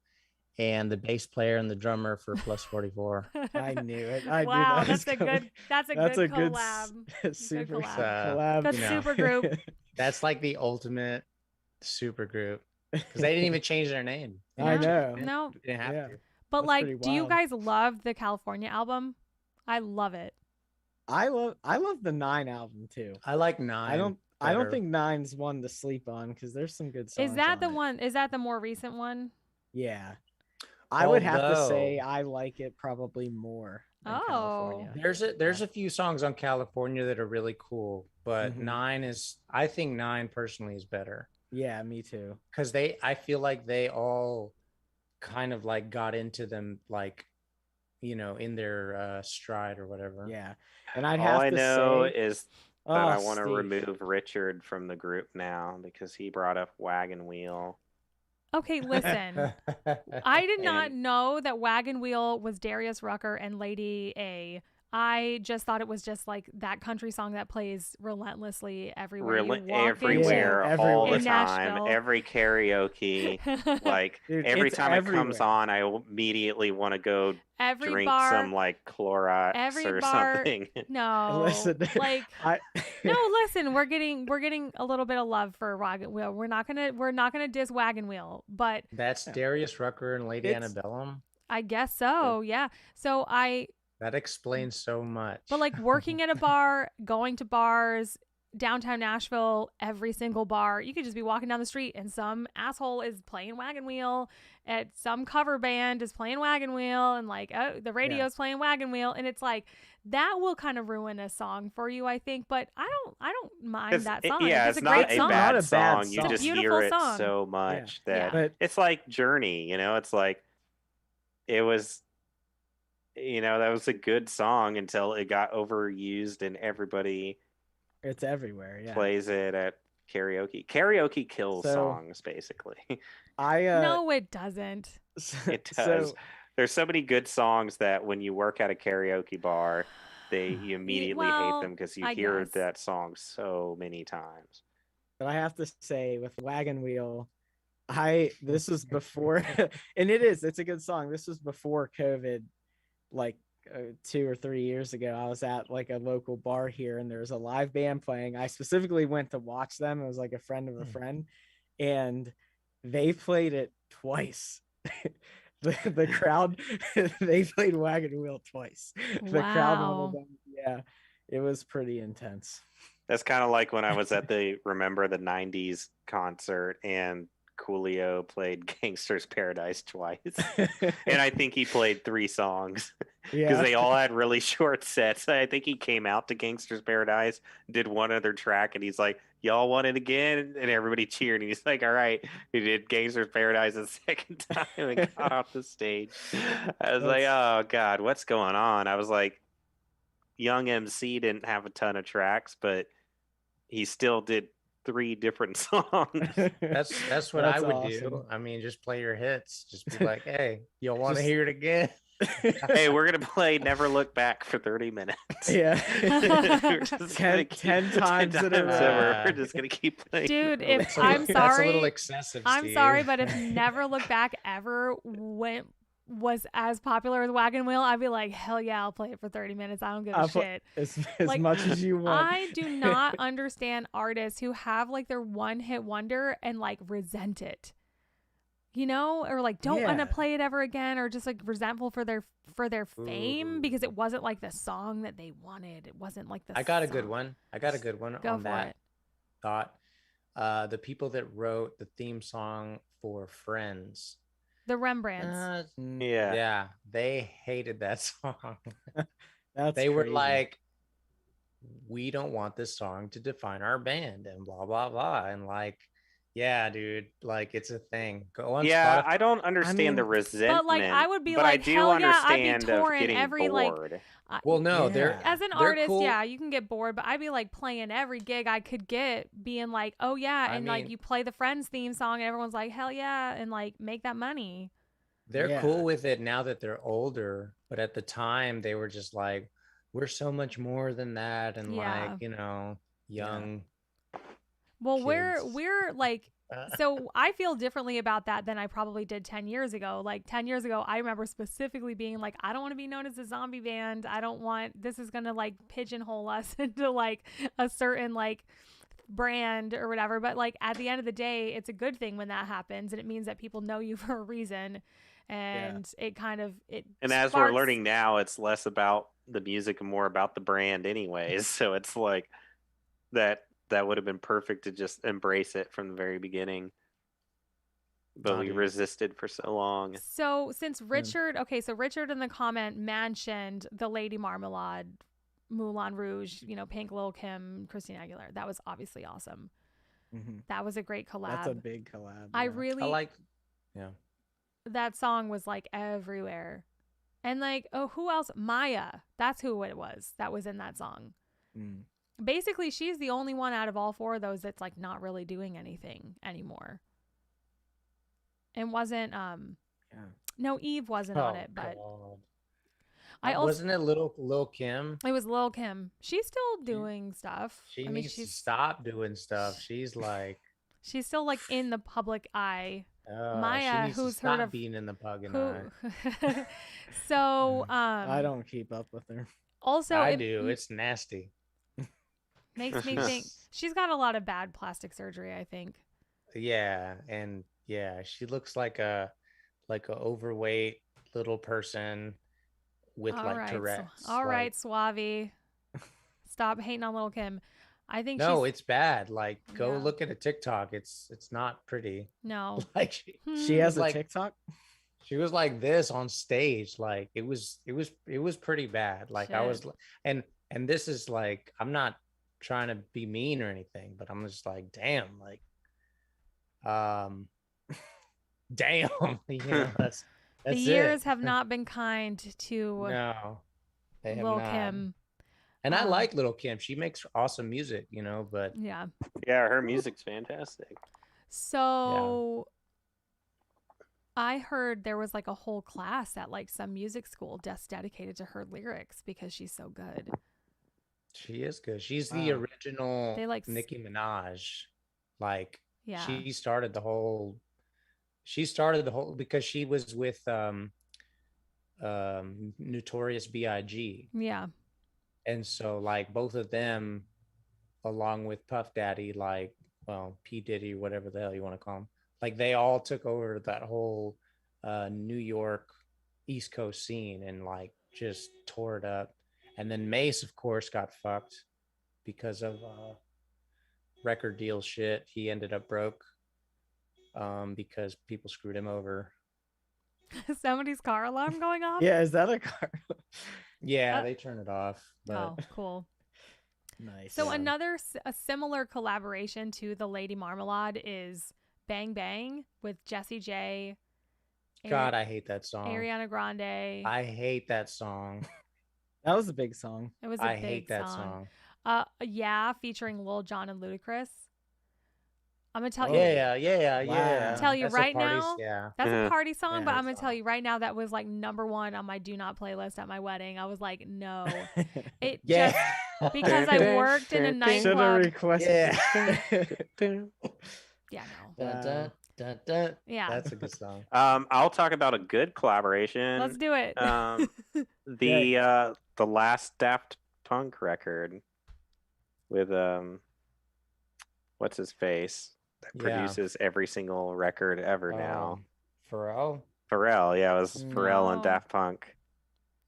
Speaker 4: and the bass player and the drummer for Plus 44.
Speaker 2: I knew it.
Speaker 1: Wow, that's a good collab.
Speaker 2: Super
Speaker 1: collab. Good super group.
Speaker 4: That's like the ultimate super group because they didn't even change their name.
Speaker 2: I know.
Speaker 1: No,
Speaker 4: they didn't have to.
Speaker 1: But that's like, do you guys love the California album? I love it.
Speaker 2: I love the 9 album too.
Speaker 4: I like 9.
Speaker 2: I don't think 9's one to sleep on because there's some good songs.
Speaker 1: Is that the one? Is that the more recent one?
Speaker 2: Yeah. I would have to say I like it probably more than California.
Speaker 4: There's a few songs on California that are really cool, but 9 is, I think 9 personally is better.
Speaker 2: Yeah, me too.
Speaker 4: Because I feel like they all kind of like got into them like, in their stride or whatever.
Speaker 2: Yeah. And I'd
Speaker 3: all
Speaker 2: have
Speaker 3: I
Speaker 2: to
Speaker 3: know
Speaker 2: say,
Speaker 3: is that I want to remove Richard from the group now because he brought up Wagon Wheel.
Speaker 1: Okay, listen. I did not know that Wagon Wheel was Darius Rucker and Lady A. I just thought it was just like that country song that plays relentlessly everywhere you walk
Speaker 3: everywhere,
Speaker 2: Yeah,
Speaker 3: all the
Speaker 1: in
Speaker 3: time,
Speaker 1: Nashville.
Speaker 3: every karaoke. Like
Speaker 2: Dude,
Speaker 3: every
Speaker 2: it's
Speaker 3: time it comes
Speaker 2: everywhere.
Speaker 3: on, I immediately want to go
Speaker 1: every
Speaker 3: drink
Speaker 1: bar,
Speaker 3: some like Clorox
Speaker 1: every
Speaker 3: or
Speaker 1: bar.
Speaker 3: something.
Speaker 1: No,
Speaker 2: Listen,
Speaker 1: like
Speaker 2: I
Speaker 1: no, listen. We're getting a little bit of love for Wagon Wheel. We're not gonna diss Wagon Wheel, but
Speaker 4: That's Darius, Rucker, and Lady
Speaker 2: It's-
Speaker 4: Antebellum.
Speaker 1: I guess so. Yeah. So
Speaker 4: That explains so much.
Speaker 1: but like working at a bar, going to bars, downtown Nashville, every single bar, you could just be walking down the street and some asshole is playing Wagon Wheel, at some cover band is playing Wagon Wheel, and like, oh, the radio's playing Wagon Wheel, and it's like that will kind of ruin a song for you, I think. But I don't mind that song.
Speaker 3: Yeah,
Speaker 1: it's
Speaker 3: it's
Speaker 1: a great
Speaker 3: not a
Speaker 1: song.
Speaker 3: bad
Speaker 2: Not a bad
Speaker 3: song. You
Speaker 2: song.
Speaker 3: just
Speaker 1: It's a
Speaker 3: hear
Speaker 1: beautiful
Speaker 3: it
Speaker 1: song.
Speaker 3: so much that
Speaker 2: but
Speaker 3: it's like Journey. It's like it was. That was a good song until it got overused and everybody
Speaker 2: it's everywhere. Yeah.
Speaker 3: plays it at karaoke. Karaoke kills
Speaker 2: So,
Speaker 3: songs, basically.
Speaker 1: No, it doesn't.
Speaker 3: It does.
Speaker 2: So,
Speaker 3: There's so many good songs that when you work at a karaoke bar, you immediately hate them because you
Speaker 1: I
Speaker 3: hear
Speaker 1: guess.
Speaker 3: that song so many times.
Speaker 2: but I have to say, with Wagon Wheel, this was before, and it's a good song. This was before COVID, like 2 or 3 years ago. I was at like a local bar here, and there was a live band playing. I specifically went to watch them. It was like a friend of a friend, and they played it twice. the crowd, they played Wagon Wheel twice. The crowd
Speaker 1: Wow.
Speaker 2: wanted them. Yeah, it was pretty intense.
Speaker 3: That's kind of like when I was at the Remember the 90s concert and Coolio played Gangster's Paradise twice. And I think he played 3 songs because they all had really short sets. I think he came out to Gangster's Paradise, did one other track, and he's like, y'all want it again? And everybody cheered. And he's like, all right. He did Gangster's Paradise a second time and got off the stage. I was like, oh, God, what's going on? I was like, Young MC didn't have a ton of tracks, but he still did 3 different songs.
Speaker 4: That's what I would do. I mean, just play your hits. Just be like, hey, you'll want to hear it again.
Speaker 3: Hey, we're gonna play Never Look Back for 30 minutes.
Speaker 2: Yeah.
Speaker 3: We're just
Speaker 2: 10 times in a row.
Speaker 3: We're just gonna keep playing.
Speaker 1: Dude,
Speaker 4: That's
Speaker 1: I'm
Speaker 4: That's a
Speaker 1: sorry.
Speaker 4: little excessive.
Speaker 1: I'm
Speaker 4: Steve.
Speaker 1: sorry, but if Never Look Back ever was as popular as Wagon Wheel, I'd be like, hell yeah, I'll play it for 30 minutes. I don't give a shit.
Speaker 2: As
Speaker 1: Like,
Speaker 2: much as you want.
Speaker 1: I do not understand artists who have like their one hit wonder and like resent it. Or like don't want to play it ever again, or just like resentful for their fame because it wasn't like the song that they wanted. It wasn't like the
Speaker 4: I got a
Speaker 1: song.
Speaker 4: good one.
Speaker 1: Go
Speaker 4: on
Speaker 1: for
Speaker 4: that
Speaker 1: it.
Speaker 4: thought. The people that wrote the theme song for Friends.
Speaker 1: The Rembrandts.
Speaker 3: Yeah.
Speaker 4: They hated that song.
Speaker 2: They
Speaker 4: were like, we don't want this song to define our band and blah blah blah, and like, yeah, dude, like it's a thing. Go on Spotify.
Speaker 3: I don't understand the resentment.
Speaker 1: But like I would be
Speaker 3: but
Speaker 1: like,
Speaker 3: I do
Speaker 1: hell yeah, I'd
Speaker 3: understand
Speaker 1: be touring
Speaker 3: getting
Speaker 1: every
Speaker 3: bored.
Speaker 1: like.
Speaker 4: Well, no, they're
Speaker 1: as an
Speaker 4: they're
Speaker 1: artist,
Speaker 4: cool.
Speaker 1: yeah, you can get bored, but I'd be like playing every gig I could get, being like, oh yeah, and like you play the Friends theme song, and everyone's like, hell yeah, and like make that money.
Speaker 4: They're cool with it now that they're older, but at the time they were just like, we're so much more than that, and like, young.
Speaker 1: Well,
Speaker 4: kids.
Speaker 1: we're like, so I feel differently about that than I probably did 10 years ago. Like 10 years ago, I remember specifically being like, I don't want to be known as a zombie band. I don't want, this is going to like pigeonhole us into like a certain like brand or whatever. But like at the end of the day, it's a good thing when that happens, and it means that people know you for a reason. And it kind of,
Speaker 3: and as we're learning now, it's less about the music and more about the brand anyways. So it's like that would have been perfect to just embrace it from the very beginning. But we resisted for so long.
Speaker 1: So since Richard, so Richard in the comment mentioned the Lady Marmalade, Moulin Rouge, Pink, Lil' Kim, Christina Aguilera. That was obviously awesome.
Speaker 2: Mm-hmm.
Speaker 1: That was a great collab.
Speaker 2: That's a big collab.
Speaker 1: I really
Speaker 4: like,
Speaker 1: that song was like everywhere. And like, oh, who else? Maya. That's who it was that was in that song.
Speaker 2: Mm.
Speaker 1: Basically, she's the only one out of all 4 of those that's like not really doing anything anymore. And wasn't no, Eve wasn't on it, but
Speaker 4: Wasn't it Lil Kim?
Speaker 1: It was Lil Kim. She's still doing stuff.
Speaker 4: She needs to stop doing stuff. She's like,
Speaker 1: she's still like in the public eye.
Speaker 4: she
Speaker 1: Maya,
Speaker 4: needs to
Speaker 1: who's
Speaker 4: stop
Speaker 1: heard of
Speaker 4: being in the public eye.
Speaker 1: So
Speaker 2: I don't keep up with her.
Speaker 1: Also,
Speaker 4: I do. It's nasty.
Speaker 1: Makes me think she's got a lot of bad plastic surgery, I think.
Speaker 4: Yeah, and yeah, she looks like a overweight little person with Tourette's.
Speaker 1: All right, Suave. Stop hating on Lil Kim. I think
Speaker 4: it's bad. Like, go look at a TikTok. It's not pretty.
Speaker 1: No.
Speaker 4: Like
Speaker 2: she has a TikTok.
Speaker 4: She was like this on stage. Like it was pretty bad. Like I was, and this is like, I'm not trying to be mean or anything, but I'm just like, damn, like, damn, you know, that's
Speaker 1: the years have not been kind to
Speaker 4: they have
Speaker 1: Lil
Speaker 4: not.
Speaker 1: Kim.
Speaker 4: And I like Lil Kim. She makes awesome music, you know, but
Speaker 3: yeah, her music's fantastic.
Speaker 1: So I heard there was like a whole class at like some music school just dedicated to her lyrics because she's so good.
Speaker 4: She is good. She's the original Nicki Minaj. Like, she started the whole because she was with Notorious B.I.G.
Speaker 1: Yeah.
Speaker 4: And so like both of them, along with Puff Daddy, like, well, P. Diddy, whatever the hell you want to call him, like they all took over that whole New York East Coast scene and like just tore it up. And then Mace, of course, got fucked because of record deal shit. He ended up broke because people screwed him over.
Speaker 1: Somebody's car alarm going off?
Speaker 2: Yeah, is that a car?
Speaker 4: Yeah, they turn it off. But...
Speaker 1: Oh, cool.
Speaker 2: Nice.
Speaker 1: So a similar collaboration to the Lady Marmalade is Bang Bang with Jessie J.
Speaker 4: God, I hate that song.
Speaker 1: Ariana Grande.
Speaker 4: I hate that song.
Speaker 2: That was a big song.
Speaker 1: It was
Speaker 4: I hate that song.
Speaker 1: Yeah, featuring Lil Jon and Ludacris. I'm gonna tell you.
Speaker 4: Yeah.
Speaker 1: Tell you
Speaker 4: that's
Speaker 1: right now.
Speaker 4: Yeah.
Speaker 1: That's a party song, but I'm gonna tell you right now that was like #1 on my do not playlist at my wedding. I was like, no, just because I worked in a nightclub.
Speaker 2: Yeah.
Speaker 1: Yeah, no.
Speaker 4: Dun, dun.
Speaker 1: Yeah,
Speaker 4: that's a good song.
Speaker 3: I'll talk about a good collaboration.
Speaker 1: Let's do it.
Speaker 3: The last Daft Punk record with what's his face that produces every single record ever now.
Speaker 4: Pharrell,
Speaker 3: yeah, it was Pharrell and Daft Punk.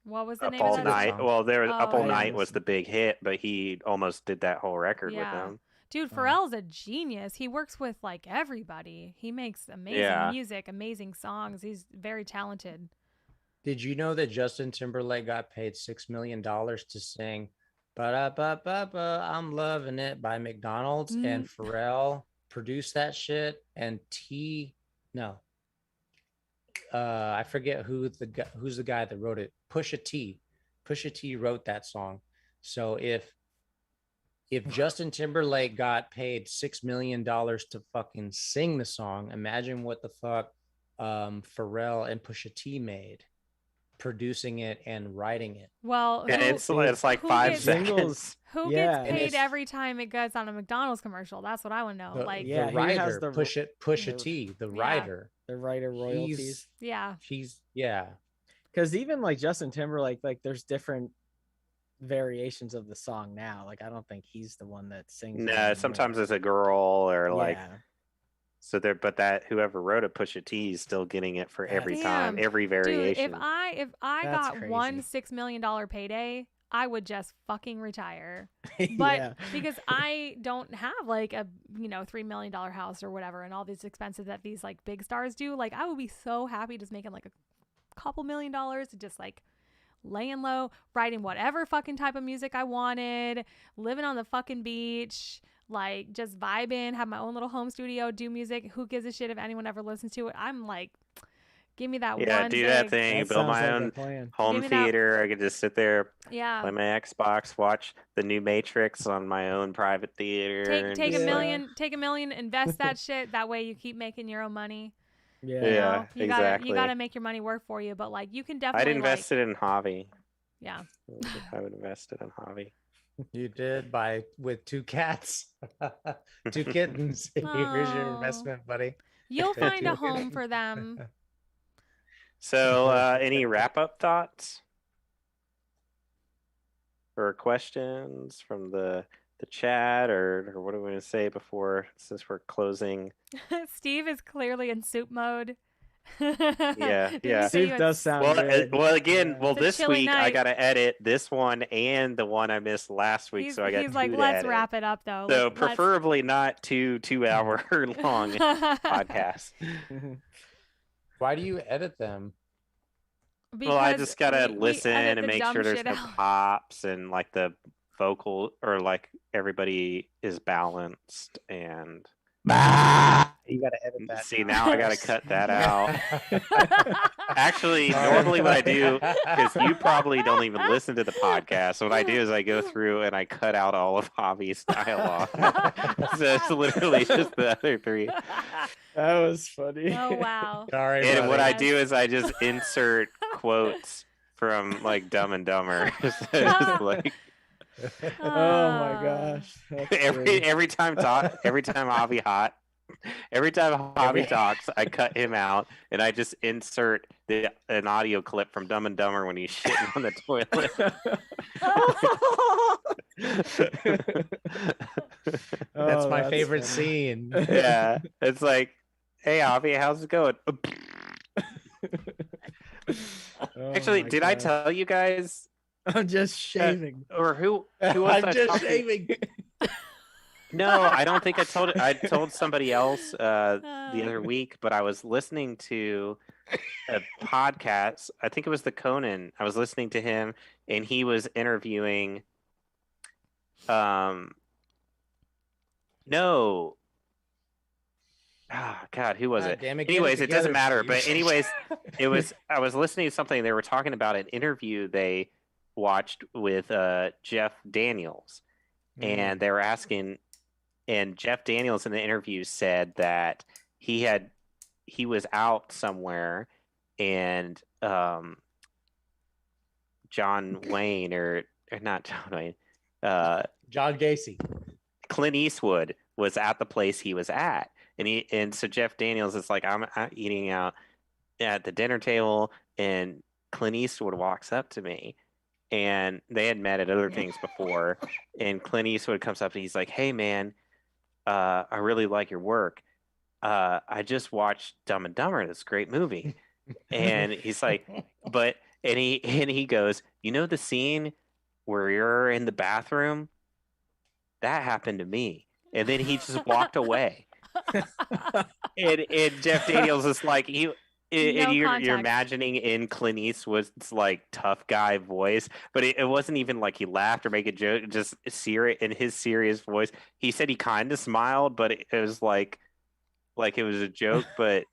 Speaker 1: What was the
Speaker 3: Up
Speaker 1: name
Speaker 3: All
Speaker 1: of that
Speaker 3: Night?
Speaker 1: song?
Speaker 3: Well, there was Up All Night was the big hit, but he almost did that whole record with them.
Speaker 1: Dude, Pharrell's a genius. He works with like everybody. He makes amazing music, amazing songs. He's very talented.
Speaker 4: Did you know that Justin Timberlake got paid $6 million to sing "Ba-da-ba-ba-ba, I'm Loving It" by McDonald's, and Pharrell produced that shit, and I forget who's the guy that wrote it. Pusha T wrote that song. So if Justin Timberlake got paid $6 million to fucking sing the song, imagine what the fuck Pharrell and Pusha T made, producing it and writing it.
Speaker 1: Well,
Speaker 3: it's like 5 seconds.
Speaker 1: Who gets paid every time it goes on a McDonald's commercial? That's what I want to know.
Speaker 4: The writer, Pusha T, the writer.
Speaker 2: The writer royalties. Because even like Justin Timberlake, like there's different variations of the song now. Like I don't think he's the one that sings.
Speaker 3: No, sometimes it's a girl or like. So there, but that whoever wrote it, Pusha T, is still getting it for every time, every variation.
Speaker 1: Dude, if I got one $6 million payday, I would just fucking retire. But because I don't have like a $3 million house or whatever, and all these expenses that these like big stars do, like I would be so happy just making like a couple $1 million to just like laying low, writing whatever fucking type of music I wanted, living on the fucking beach. Like just vibing, have my own little home studio, do music. Who gives a shit if anyone ever listens to it? I'm like, give me that one.
Speaker 3: Yeah, do that thing. Build my own home theater. I could just sit there, play my Xbox, watch the new Matrix on my own private theater.
Speaker 1: Take $1 million, invest that shit. That way you keep making your own money.
Speaker 3: Yeah,
Speaker 1: exactly. You gotta make your money work for you. But like, you can definitely.
Speaker 3: I'd invest it in Javi.
Speaker 1: Yeah.
Speaker 3: I've invested in hobby.
Speaker 4: You did with 2 cats, 2 kittens. Here's your
Speaker 1: Aw.
Speaker 4: investment, buddy.
Speaker 1: You'll
Speaker 4: They're
Speaker 1: find a
Speaker 4: 2
Speaker 1: home
Speaker 4: kittens.
Speaker 1: for them.
Speaker 3: So, any wrap-up thoughts or questions from the chat, or what are we going to say before, since we're closing?
Speaker 1: Steve is clearly in soup mode.
Speaker 3: Yeah,
Speaker 1: Did
Speaker 3: yeah.
Speaker 1: you say you
Speaker 2: Soup
Speaker 1: had
Speaker 2: does sound
Speaker 3: Well,
Speaker 2: good.
Speaker 3: again,
Speaker 2: Yeah.
Speaker 1: It's a
Speaker 3: this
Speaker 1: chilly
Speaker 3: week I
Speaker 1: night.
Speaker 3: got to edit this one and the one I missed last week, so I got
Speaker 1: He's
Speaker 3: 2
Speaker 1: like,
Speaker 3: to
Speaker 1: let's
Speaker 3: edit.
Speaker 1: wrap it up though.
Speaker 3: So
Speaker 1: Let's
Speaker 3: preferably not 2-hour long podcasts.
Speaker 4: Why do you edit them?
Speaker 3: Well, I
Speaker 1: Because
Speaker 3: just gotta
Speaker 1: we
Speaker 3: listen
Speaker 1: edit
Speaker 3: and
Speaker 1: the
Speaker 3: make
Speaker 1: dumb
Speaker 3: sure there's
Speaker 1: shit
Speaker 3: no
Speaker 1: out.
Speaker 3: pops and like the vocal, or like everybody is balanced. And
Speaker 4: You got to edit that.
Speaker 3: see, now I gotta cut that out. Actually, normally what I do, because you probably don't even listen to the podcast, what I do is I go through and I cut out all of Javi's dialogue. So it's literally just the other 3.
Speaker 2: That was funny.
Speaker 1: Oh wow.
Speaker 4: Sorry,
Speaker 3: And what I
Speaker 1: Yes.
Speaker 3: do is I just insert quotes from like Dumb and Dumber. So it's like
Speaker 2: Oh my gosh. That's great.
Speaker 3: every time Javi talks, I cut him out and I just insert an audio clip from Dumb and Dumber when he's shitting on the toilet.
Speaker 4: That's
Speaker 2: Oh,
Speaker 4: my favorite
Speaker 2: funny.
Speaker 4: scene.
Speaker 3: Yeah, it's like, hey Javi, how's it going?
Speaker 2: Oh
Speaker 3: Actually,
Speaker 2: my
Speaker 3: did I
Speaker 2: gosh.
Speaker 3: tell you guys,
Speaker 2: I'm just shaving.
Speaker 3: or who was
Speaker 4: I'm
Speaker 3: I
Speaker 4: just
Speaker 3: talking-
Speaker 4: shaving.
Speaker 3: No, I don't think I told it. I told somebody else the other week, but I was listening to a podcast. I think it was the Conan. I was listening to him, and he was interviewing. No. Ah, God, who was
Speaker 4: God
Speaker 3: it?
Speaker 4: damn it, get it
Speaker 3: Anyways, it doesn't
Speaker 4: together,
Speaker 3: matter.
Speaker 4: Steve.
Speaker 3: But anyways, I was listening to something. They were talking about an interview they watched with Jeff Daniels, and they were asking. And Jeff Daniels in the interview said that he was out somewhere, and John Wayne or not John Wayne,
Speaker 4: John Gacy.
Speaker 3: Clint Eastwood was at the place he was at, and so Jeff Daniels is like, I'm eating out at the dinner table, and Clint Eastwood walks up to me, and they had met at other things before, and Clint Eastwood comes up and he's like, hey man, I really like your work. I just watched Dumb and Dumber. It's a great movie. And he's like, and he goes, you know the scene where you're in the bathroom? That happened to me. And then he just walked away. and Jeff Daniels is like, you're imagining in Clint Eastwood's like tough guy voice, but it wasn't even like he laughed or make a joke, just serious in his serious voice. He said he kind of smiled, but it was like it was a joke. But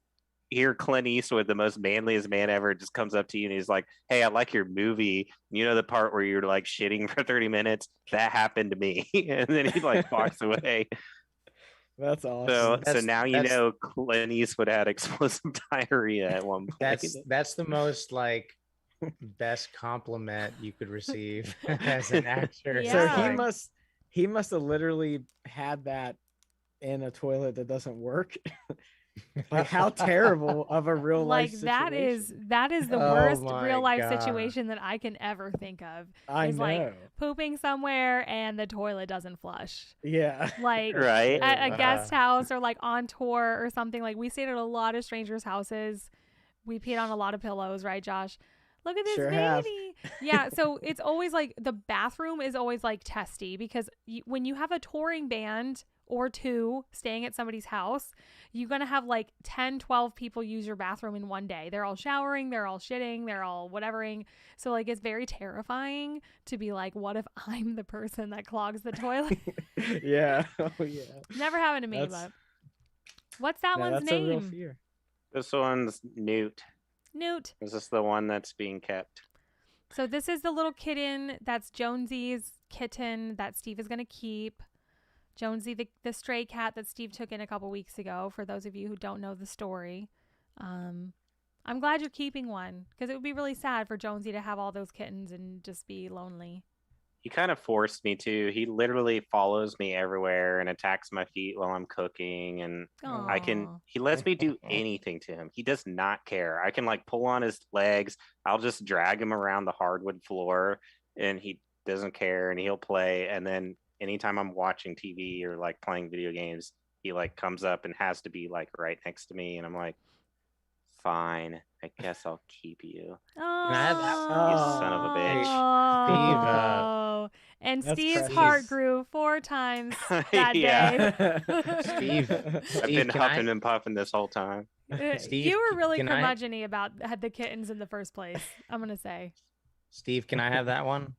Speaker 3: here Clint Eastwood, the most manliest man ever, just comes up to you and he's like, hey, I like your movie. You know the part where you're like shitting for 30 minutes? That happened to me. And then he like walks away.
Speaker 2: That's awesome.
Speaker 3: So now you know Clint Eastwood had explosive diarrhea at one point.
Speaker 4: That's the most like best compliment you could receive as an actor.
Speaker 1: Yeah.
Speaker 2: So he must have literally had that in a toilet that doesn't work. Like how terrible of a real life situation.
Speaker 1: that is the
Speaker 4: Oh
Speaker 1: worst
Speaker 4: my
Speaker 1: real life
Speaker 4: God.
Speaker 1: situation that I can ever think of.
Speaker 2: I
Speaker 1: is
Speaker 2: know.
Speaker 1: like pooping somewhere and the toilet doesn't flush.
Speaker 2: Yeah.
Speaker 1: Like
Speaker 3: Right.
Speaker 1: at a guest house or like on tour or something. Like we stayed at a lot of strangers' houses. We peed on a lot of pillows, right, Josh? Look at this
Speaker 2: Sure
Speaker 1: baby.
Speaker 2: have.
Speaker 1: Yeah, so it's always like the bathroom is always like testy because when you have a touring band or 2 staying at somebody's house, you're going to have like 10, 12 people use your bathroom in one day. They're all showering, they're all shitting, they're all whatevering. So like it's very terrifying to be like, what if I'm the person that clogs the toilet?
Speaker 2: Yeah. Oh yeah.
Speaker 1: Never happened to me, but what's that one's
Speaker 2: that's a real
Speaker 1: name?
Speaker 2: fear.
Speaker 3: This one's Newt.
Speaker 1: Newt.
Speaker 3: Is this the one that's being kept?
Speaker 1: So this is the little kitten. That's Jonesy's kitten that Steve is going to keep. Jonesy, the stray cat that Steve took in a couple weeks ago, for those of you who don't know the story. I'm glad you're keeping one because it would be really sad for Jonesy to have all those kittens and just be lonely.
Speaker 3: He kind of forced me to. He literally follows me everywhere and attacks my feet while I'm cooking. And
Speaker 1: Aw.
Speaker 3: he lets me do anything to him. He does not care. I can like pull on his legs. I'll just drag him around the hardwood floor and he doesn't care and he'll play. And then anytime I'm watching TV or like playing video games, he like comes up and has to be like right next to me. And I'm like, fine, I guess I'll keep you.
Speaker 1: Oh,
Speaker 4: I have that?
Speaker 3: You son of a bitch.
Speaker 1: And
Speaker 2: That's
Speaker 1: Steve's
Speaker 2: precious.
Speaker 1: heart grew 4 times that
Speaker 3: Yeah.
Speaker 1: day.
Speaker 4: Steve,
Speaker 3: I've been huffing and puffing this whole time.
Speaker 4: Steve,
Speaker 1: You were really
Speaker 4: can I-
Speaker 1: curmudgeon-y about the kittens in the first place, I'm going to say.
Speaker 4: Steve, can I have that one?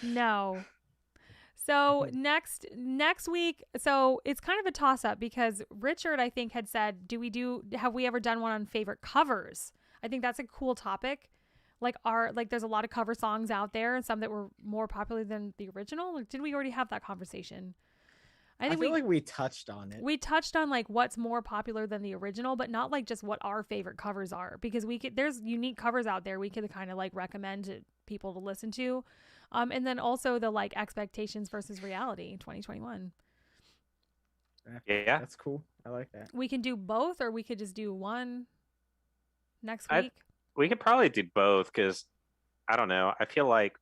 Speaker 1: No. So next week, so it's kind of a toss-up because Richard, I think, had said, have we ever done one on favorite covers? I think that's a cool topic. Like there's a lot of cover songs out there and some that were more popular than the original. Like, did we already have that conversation?
Speaker 2: I feel like we touched on it.
Speaker 1: We touched on like what's more popular than the original, but not like just what our favorite covers are, because there's unique covers out there we could kind of like recommend to people to listen to. And then also the like expectations versus reality 2021.
Speaker 3: Yeah.
Speaker 2: That's cool. I like that.
Speaker 1: We can do both, or we could just do one next week.
Speaker 3: We could probably do both because I don't know. I feel like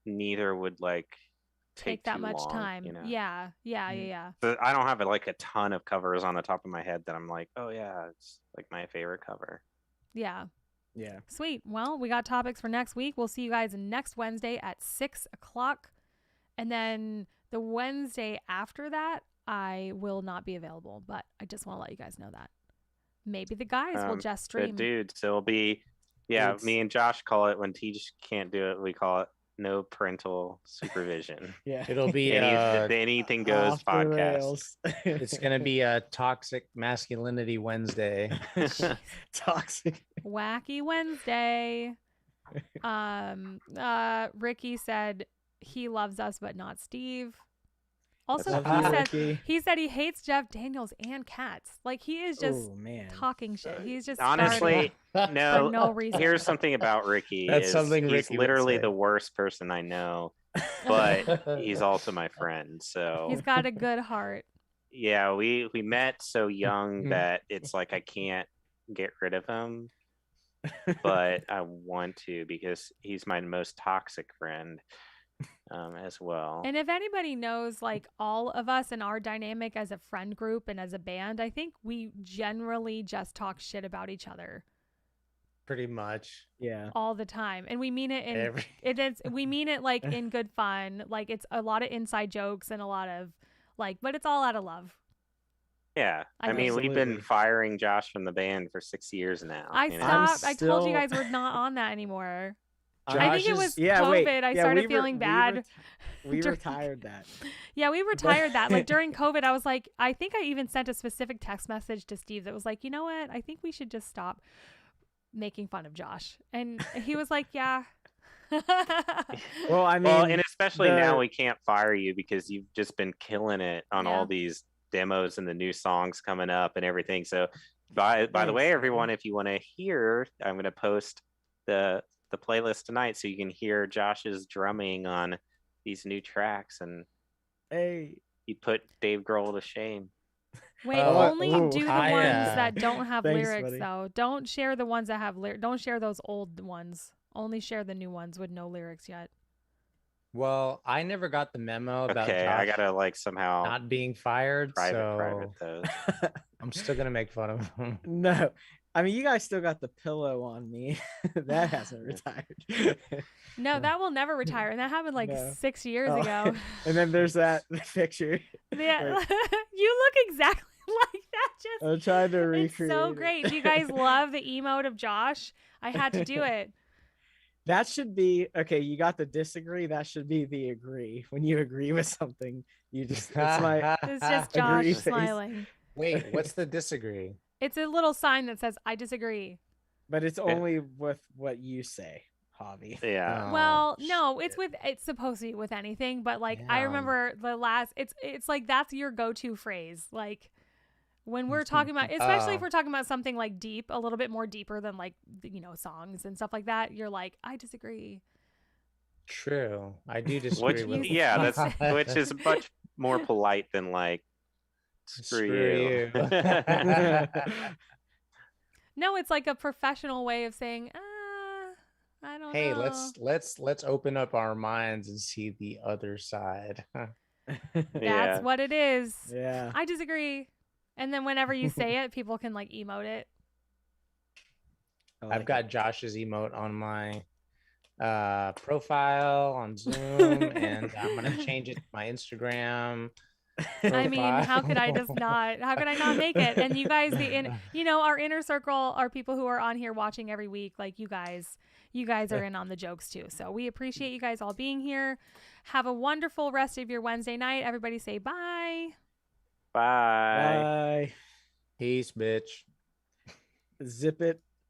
Speaker 3: neither would like
Speaker 1: take that
Speaker 3: too
Speaker 1: much
Speaker 3: long,
Speaker 1: time.
Speaker 3: you know?
Speaker 1: Yeah.
Speaker 3: But I don't have like a ton of covers on the top of my head that I'm like, oh yeah, it's like my favorite cover.
Speaker 1: Yeah.
Speaker 2: Yeah.
Speaker 1: Sweet. Well, we got topics for next week. We'll see you guys next Wednesday at 6:00. And then the Wednesday after that, I will not be available, but I just want to let you guys know that. Maybe the guys will just stream.
Speaker 3: Good dude. So it'll be, me and Josh call it when Teach can't do it. We call it no parental supervision.
Speaker 2: Yeah.
Speaker 4: It'll be
Speaker 3: anything goes
Speaker 2: Off the
Speaker 3: podcast.
Speaker 2: rails.
Speaker 4: it's gonna be a toxic masculinity Wednesday.
Speaker 2: Toxic.
Speaker 1: Wacky Wednesday. Ricky said he loves us, but not Steve. Also, he said he hates Jeff Daniels and cats. Like, he is just talking shit. He's just
Speaker 3: honestly, no.
Speaker 1: For no reason.
Speaker 3: Here's something about Ricky.
Speaker 4: That's something
Speaker 3: he's
Speaker 4: Ricky would
Speaker 3: literally
Speaker 4: say.
Speaker 3: the worst person I know, but he's also my friend. So
Speaker 1: he's got a good heart.
Speaker 3: Yeah, we met so young that it's like I can't get rid of him, but I want to because he's my most toxic friend. As well.
Speaker 1: And if anybody knows like all of us and our dynamic as a friend group and as a band, I think we generally just talk shit about each other.
Speaker 4: Pretty much.
Speaker 2: Yeah.
Speaker 1: All the time. And we mean it we mean it like in good fun. Like, it's a lot of inside jokes and a lot of like, but it's all out of love.
Speaker 3: Yeah. I mean, we've been firing Josh from the band for 6 years now.
Speaker 1: I stopped. I told you guys we're not on that anymore. I think it was COVID. I started feeling bad.
Speaker 2: We retired that.
Speaker 1: Yeah, we retired that. Like, during COVID, I was like, I think I even sent a specific text message to Steve that was like, you know what? I think we should just stop making fun of Josh. And he was like, yeah.
Speaker 2: Well, I mean,
Speaker 3: and especially now we can't fire you because you've just been killing it on all these demos and the new songs coming up and everything. So by the way, everyone, if you want to hear, I'm going to post the playlist tonight so you can hear Josh's drumming on these new tracks, and he put Dave Grohl to shame.
Speaker 1: Wait, only do the ones that don't have
Speaker 2: Thanks,
Speaker 1: lyrics,
Speaker 2: buddy.
Speaker 1: though. Don't share the ones that have lyrics. Don't share those old ones. Only share the new ones with no lyrics yet.
Speaker 4: Well, I never got the memo about
Speaker 3: Okay,
Speaker 4: Josh
Speaker 3: I gotta like somehow
Speaker 4: not being fired.
Speaker 3: private those.
Speaker 4: I'm still gonna make fun of him.
Speaker 2: No. I mean, you guys still got the pillow on me. That hasn't retired.
Speaker 1: No, that will never retire. And that happened like 6 years ago.
Speaker 2: And then there's that picture.
Speaker 1: Yeah, you look exactly like that. Just
Speaker 2: I'm trying to recreate.
Speaker 1: It's so great. Do you guys love the emote of Josh? I had to do it.
Speaker 2: That should be okay. You got the disagree. That should be the agree. When you agree with something, you just
Speaker 1: it's just Josh
Speaker 2: agree
Speaker 1: smiling.
Speaker 4: Wait, what's the disagree?
Speaker 1: It's a little sign that says I disagree.
Speaker 2: But it's only with what you say, Javi.
Speaker 3: Yeah.
Speaker 4: Oh,
Speaker 1: Well, no, it's supposed to be with anything, but like I remember the last it's like that's your go-to phrase. Like when we're talking about, especially if we're talking about something like deep, a little bit more deeper than like, songs and stuff like that, you're like, I disagree.
Speaker 4: True. I do disagree with
Speaker 3: which is much more polite than like, screw you.
Speaker 1: No, it's like a professional way of saying, I don't know.
Speaker 4: Hey, let's open up our minds and see the other side.
Speaker 1: That's what it is.
Speaker 2: Yeah.
Speaker 1: I disagree. And then whenever you say it, people can like emote it.
Speaker 4: I've got Josh's emote on my profile on Zoom, and I'm gonna change it to my Instagram profile.
Speaker 1: I mean, how could I not make it? And you guys, our inner circle are people who are on here watching every week. Like you guys are in on the jokes too. So we appreciate you guys all being here. Have a wonderful rest of your Wednesday night. Everybody say bye.
Speaker 3: Bye.
Speaker 2: Bye.
Speaker 4: Peace, bitch.
Speaker 2: Zip it.